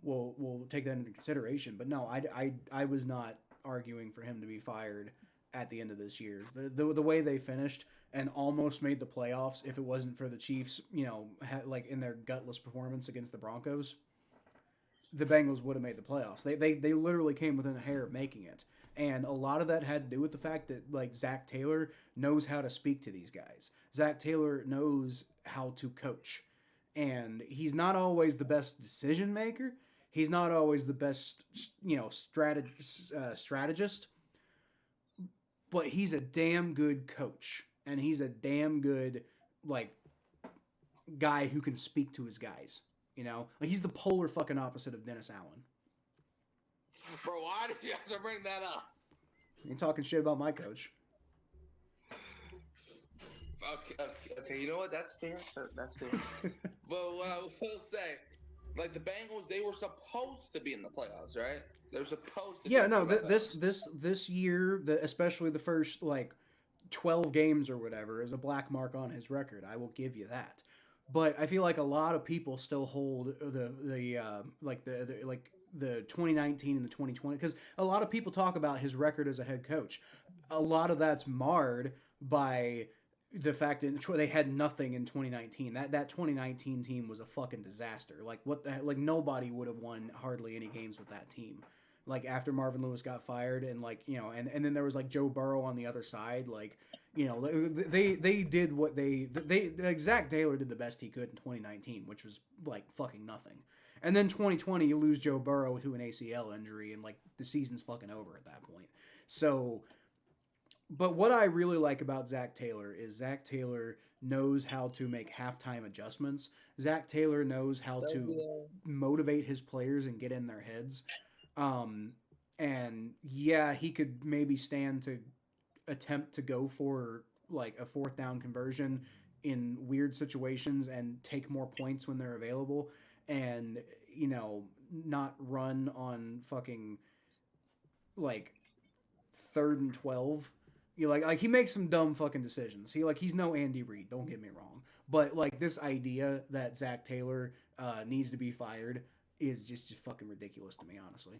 we'll take that into consideration. But no, I was not arguing for him to be fired at the end of this year. The way they finished and almost made the playoffs, if it wasn't for the Chiefs, like in their gutless performance against the Broncos, the Bengals would have made the playoffs. They literally came within a hair of making it. And a lot of that had to do with the fact that like Zach Taylor knows how to speak to these guys. Zach Taylor knows how to coach. And he's not always the best decision maker. He's not always the best, strategist. But he's a damn good coach. And he's a damn good like guy who can speak to his guys. Like he's the polar fucking opposite of Dennis Allen. Bro, why did you have to bring that up? You're talking shit about my coach. Okay, you know what? That's fair. That's fair. But what I will say, like the Bengals, they were supposed to be in the playoffs, right? They're supposed to. Yeah, no. This year, especially the first like 12 games or whatever, is a black mark on his record. I will give you that. But I feel like a lot of people still hold the 2019 and the 2020, because a lot of people talk about his record as a head coach. A lot of that's marred by the fact that they had nothing in 2019. That 2019 team was a fucking disaster. Like what the like nobody would have won hardly any games with that team. Like after Marvin Lewis got fired, and like and then there was like Joe Burrow on the other side. Like they did what they Zach Taylor did the best he could in 2019, which was like fucking nothing. And then 2020, you lose Joe Burrow to an ACL injury, and like the season's fucking over at that point. So, but what I really like about Zach Taylor is Zach Taylor knows how to make halftime adjustments. Zach Taylor knows how to motivate his players and get in their heads. And yeah, he could maybe stand to attempt to go for like a 4th down conversion in weird situations and take more points when they're available. And not run on fucking like 3rd and 12. Like he makes some dumb fucking decisions. He's no Andy Reid, don't get me wrong, but like this idea that Zach Taylor needs to be fired is just fucking ridiculous to me, honestly.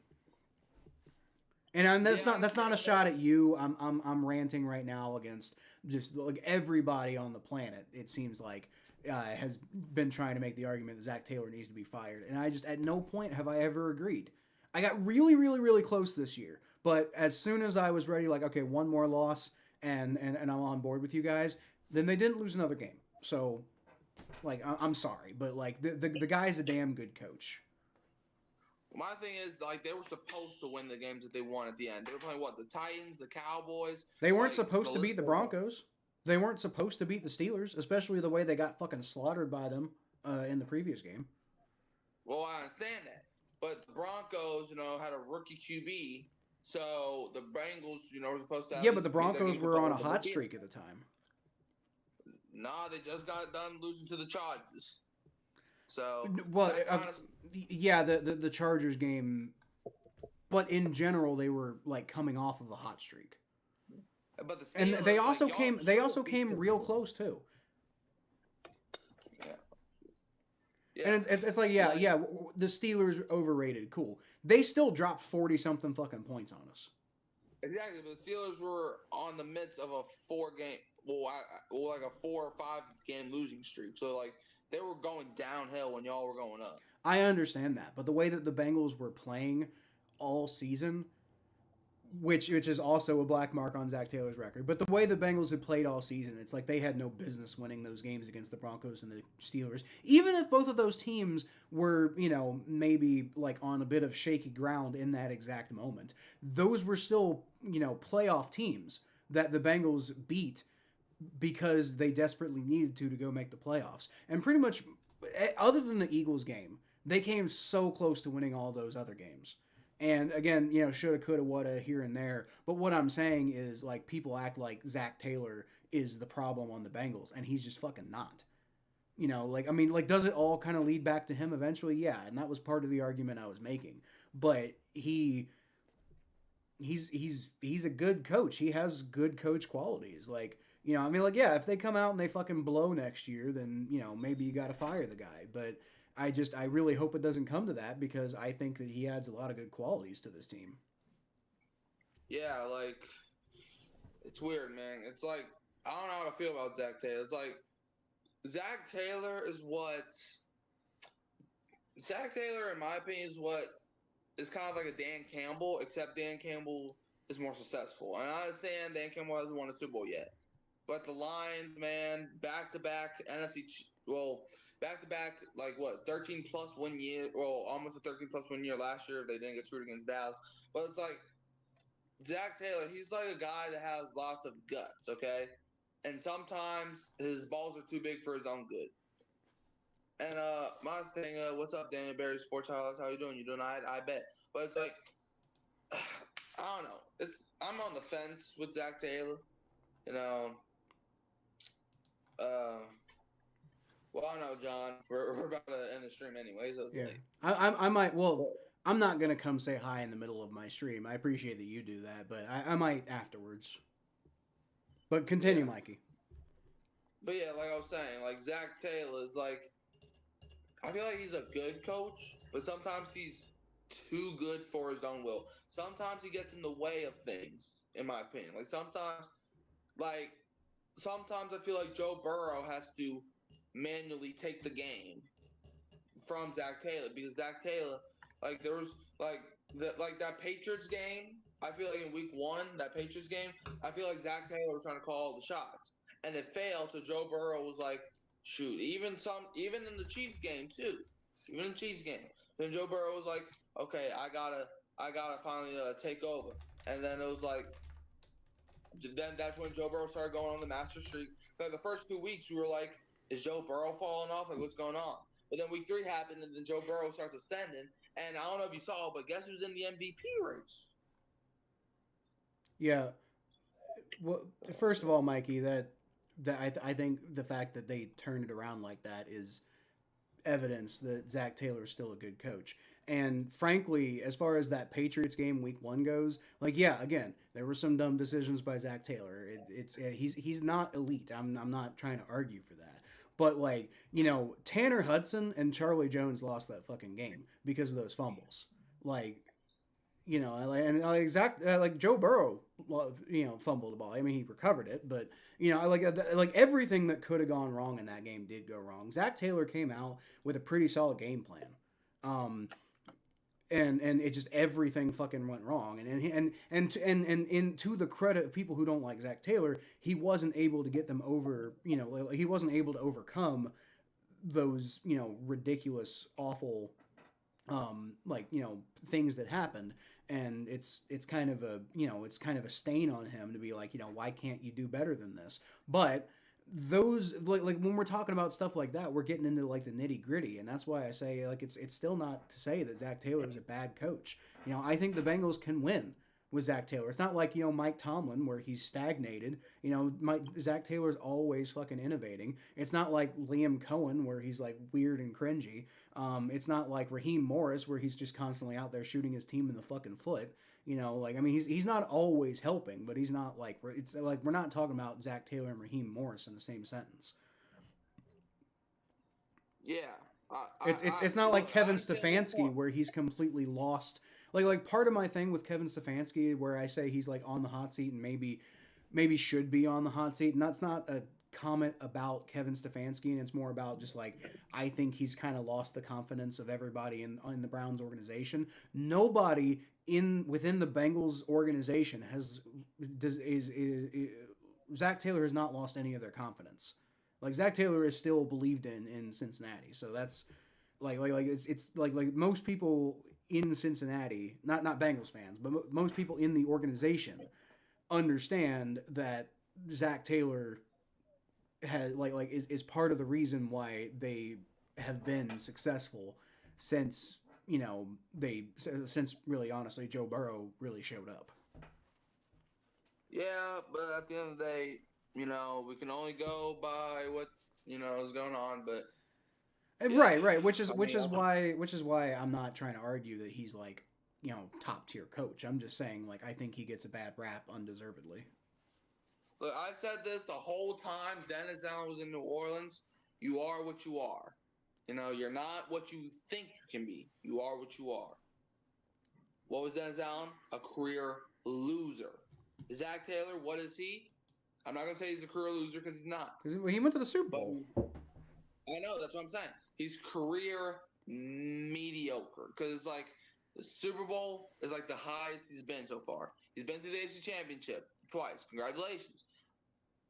And that's not a shot at you. I'm ranting right now against just like everybody on the planet. It seems like has been trying to make the argument that Zach Taylor needs to be fired, and I just at no point have I ever agreed. I got really, really, really close this year, but as soon as I was ready, like okay, one more loss, and I'm on board with you guys, then they didn't lose another game. So, like I'm sorry, but like the guy's a damn good coach. My thing is, like, they were supposed to win the games that they won at the end. They were playing, what, the Titans, the Cowboys? They weren't supposed to beat the Broncos. They weren't supposed to beat the Steelers, especially the way they got fucking slaughtered by them in the previous game. Well, I understand that. But the Broncos, had a rookie QB, so the Bengals, were supposed to... Yeah, but the Broncos were on a hot streak at the time. Nah, they just got done losing to the Chargers. So Well, that kind of. yeah, the Chargers game, but in general, they were like coming off of a hot streak, But the and Steelers, like y'all they should also have beat came them. real close too. Yeah, And yeah. it's like Like the Steelers overrated. Cool, they still dropped 40 something fucking points on us. exactly, but the Steelers were on the midst of a like a 4 or 5 game losing streak. So like they were going downhill when y'all were going up. I understand that, but the way that the Bengals were playing all season, which is also a black mark on Zach Taylor's record. But the way the Bengals had played all season, it's like they had no business winning those games against the Broncos and the Steelers. Even if both of those teams were, maybe like on a bit of shaky ground in that exact moment, those were still, playoff teams that the Bengals beat because they desperately needed to go make the playoffs. And pretty much, other than the Eagles game, they came so close to winning all those other games. And again, shoulda, coulda, woulda, here and there. But what I'm saying is, like, people act like Zach Taylor is the problem on the Bengals, and he's just fucking not. Does it all kind of lead back to him eventually? Yeah, and that was part of the argument I was making. But he's a good coach. He has good coach qualities. If they come out and they fucking blow next year, then maybe you got to fire the guy. But I really hope it doesn't come to that because I think that he adds a lot of good qualities to this team. Yeah, like it's weird, man. It's like I don't know how to feel about Zach Taylor. It's like Zach Taylor is what Zach Taylor, in my opinion, is kind of like a Dan Campbell, except Dan Campbell is more successful. And I understand Dan Campbell hasn't won a Super Bowl yet, but the Lions, man, back to back back to back, like what, 13 plus win year, well, almost a 13 plus win year last year if they didn't get screwed against Dallas. But it's like Zach Taylor, he's like a guy that has lots of guts, okay? And sometimes his balls are too big for his own good. And my thing, what's up, Daniel Barry Sports Highlights? How you doing? You doing I bet. But it's like I don't know. I'm on the fence with Zach Taylor. You know, well, I know, John. We're about to end the stream anyway, so it's Yeah, late. I might. Well, I'm not gonna come say hi in the middle of my stream. I appreciate that you do that, but I might afterwards. But continue, Yeah. Mikey. But yeah, like I was saying, like Zach Taylor is like, I feel like he's a good coach, but sometimes he's too good for his own will. Sometimes he gets in the way of things, in my opinion. Like sometimes I feel like Joe Burrow has to manually take the game from Zach Taylor because Zach Taylor, like there was that Patriots game. I feel like in week 1, that Patriots game, I feel like Zach Taylor was trying to call all the shots and it failed. So Joe Burrow was like, shoot, even in the Chiefs game too, even in the Chiefs game. Then Joe Burrow was like, okay, I gotta finally take over. And then it was like, then that's when Joe Burrow started going on the master streak. Like the first 2 weeks, we were like, is Joe Burrow falling off? Like, what's going on? But then week 3 happened, and then Joe Burrow starts ascending. And I don't know if you saw, but guess who's in the MVP race? Yeah. Well, first of all, Mikey, I think the fact that they turned it around like that is evidence that Zach Taylor is still a good coach. And frankly, as far as that Patriots game week 1 goes, like again, there were some dumb decisions by Zach Taylor. He's not elite. I'm not trying to argue for that. But Tanner Hudson and Charlie Jones lost that fucking game because of those fumbles. Like Joe Burrow, fumbled the ball. I mean, he recovered it, but everything that could have gone wrong in that game did go wrong. Zach Taylor came out with a pretty solid game plan, and it just everything fucking went wrong. And to the credit of people who don't like Zach Taylor, he wasn't able to get them over. He wasn't able to overcome those ridiculous, awful things that happened. And it's kind of a stain on him to be like, why can't you do better than this? But those like when we're talking about stuff like that, we're getting into like the nitty gritty, and that's why I say it's still not to say that Zach Taylor is a bad coach. I think the Bengals can win. with Zach Taylor. It's not like, Mike Tomlin where he's stagnated. Zach Taylor's always fucking innovating. It's not like Liam Cohen where he's like weird and cringy. It's not like Raheem Morris where he's just constantly out there shooting his team in the fucking foot. He's not always helping, but he's not like, it's like we're not talking about Zach Taylor and Raheem Morris in the same sentence. Yeah. It's not like Kevin Stefanski where he's completely lost. Like part of my thing with Kevin Stefanski where I say he's like on the hot seat and maybe should be on the hot seat, and that's not a comment about Kevin Stefanski, and it's more about just like I think he's kind of lost the confidence of everybody in the Browns organization. Nobody within the Bengals organization Zach Taylor has not lost any of their confidence. Like Zach Taylor is still believed in Cincinnati, so that's like it's like most people in Cincinnati, not Bengals fans, but most people in the organization understand that Zach Taylor has is part of the reason why they have been successful since since really honestly Joe Burrow really showed up. Yeah, but at the end of the day, we can only go by what is going on. But right, which is why I'm not trying to argue that he's like top tier coach. I'm just saying like I think he gets a bad rap undeservedly. Look, I said this the whole time Dennis Allen was in New Orleans. You are what you are. You're not what you think you can be. You are what you are. What was Dennis Allen? A career loser. Zach Taylor, what is he? I'm not going to say he's a career loser because he's not. Because he went to the Super Bowl. I know, that's what I'm saying. He's career mediocre. Because it's like the Super Bowl is like the highest he's been so far. He's been to the AFC Championship twice. Congratulations.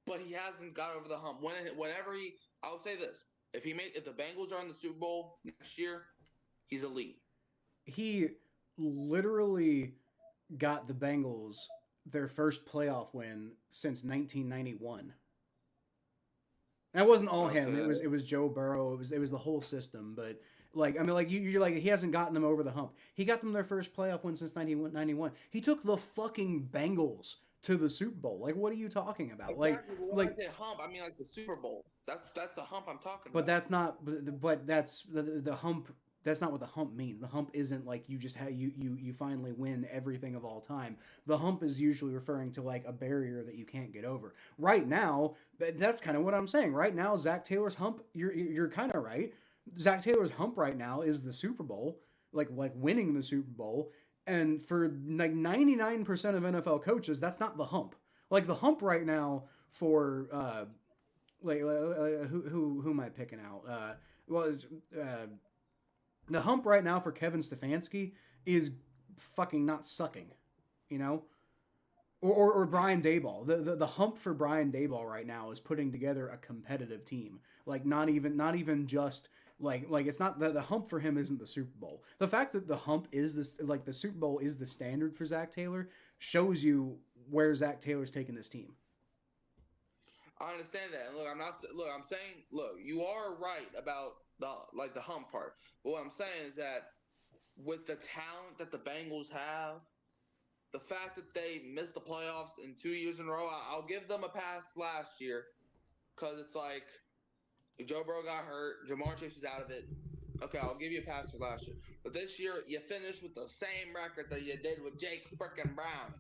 But he hasn't got over the hump. I would say this. If the Bengals are in the Super Bowl next year, he's elite. He literally got the Bengals their first playoff win since 1991. That wasn't all him. It was Joe Burrow. It was the whole system. But you're like he hasn't gotten them over the hump. He got them their first playoff win since 1991. He took the fucking Bengals to the Super Bowl. Like, what are you talking about? Exactly. When I say hump, I mean like the Super Bowl. That's the hump I'm talking about. But that's not. But that's the hump. That's not what the hump means. The hump isn't like you just you finally win everything of all time. The hump is usually referring to like a barrier that you can't get over. Right now, that's kind of what I'm saying. Right now, Zach Taylor's hump. You're kind of right. Zach Taylor's hump right now is the Super Bowl, like winning the Super Bowl. And for like 99% of NFL coaches, that's not the hump. Like the hump right now for who am I picking out? The hump right now for Kevin Stefanski is fucking not sucking, or Brian Daboll. The hump for Brian Daboll right now is putting together a competitive team. Like not even just like it's not the hump for him isn't the Super Bowl. The fact that the hump is this like the Super Bowl is the standard for Zach Taylor shows you where Zach Taylor's taking this team. I understand that. And I'm saying you are right about the hump part. But what I'm saying is that with the talent that the Bengals have, the fact that they missed the playoffs in 2 years in a row, I'll give them a pass last year because it's like Joe Burrow got hurt, Jamar Chase is out of it. Okay, I'll give you a pass for last year. But this year, you finished with the same record that you did with Jake frickin' Brown.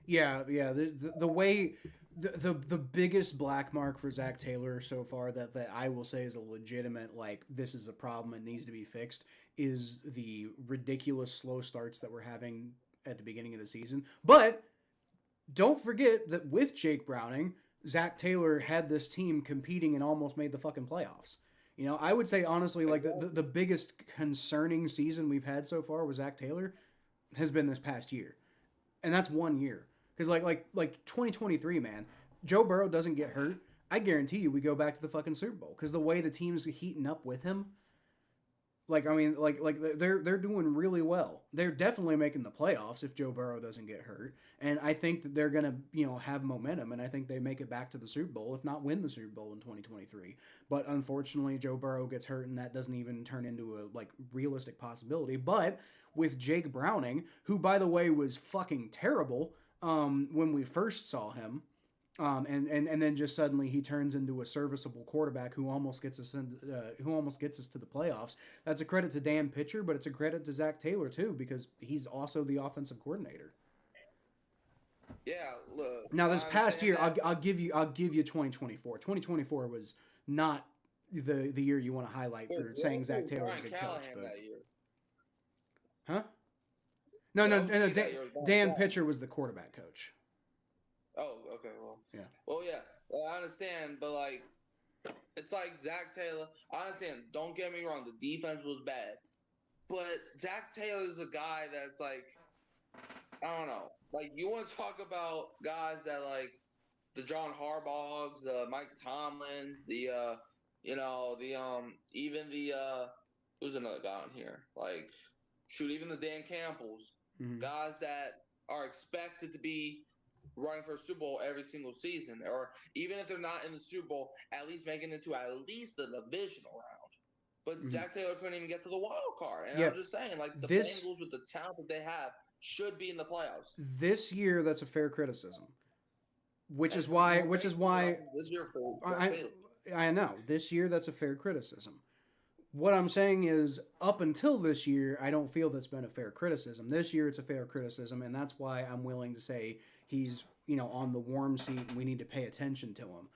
Yeah. The way the biggest black mark for Zach Taylor so far that I will say is a legitimate like this is a problem and needs to be fixed is the ridiculous slow starts that we're having at the beginning of the season. But don't forget that with Jake Browning, Zach Taylor had this team competing and almost made the fucking playoffs. I would say honestly like the biggest concerning season we've had so far with Zach Taylor has been this past year. And that's 1 year. Because like 2023, man, Joe Burrow doesn't get hurt. I guarantee you we go back to the fucking Super Bowl. Because the way the team's heating up with him, Like I mean, they're doing really well. They're definitely making the playoffs if Joe Burrow doesn't get hurt, and I think that they're gonna have momentum, and I think they make it back to the Super Bowl, if not win the Super Bowl in 2023. But unfortunately, Joe Burrow gets hurt, and that doesn't even turn into a realistic possibility. But with Jake Browning, who by the way was fucking terrible when we first saw him. And then just suddenly he turns into a serviceable quarterback who almost gets us to the playoffs. That's a credit to Dan Pitcher, but it's a credit to Zach Taylor too because he's also the offensive coordinator. Yeah, look. Now this past year, I'll give you 2024. 2024 was not the year you want to highlight for saying Zach Taylor is a good coach, but that year? Huh? No. Dan Pitcher was the quarterback coach. Oh, okay. Well, yeah. Well, yeah. Well, I understand, but it's like Zach Taylor. I understand. Don't get me wrong. The defense was bad, but Zach Taylor is a guy that's I don't know. You want to talk about guys that the John Harbaughs, the Mike Tomlins, even who's another guy on here? Even the Dan Campbells, guys that are expected to be running for a Super Bowl every single season, or even if they're not in the Super Bowl, at least making it to at least the divisional round. But Zach Taylor couldn't even get to the wild card, and I'm just saying, the Bengals with the talent that they have should be in the playoffs this year. That's a fair criticism, which is why this year I know this year that's a fair criticism. What I'm saying is, up until this year, I don't feel that's been a fair criticism. This year, it's a fair criticism, and that's why I'm willing to say he's, on the warm seat, and we need to pay attention to him.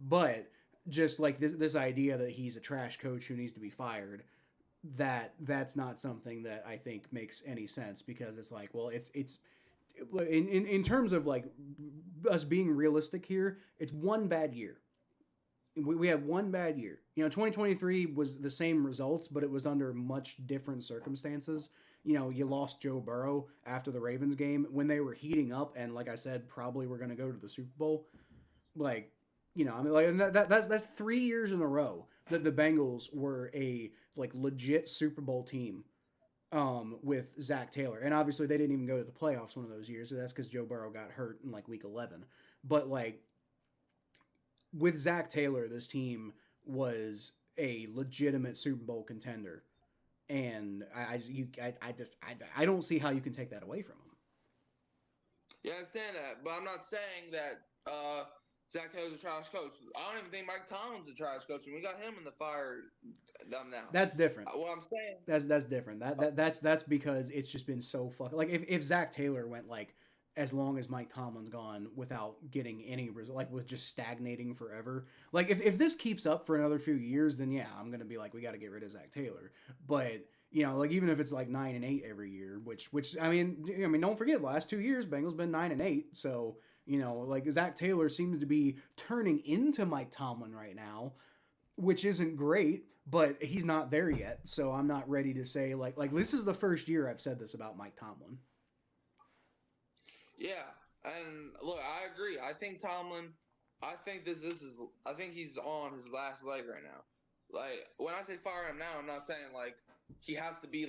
But just this idea that he's a trash coach who needs to be fired, that's not something that I think makes any sense because it's it's in terms of us being realistic here, it's one bad year. We had one bad year. 2023 was the same results, but it was under much different circumstances. You lost Joe Burrow after the Ravens game when they were heating up, and like I said, probably were going to go to the Super Bowl. That's 3 years in a row that the Bengals were a legit Super Bowl team with Zach Taylor, and obviously they didn't even go to the playoffs one of those years. So that's because Joe Burrow got hurt in week 11. But with Zach Taylor, this team was a legitimate Super Bowl contender, and I don't see how you can take that away from him. Yeah, I understand that, but I'm not saying that Zach Taylor's a trash coach. I don't even think Mike Tomlin's a trash coach, and we got him in the fire now. That's different. What I'm saying that's different. That's because it's just been so fucking if Zach Taylor went as long as Mike Tomlin's gone without getting any result, with just stagnating forever. If this keeps up for another few years, then yeah, I'm gonna be we got to get rid of Zach Taylor. But even if it's 9-8 every year, which I mean, don't forget last 2 years Bengals been 9-8, so Zach Taylor seems to be turning into Mike Tomlin right now, which isn't great, but he's not there yet. So I'm not ready to say this is the first year I've said this about Mike Tomlin. Yeah, and look, I agree. I think Tomlin. I think I think he's on his last leg right now. When I say fire him now, I'm not saying he has to be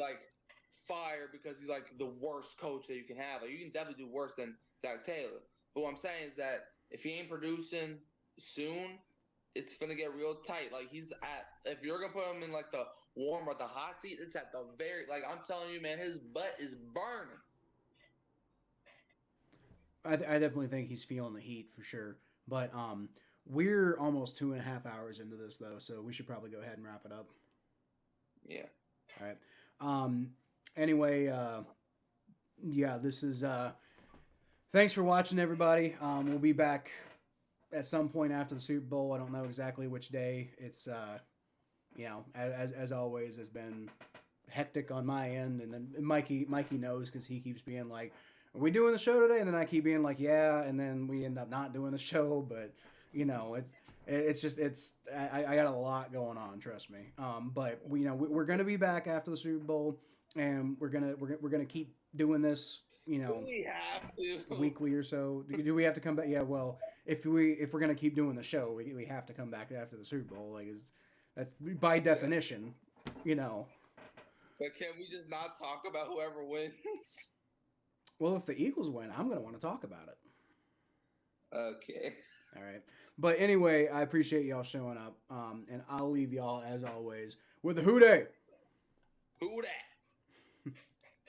fired because he's the worst coach that you can have. You can definitely do worse than Zach Taylor. But what I'm saying is that if he ain't producing soon, it's gonna get real tight. If you're gonna put him in the warm or the hot seat, it's at the very I'm telling you, man, his butt is burning. I definitely think he's feeling the heat for sure. But we're almost 2.5 hours into this though, so we should probably go ahead and wrap it up. Yeah. All right. Anyway, yeah, this is. Thanks for watching, everybody. We'll be back at some point after the Super Bowl. I don't know exactly which day. It's as always has been hectic on my end, and then Mikey knows because he keeps being like, are we doing the show today? And then I keep being like, yeah, and then we end up not doing the show. But I got a lot going on, trust me. But we're gonna be back after the Super Bowl, and we're gonna keep doing this. We have to weekly or so. Do we have to come back? Yeah. Well, if we're gonna keep doing the show, we have to come back after the Super Bowl. That's by definition, But can we just not talk about whoever wins? Well, if the Eagles win, I'm going to want to talk about it. Okay. All right. But anyway, I appreciate y'all showing up. And I'll leave y'all, as always, with the Who Dey. Who that?